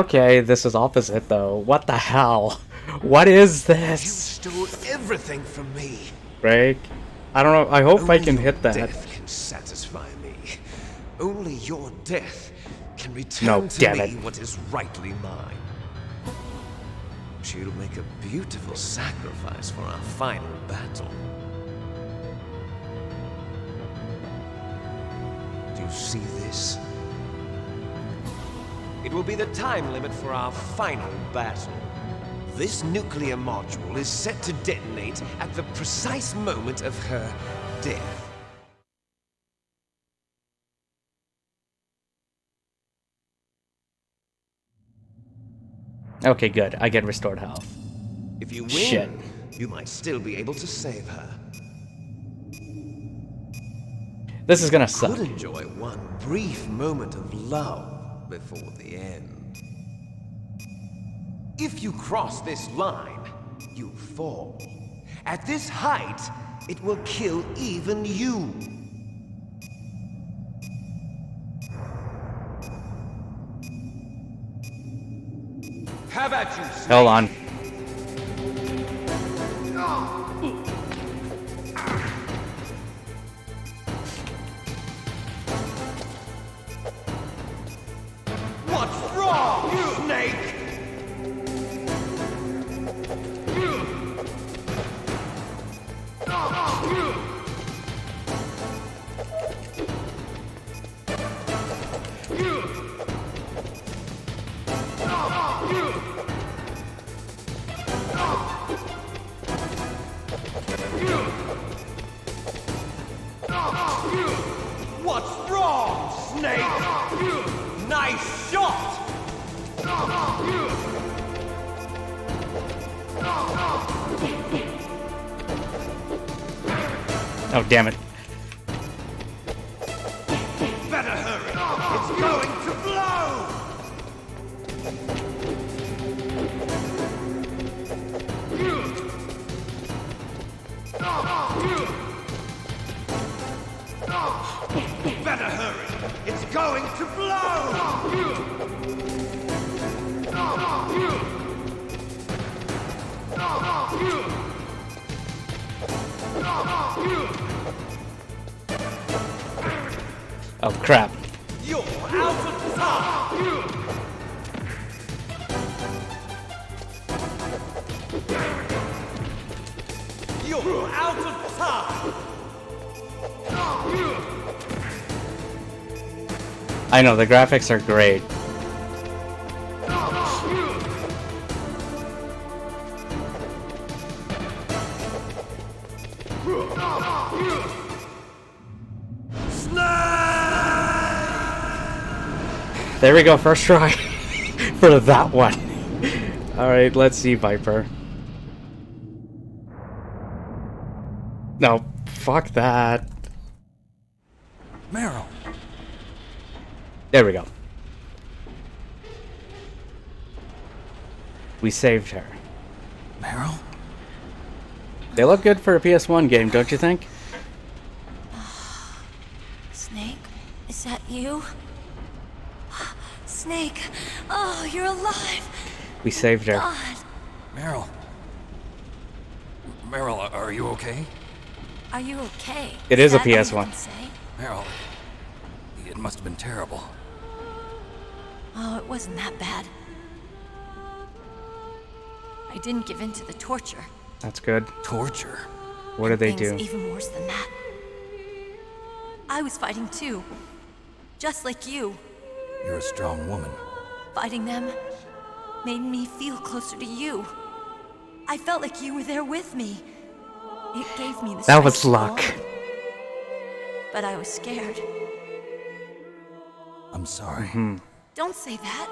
okay, this is opposite though. What the hell? What is You this? stole everything from me. Break. I don't know. I hope I Only can your hit that. Death can satisfy me. Only your death can return No, to damn me it. what is rightly mine. She'll make a beautiful sacrifice for our final battle. you see this? It will be the time limit for our final battle. This nuclear module is set to detonate at the precise moment of her death. Okay, good. I get restored health. If you win, Shit. you might still be able to save her. This is gonna suck. Could enjoy one brief moment of love before the end. If you cross this line, you fall. At this height, it will kill even you. How about you, Snake? Hold on. What's wrong, Snake? What's wrong, Snake? Nice shot! Oh, damn it. Better hurry! It's going to blow! Better hurry! It's going to blow! Oh, crap. You're out of time! You're out of time! I know, the graphics are great. There we go, first try for that one. Alright, let's see, Viper. No, fuck that. Meryl. There we go. We saved her. Meryl? They look good for a PS1 game, don't you think? Snake, is that you? Snake, oh, you're alive. We saved her. God. Meryl. Meryl, are you okay? Are you okay? It is a that all you PS1. can say? Meryl, it must have been terrible. Oh, it wasn't that bad. I didn't give in to the torture. That's good. Torture? What did they Things do? even worse than that. I was fighting too. Just like you. You're a strong woman. Fighting them made me feel closer to you. I felt like you were there with me. It gave me the That was strength to go luck. on. But I was scared. I'm sorry. Don't say that.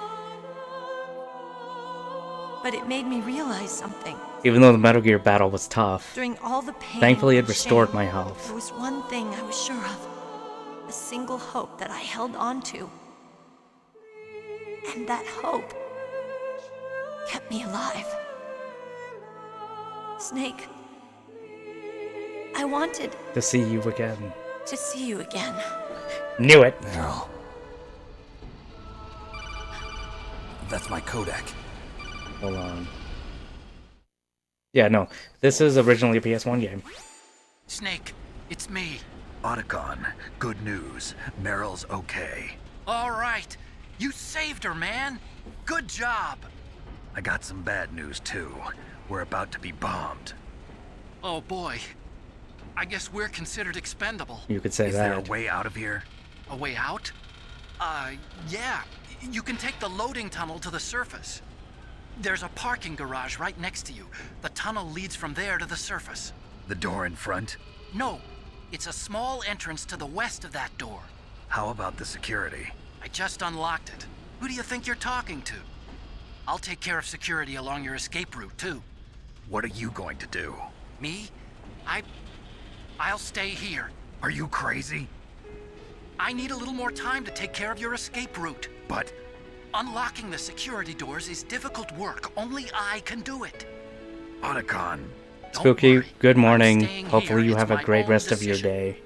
But it made me realize something. Even though the Metal Gear battle was tough, During all the pain thankfully it and restored shame, my health. There was one thing I was sure of. A single hope that I held on to. And that hope kept me alive. Snake, I wanted To see you again. to see you again. Knew it. Meryl. That's my codec. Hold on. Yeah, no. This is originally a PS1 game. Snake, it's me. Otacon, good news. Meryl's okay. All right. You saved her, man. Good job. I got some bad news, too. We're about to be bombed. Oh, boy. I guess we're considered expendable. You could say Is there a that. way out of here? A way out? Yeah. You can take the loading tunnel to the surface. There's a parking garage right next to you. The tunnel leads from there to the surface. The door in front? No. It's a small entrance to the west of that door. How about the security? I just unlocked it. Who do you think you're talking to? I'll take care of security along your escape route, too. What are you going to do? Me? I'll stay here. Are you crazy? I need a little more time to take care of your escape route. But... Unlocking the security doors is difficult work. Only I can do it. Otacon. Spooky, good morning. Hopefully you have a great rest of your day.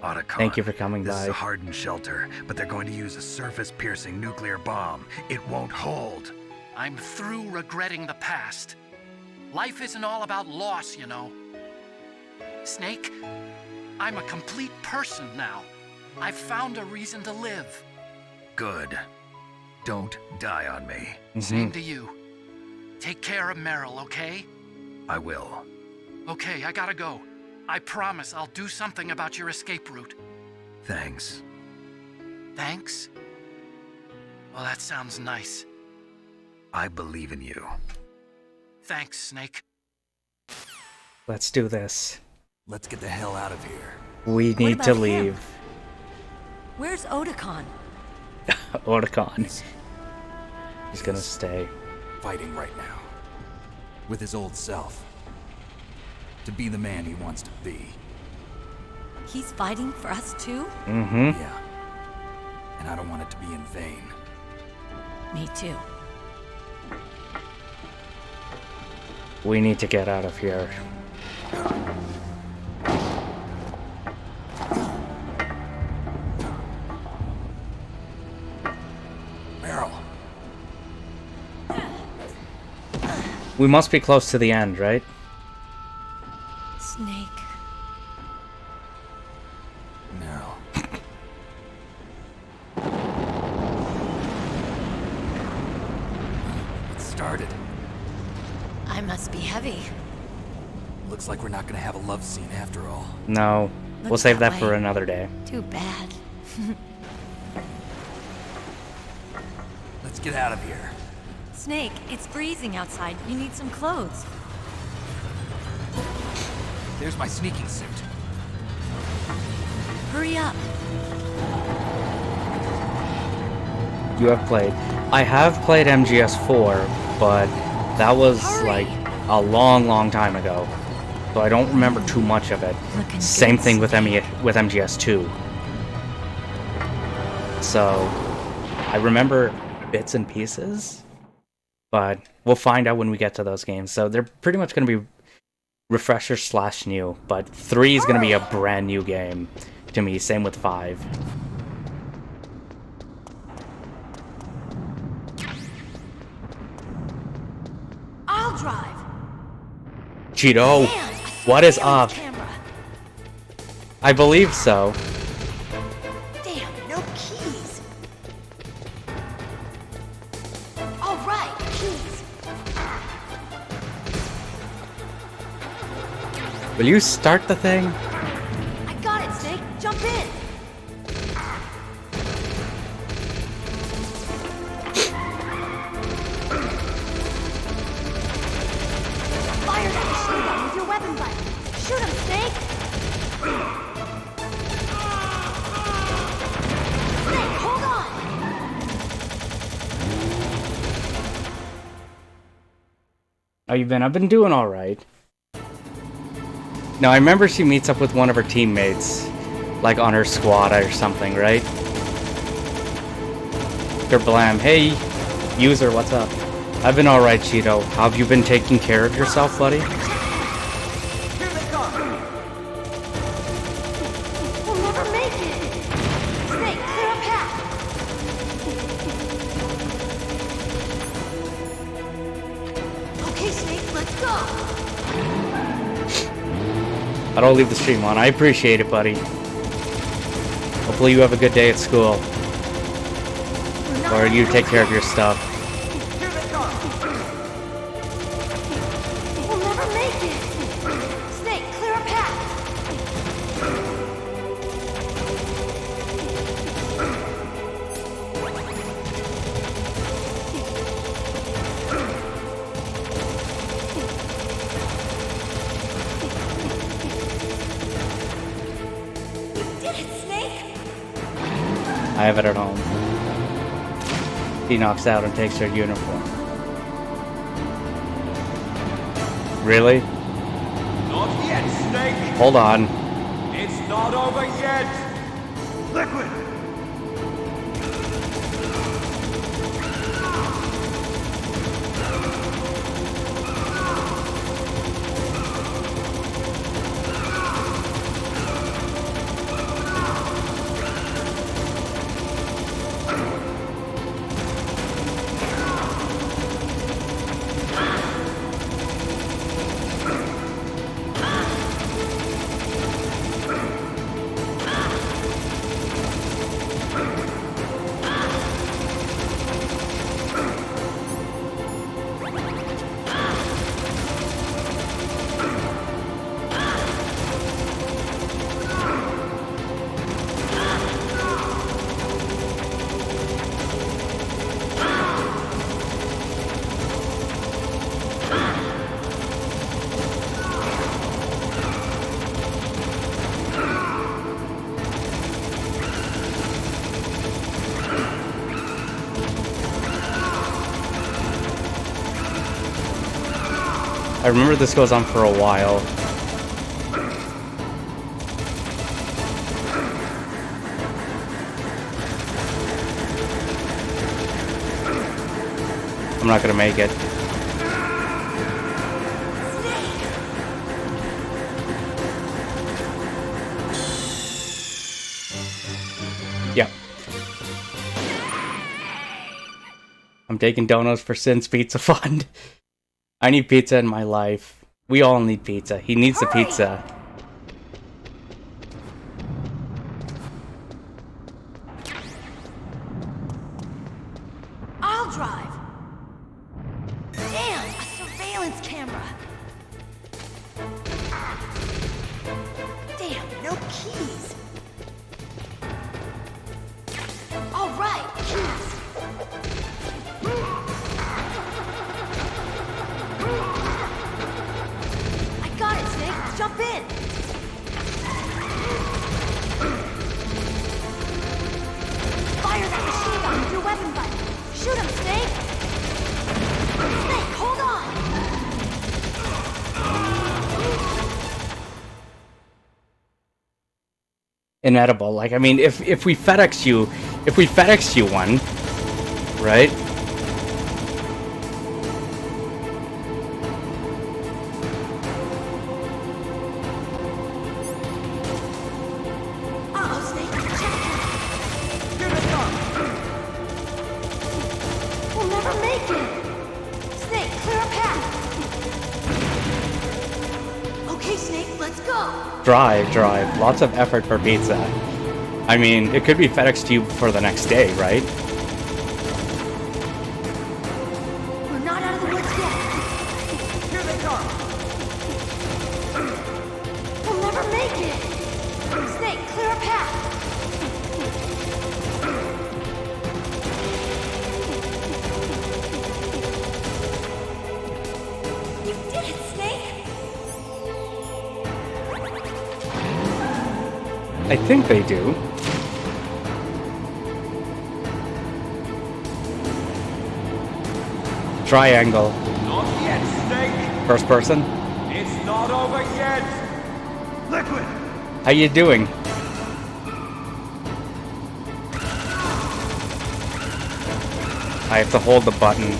Otacon. Thank you for coming This by. is a hardened shelter, but they're going to use a surface-piercing nuclear bomb. It won't hold. I'm through regretting the past. Life isn't all about loss, you know. Snake, I'm a complete person now. I've found a reason to live. Good. Don't die on me. Same to you. Take care of Meryl, okay? I will. Okay, I gotta go. I promise I'll do something about your escape route. Thanks. Thanks? Well, that sounds nice. I believe in you. Thanks, Snake. Let's do this. Let's get the hell out of here. We need to leave. Where's Otacon? Otacon. He's gonna stay. Fighting right now. With his old self. To be the man he wants to be. He's fighting for us too? Mm-hmm. Yeah. And I don't want it to be in vain. Me too. We need to get out of here. Meryl. We must be close to the end, right? Snake. Meryl. It started. I must be heavy. Looks like we're not gonna have a love scene after all. No. We'll Looks save that that for way. another day. Too bad. Let's get out of here. Snake, it's freezing outside. You need some clothes. There's my sneaking suit. Hurry up. You have played. I have played MGS4, but that was like a long time ago. So I don't remember too much of it. Same thing with MGS2. So I remember bits and pieces, but we'll find out when we get to those games. So they're pretty much going to be refresher / new, but 3 is going to be a brand new game to me. Same with 5. I'll drive. Cheeto, what is up? I believe so. Damn, no keys. All right, keys. Will you start the thing? I got it, Snake. Jump in. Fire that machine gun with your weapon button. Shoot him, Snake. Snake, hold on. How you been? I've been doing alright. Now, I remember she meets up with one of her teammates, like on her squad or something, right? Kerblam, hey, user, what's up? I've been alright, Cheeto. How have you been taking care of yourself, buddy? We'll never make it. Snake, clear a path. Okay, Snake, let's go. I don't leave the stream on. I appreciate it, buddy. Hopefully you have a good day at school. Or you take care of your stuff. We'll never make it. Snake, clear a path. I have it at home. He knocks out and takes her uniform. Really? Not yet, Snake! Hold on. It's not over yet! Liquid! I remember this goes on for a while. I'm not gonna make it. Yep. I'm taking donuts for Sin's Pizza Fund. I need pizza in my life. We all need pizza. He needs the pizza. I'll drive. Damn, a surveillance camera. Damn, no keys. All right, keys. I got it, Snake. Let's jump in. Fire that machine gun with your weapon button. Shoot him, Snake. Snake, hold on. Inedible. Like, I mean, if we FedEx you one, right? Uh-oh, Snake. Check. Here they come. We'll never make it. Snake, clear a path. Okay, Snake, let's go. Drive. Lots of effort for pizza. I mean, it could be FedEx to you for the next day, right? We're not out of the woods yet. Here they come. We'll never make it. Snake, clear a path. You did it, Snake. I think they do. Triangle. Not yet, Snake! First person. It's not over yet! Liquid! How you doing? I have to hold the button.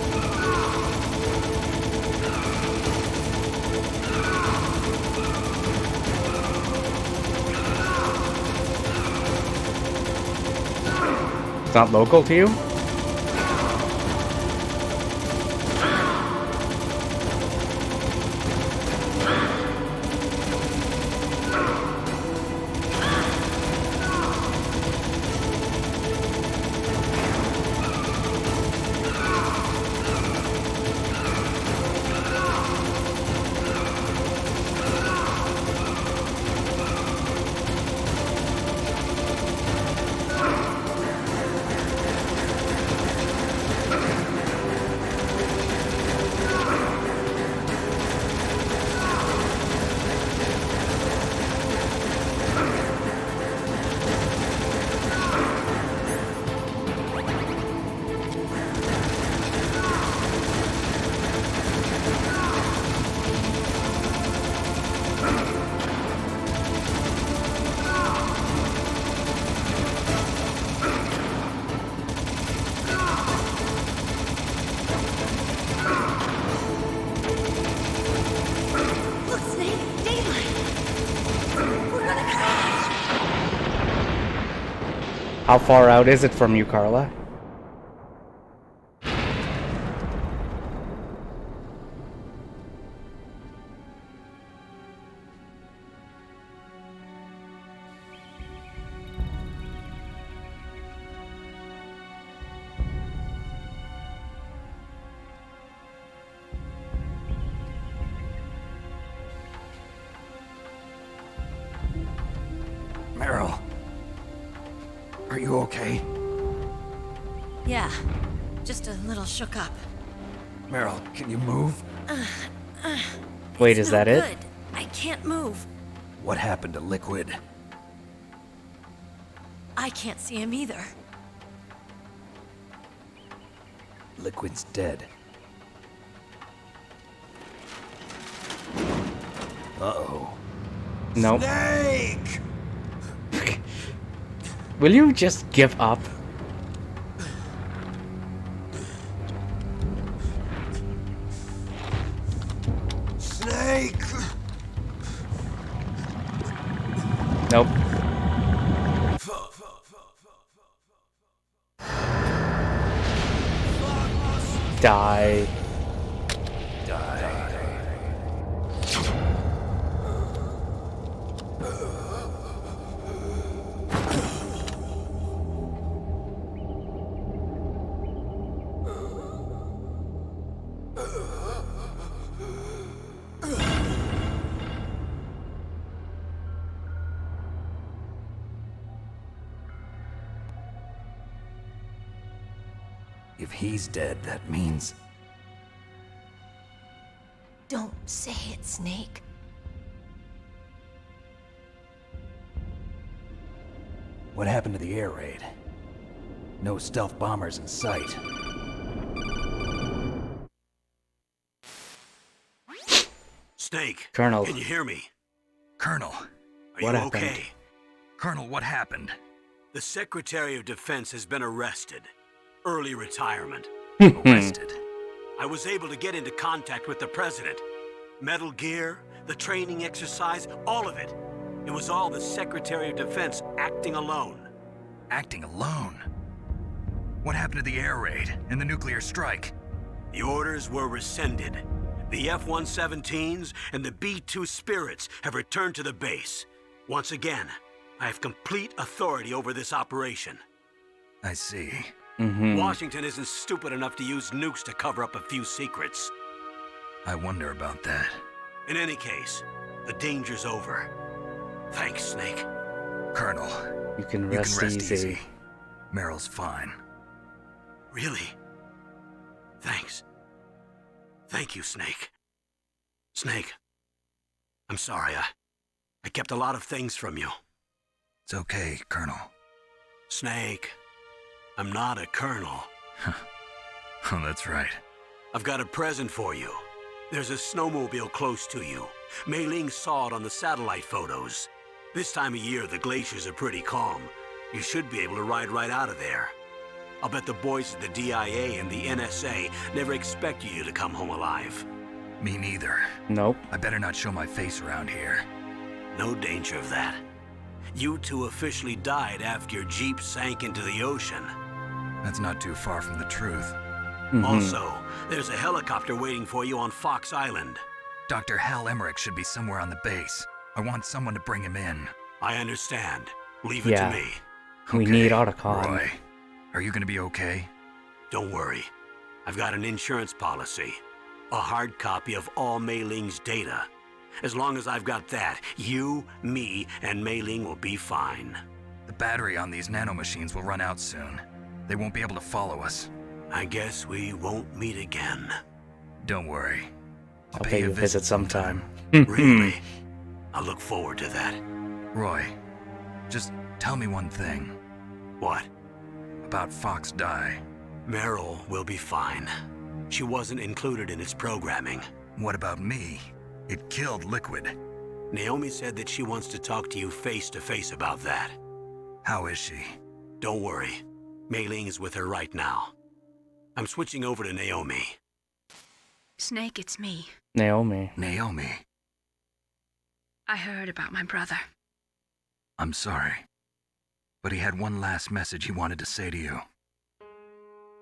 It's not local to you? How far out is it from you, Carla? Meryl. Are you okay? Yeah, just a little shook up. Meryl, can you move? Wait, is that it? Good. I can't move. What happened to Liquid? I can't see him either. Liquid's dead. Uh-oh. Nope. Snake! Will you just give up? Snake! Nope. Die. If he's dead, that means... Don't say it, Snake. What happened to the air raid? No stealth bombers in sight. Snake, Colonel. can you hear me? Colonel. Are What you happened? okay? Colonel, what happened? The Secretary of Defense has been arrested. Early retirement. Arrested. I was able to get into contact with the President. Metal Gear, the training exercise, all of it. It was all the Secretary of Defense acting alone. Acting alone? What happened to the air raid and the nuclear strike? The orders were rescinded. The F-117s and the B-2 Spirits have returned to the base. Once again, I have complete authority over this operation. I see. Washington isn't stupid enough to use nukes to cover up a few secrets. I wonder about that. In any case, the danger's over. Thanks, Snake. Colonel, You can rest, easy. Meryl's fine. Really? Thanks. Thank you, Snake. Snake, I'm sorry. I kept a lot of things from you. It's okay, Colonel. Snake, I'm not a colonel. Oh, that's right. I've got a present for you. There's a snowmobile close to you. Mei Ling saw it on the satellite photos. This time of year, the glaciers are pretty calm. You should be able to ride right out of there. I'll bet the boys at the DIA and the NSA never expected you to come home alive. Me neither. Nope. I better not show my face around here. No danger of that. You two officially died after your Jeep sank into the ocean. That's not too far from the truth. Also, there's a helicopter waiting for you on Fox Island. Dr. Hal Emmerich should be somewhere on the base. I want someone to bring him in. I understand. Leave it Yeah. to me. We need Otacon. Roy, are you gonna be okay? Don't worry. I've got an insurance policy. A hard copy of all Mei Ling's data. As long as I've got that, you, me, and Mei Ling will be fine. The battery on these nanomachines will run out soon. They won't be able to follow us. I guess we won't meet again. Don't worry. I'll pay you a visit sometime. Really? I look forward to that. Roy, just tell me one thing. What? About Fox Die. Meryl will be fine. She wasn't included in its programming. What about me? It killed Liquid. Naomi said that she wants to talk to you face to face about that. How is she? Don't worry. Mei Ling is with her right now. I'm switching over to Naomi. Snake, it's me. Naomi. Naomi. I heard about my brother. I'm sorry. but he had one last message he wanted to say to you.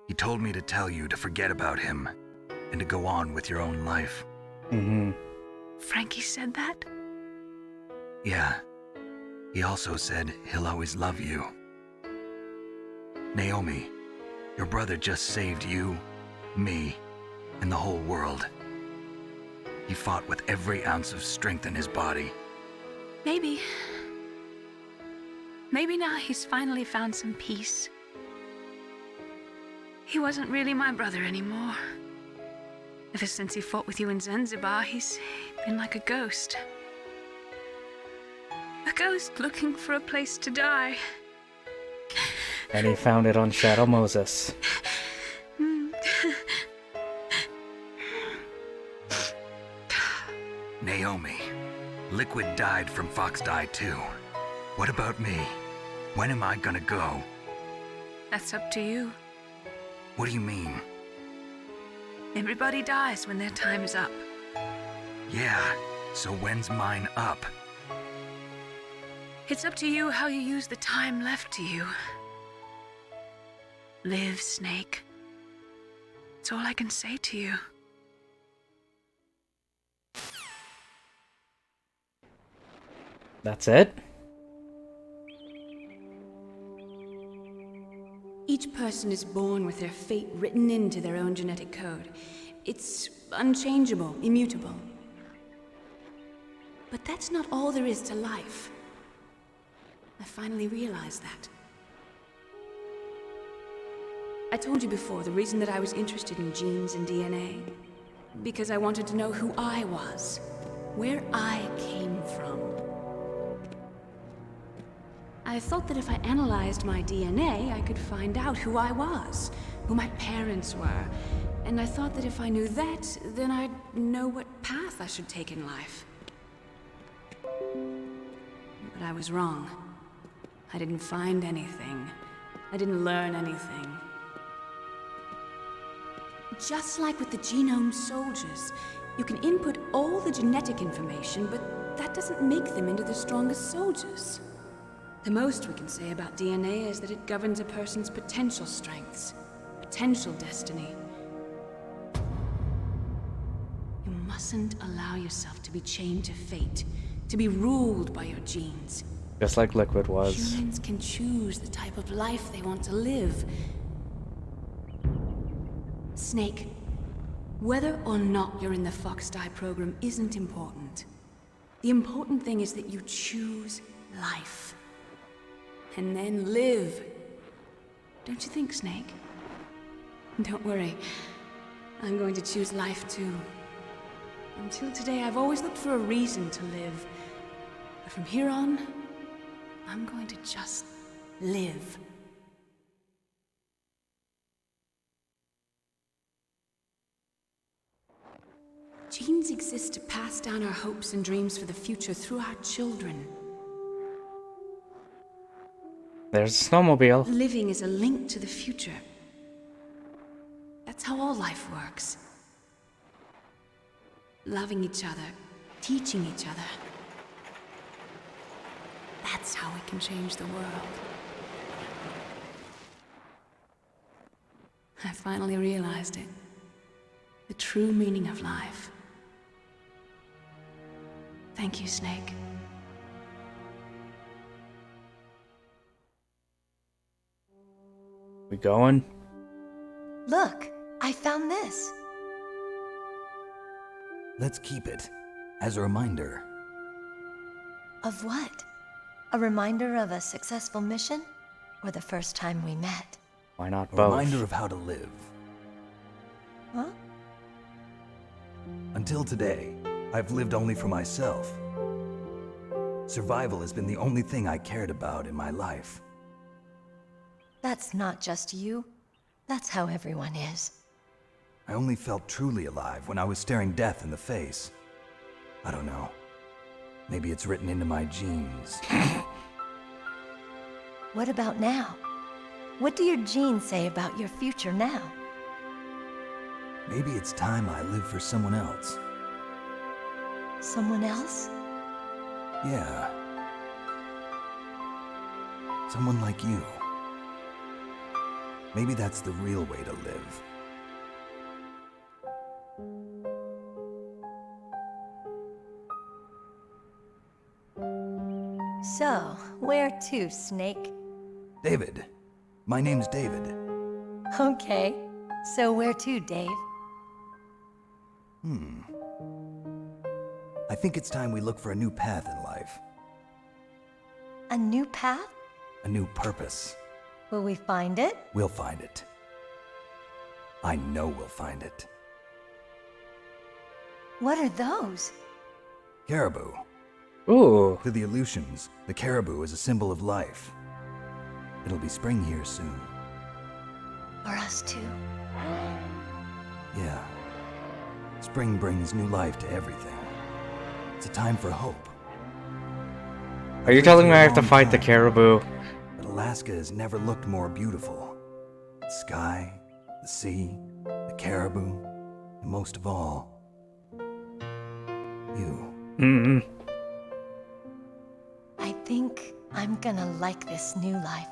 He told me to tell you to forget about him and to go on with your own life. Frankie said that? Yeah. He also said he'll always love you. Naomi, your brother just saved you, me, and the whole world. He fought with every ounce of strength in his body. Maybe. Maybe now he's finally found some peace. He wasn't really my brother anymore. Ever since he fought with you in Zanzibar, he's been like a ghost. A ghost looking for a place to die. And he found it on Shadow Moses. Naomi, Liquid died from Fox Die too. What about me? When am I gonna go? That's up to you. What do you mean? Everybody dies when their time is up. Yeah, so when's mine up? It's up to you how you use the time left to you. Live, Snake. That's all I can say to you. That's it? Each person is born with their fate written into their own genetic code. It's unchangeable, immutable. But that's not all there is to life. I finally realized that. I told you before the reason that I was interested in genes and DNA. Because I wanted to know who I was, where I came from. I thought that if I analyzed my DNA, I could find out who I was, who my parents were. And I thought that if I knew that, then I'd know what path I should take in life. But I was wrong. I didn't find anything. I didn't learn anything. Just like with the genome soldiers, you can input all the genetic information, but that doesn't make them into the strongest soldiers. The most we can say about DNA is that it governs a person's potential strengths, potential destiny. You mustn't allow yourself to be chained to fate, to be ruled by your genes. Just like Liquid was. Humans can choose the type of life they want to live. Snake, whether or not you're in the Fox Die program isn't important. The important thing is that you choose life. And then live. Don't you think, Snake? Don't worry. I'm going to choose life too. Until today, I've always looked for a reason to live. But from here on, I'm going to just live. Genes exist to pass down our hopes and dreams for the future through our children. There's a snowmobile. Living is a link to the future. That's how all life works. Loving each other, teaching each other. That's how we can change the world. I finally realized it. The true meaning of life. Thank you, Snake. We going? Look, I found this. Let's keep it as a reminder. Of what? A reminder of a successful mission? Or the first time we met? Why not A both? reminder of how to live. Huh? Until today, I've lived only for myself. Survival has been the only thing I cared about in my life. That's not just you. That's how everyone is. I only felt truly alive when I was staring death in the face. I don't know. Maybe it's written into my genes. What about now? What do your genes say about your future now? Maybe it's time I live for someone else. Someone else? Yeah. Someone like you. Maybe that's the real way to live. So, where to, Snake? David. My name's David. Okay. So where to, Dave? I think it's time we look for a new path in life. A new path? A new purpose. Will we find it? We'll find it. I know we'll find it. What are those? Caribou. Ooh. To the Aleutians, the caribou is a symbol of life. It'll be spring here soon. For us too? Yeah. Spring brings new life to everything. It's a time for hope. Are you telling me I have to fight the caribou? But Alaska has never looked more beautiful. The sky, the sea, the caribou, and most of all, you. I think I'm gonna like this new life.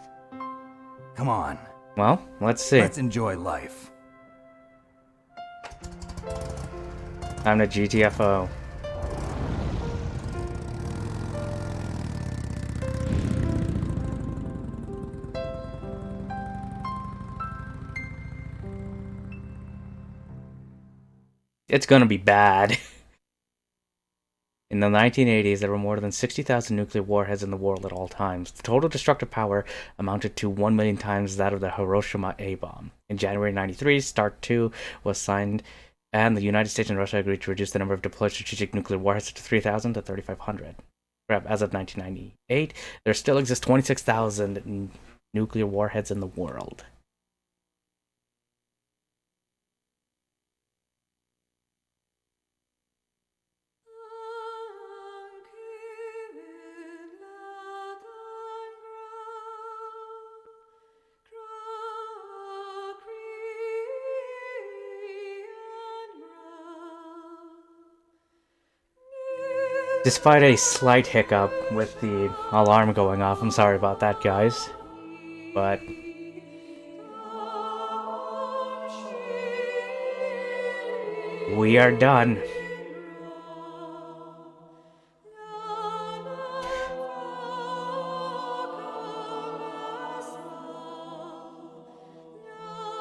Come on. Well, let's see. Let's enjoy life. I'm the GTFO. It's gonna be bad. In the 1980s, there were more than 60,000 nuclear warheads in the world at all times. The total destructive power amounted to 1 million times that of the Hiroshima A-bomb. In January 93, START II was signed, and the United States and Russia agreed to reduce the number of deployed strategic nuclear warheads to 3,000 to 3,500. As of 1998, there still exist 26,000 nuclear warheads in the world. Despite a slight hiccup with the alarm going off, I'm sorry about that, guys. But we are done.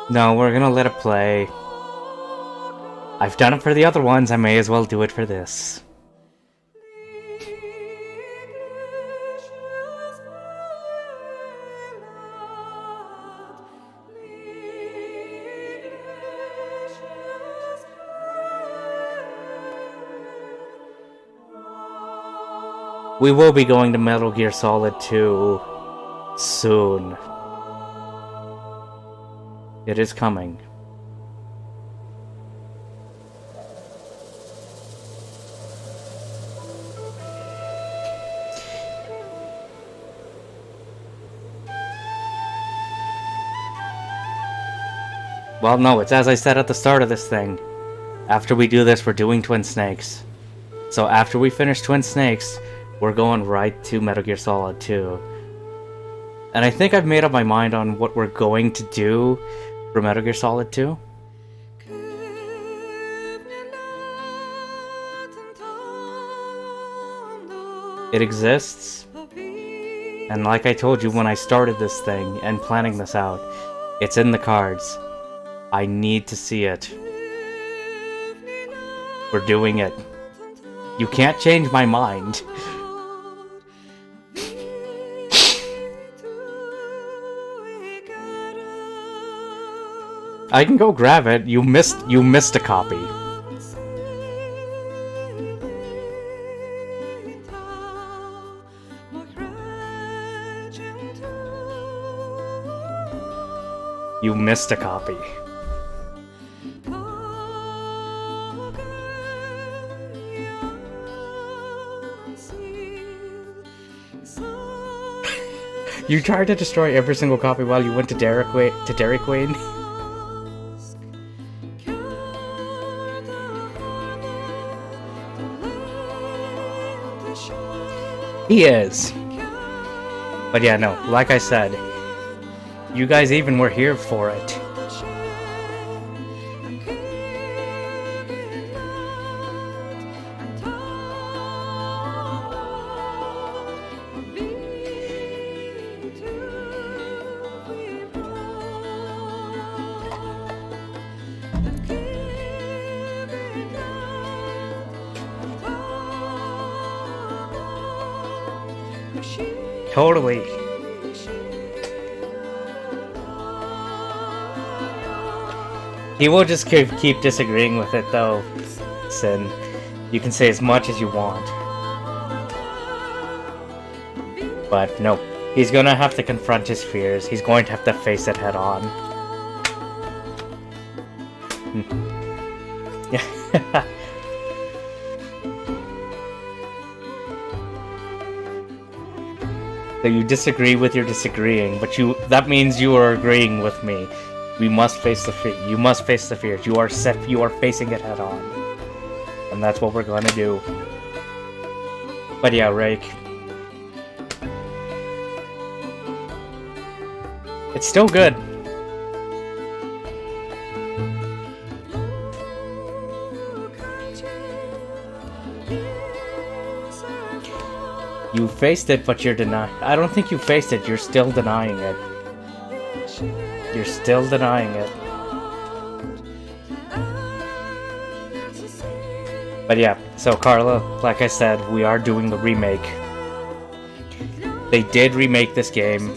No, we're gonna let it play. I've done it for the other ones, I may as well do it for this. We will be going to Metal Gear Solid 2 soon. It is coming. Well, no, it's as I said at the start of this thing. After we do this, we're doing Twin Snakes. So after we finish Twin Snakes, we're going right to Metal Gear Solid 2. And I think I've made up my mind on what we're going to do for Metal Gear Solid 2. It exists. And like I told you when I started this thing and planning this out, it's in the cards. I need to see it. We're doing it. You can't change my mind. I can go grab it. You missed a copy. You missed a copy. You tried to destroy every single copy while you went to Dairy Queen. He is. But yeah, no, like I said, you guys even were here for it. Totally. He will just keep disagreeing with it though, Sin. You can say as much as you want. But no, he's gonna have to confront his fears. He's going to have to face it head on. Yeah. So you disagree with your disagreeing, but that means you are agreeing with me. We must face the fear. You must face the fears. You are facing it head on. And that's what we're going to do. But yeah, Rake. It's still good. You faced it, but you're denying. I don't think you faced it. You're still denying it. You're still denying it. But yeah, so Carla, like I said, we are doing the remake. They did remake this game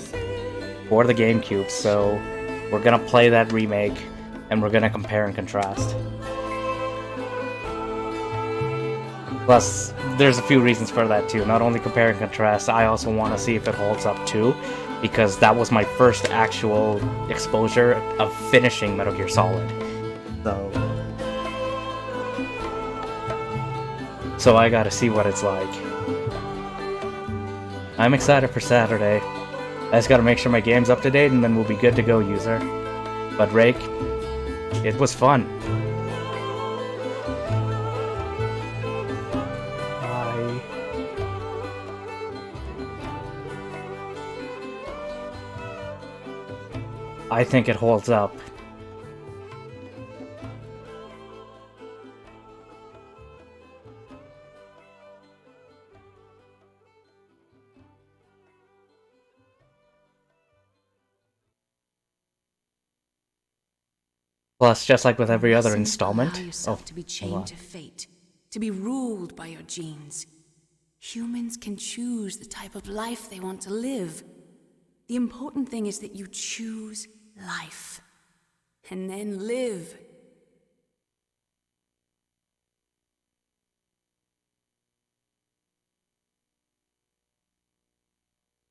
for the GameCube, so we're gonna play that remake and we're gonna compare and contrast. Plus, there's a few reasons for that too. Not only compare and contrast, I also want to see if it holds up too, because that was my first actual exposure of finishing Metal Gear Solid. So I gotta see what it's like. I'm excited for Saturday. I just gotta make sure my game's up to date and then we'll be good to go, user. But Rake, it was fun. I think it holds up. Plus, just like with every other installment. Allow yourself to be chained to fate, to be ruled by your genes. Humans can choose the type of life they want to live. The important thing is that you choose life, and then live.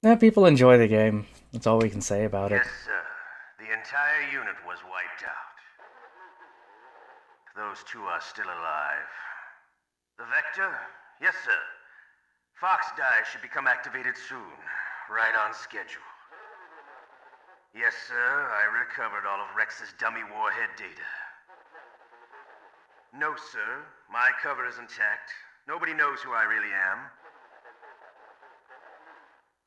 Yeah, people enjoy the game. That's all we can say about it. Yes, sir. The entire unit was wiped out. Those two are still alive. The Vector? Yes, sir. Fox Die should become activated soon. Right on schedule. Yes, sir. I recovered all of Rex's dummy warhead data. No, sir. My cover is intact. Nobody knows who I really am.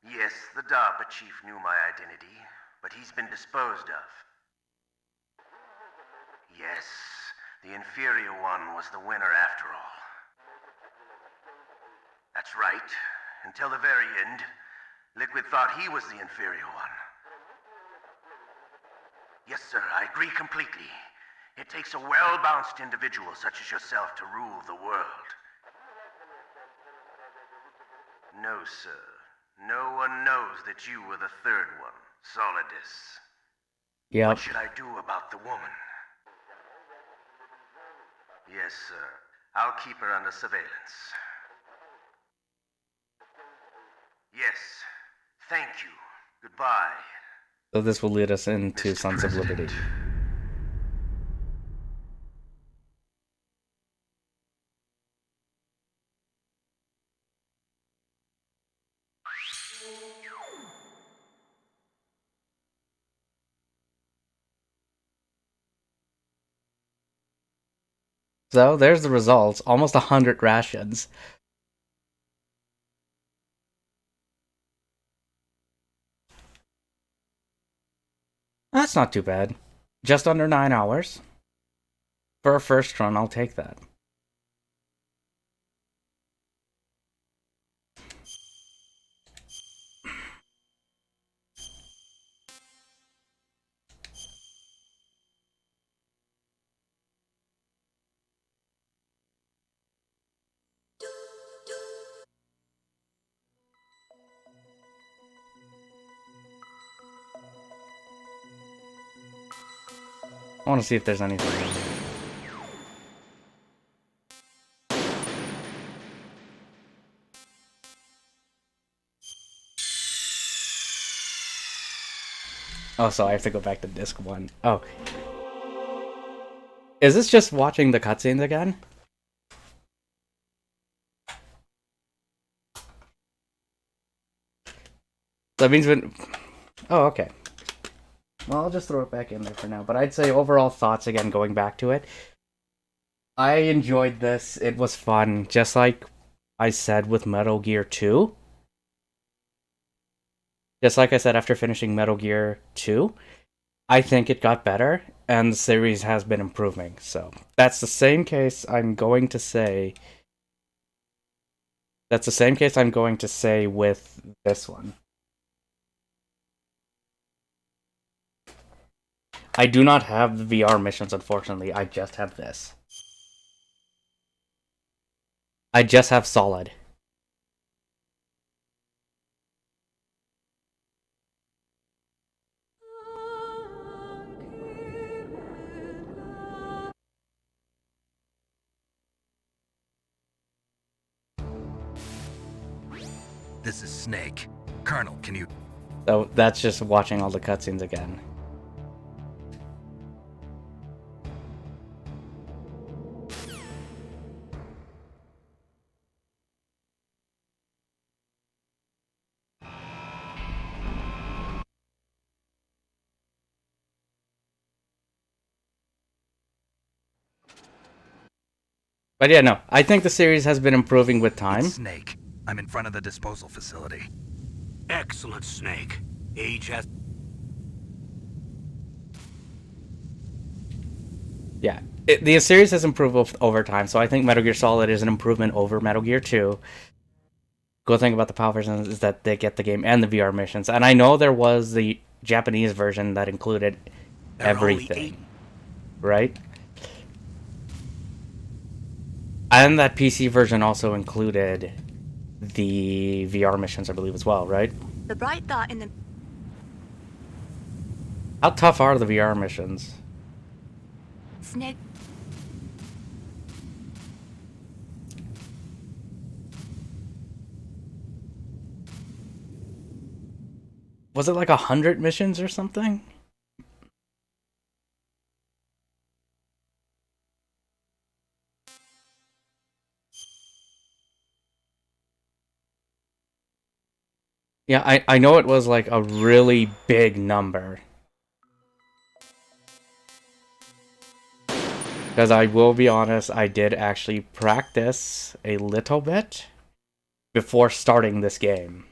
Yes, the DARPA chief knew my identity, but he's been disposed of. Yes, the inferior one was the winner after all. That's right. Until the very end, Liquid thought he was the inferior one. Yes, sir, I agree completely. It takes a well-balanced individual such as yourself to rule the world. No, sir. No one knows that you were the third one, Solidus. Yep. What should I do about the woman? Yes, sir. I'll keep her under surveillance. Yes. Thank you. Goodbye. So this will lead us into Sons of Liberty. So there's the results. Almost 100 rations. That's not too bad. Just under 9 hours. For a first run, I'll take that. I want to see if there's anything. Oh, so I have to go back to disc 1. Oh. Is this just watching the cutscenes again? That means when... Oh, okay. Well, I'll just throw it back in there for now. But I'd say overall thoughts, again, going back to it. I enjoyed this. It was fun. Just like I said with Metal Gear 2. Just like I said after finishing Metal Gear 2. I think it got better. And the series has been improving. So, that's the same case I'm going to say... That's the same case I'm going to say with this one. I do not have the VR missions, unfortunately. I just have this. I just have Solid. This is Snake. Colonel, can you... So that's just watching all the cutscenes again. But yeah, no. I think the series has been improving with time. It's Snake. I'm in front of the disposal facility. Excellent, Snake. Age has... Yeah. The series has improved over time, so I think Metal Gear Solid is an improvement over Metal Gear 2. Good thing about the PAL version is that they get the game and the VR missions. And I know there was the Japanese version that included everything. Right? And that PC version also included the VR missions, I believe, as well, right? The bright thought in the... How tough are the VR missions? Snake... Was it like 100 missions or something? Yeah, I know it was like a really big number. Because I will be honest, I did actually practice a little bit before starting this game.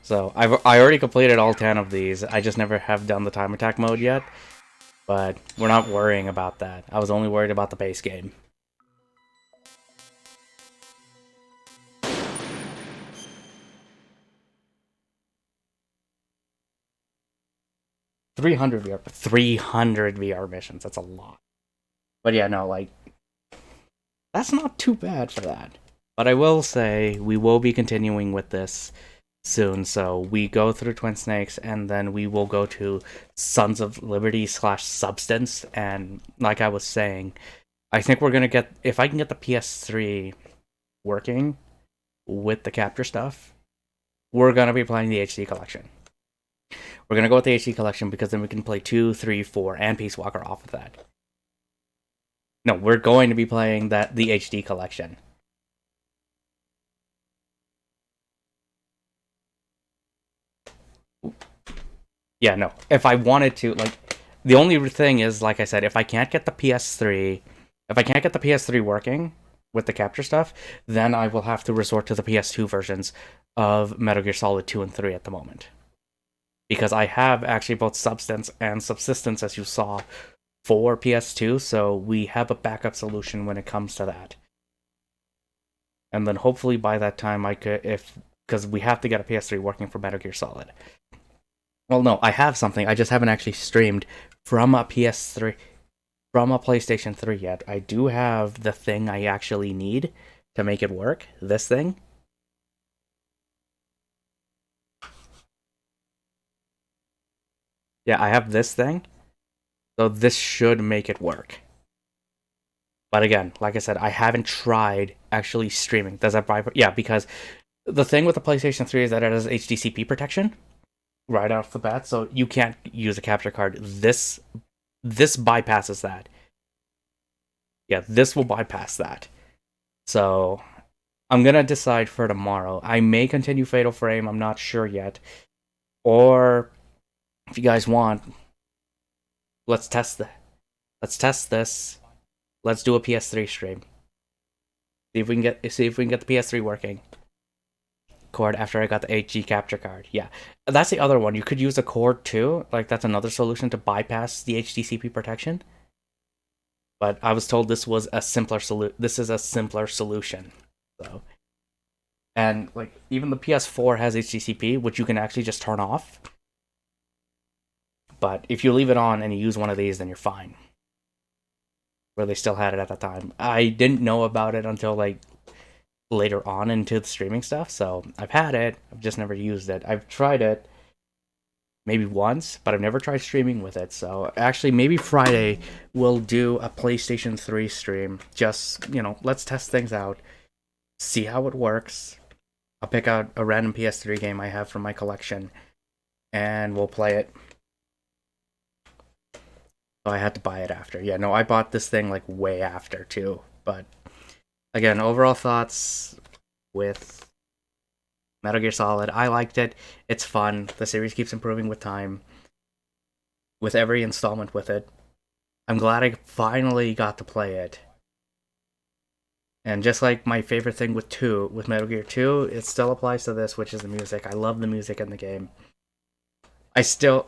So, I already completed all 10 of these. I just never have done the time attack mode yet. But we're not worrying about that. I was only worried about the base game. $300 VR missions. That's a lot. But yeah, no, like, that's not too bad for that. But I will say, we will be continuing with this soon. So we go through Twin Snakes, and then we will go to Sons of Liberty / Substance. And like I was saying, I think we're gonna get, if I can get the PS3 working with the capture stuff, we're gonna be playing the HD collection. We're gonna go with the HD collection because then we can play 2, 3, 4, and Peace Walker off of that. No, we're going to be playing the HD collection. Yeah, no. If I wanted to, like, the only thing is, like I said, if I can't get the PS3 working, with the capture stuff, then I will have to resort to the PS2 versions of Metal Gear Solid 2 and 3 at the moment. Because I have actually both Substance and Subsistence, as you saw, for PS2, so we have a backup solution when it comes to that. And then hopefully by that time I could, because we have to get a PS3 working for Metal Gear Solid. Well, no, I have something, I just haven't actually streamed from a PS3, from a PlayStation 3 yet. I do have the thing I actually need to make it work, this thing. Yeah, I have this thing. So this should make it work. But again, like I said, I haven't tried actually streaming. Does that bypass? Yeah, because the thing with the PlayStation 3 is that it has HDCP protection right off the bat, so you can't use a capture card. This bypasses that. Yeah, this will bypass that. So I'm gonna decide for tomorrow. I may continue Fatal Frame, I'm not sure yet. Or if you guys want, let's test this. Let's do a PS3 stream. See if we can get the PS3 working. Cord after I got the HG capture card. Yeah, that's the other one. You could use a cord too. Like, that's another solution to bypass the HDCP protection. But I was told this was a simpler solution. This is a simpler solution. So, and like even the PS4 has HDCP, which you can actually just turn off. But if you leave it on and you use one of these, then you're fine. Where they still had it at the time. I didn't know about it until like later on into the streaming stuff, so I've had it, I've just never used it. I've tried it maybe once, but I've never tried streaming with it. So actually maybe Friday we'll do a PlayStation 3 stream. Just, you know, let's test things out, see how it works. I'll pick out a random PS3 game I have from my collection and we'll play it. So I had to buy it after. Yeah, no, I bought this thing like way after too. But again, overall thoughts with Metal Gear Solid. I liked it. It's fun. The series keeps improving with time. With every installment with it. I'm glad I finally got to play it. And just like my favorite thing with Metal Gear 2, it still applies to this, which is the music. I love the music in the game. I still,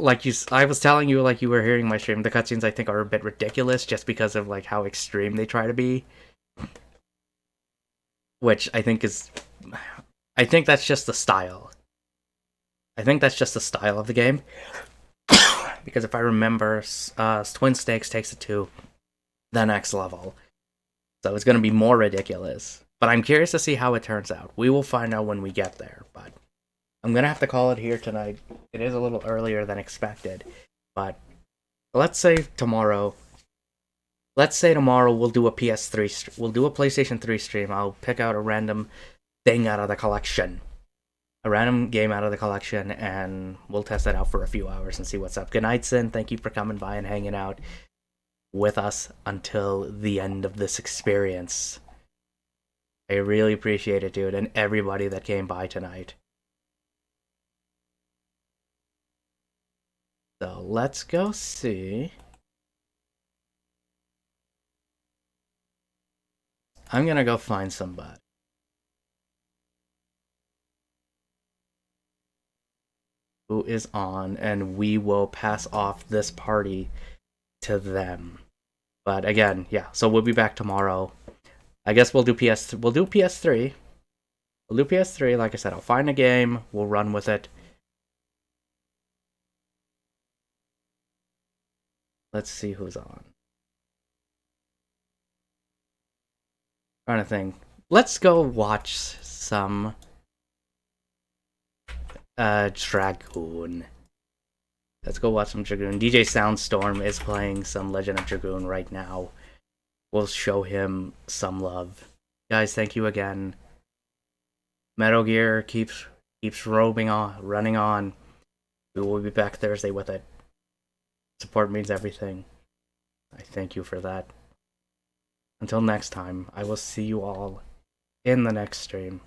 I was telling you, like you were hearing my stream, the cutscenes I think are a bit ridiculous just because of like how extreme they try to be. Which I think that's just the style. I think that's just the style of the game. Because if I remember, Twin Snakes takes it to the next level. So it's going to be more ridiculous. But I'm curious to see how it turns out. We will find out when we get there, but I'm going to have to call it here tonight. It is a little earlier than expected, but let's say tomorrow we'll do a PS3, we'll do a PlayStation 3 stream. I'll pick out a random thing out of the collection, a random game out of the collection, and we'll test it out for a few hours and see what's up. Good night, Sin. Thank you for coming by and hanging out with us until the end of this experience. I really appreciate it, dude, and everybody that came by tonight. So let's go see. I'm gonna go find somebody. Who is on, and we will pass off this party to them. But again, yeah, so we'll be back tomorrow. I guess we'll do PS3. We'll do PS3. Like I said, I'll find a game, we'll run with it. Let's see who's on. Trying to think. Let's go watch some Dragoon. Let's go watch some Dragoon. DJ Soundstorm is playing some Legend of Dragoon right now. We'll show him some love. Guys, thank you again. Metal Gear keeps running on. We will be back Thursday with it. Support means everything. I thank you for that. Until next time, I will see you all in the next stream.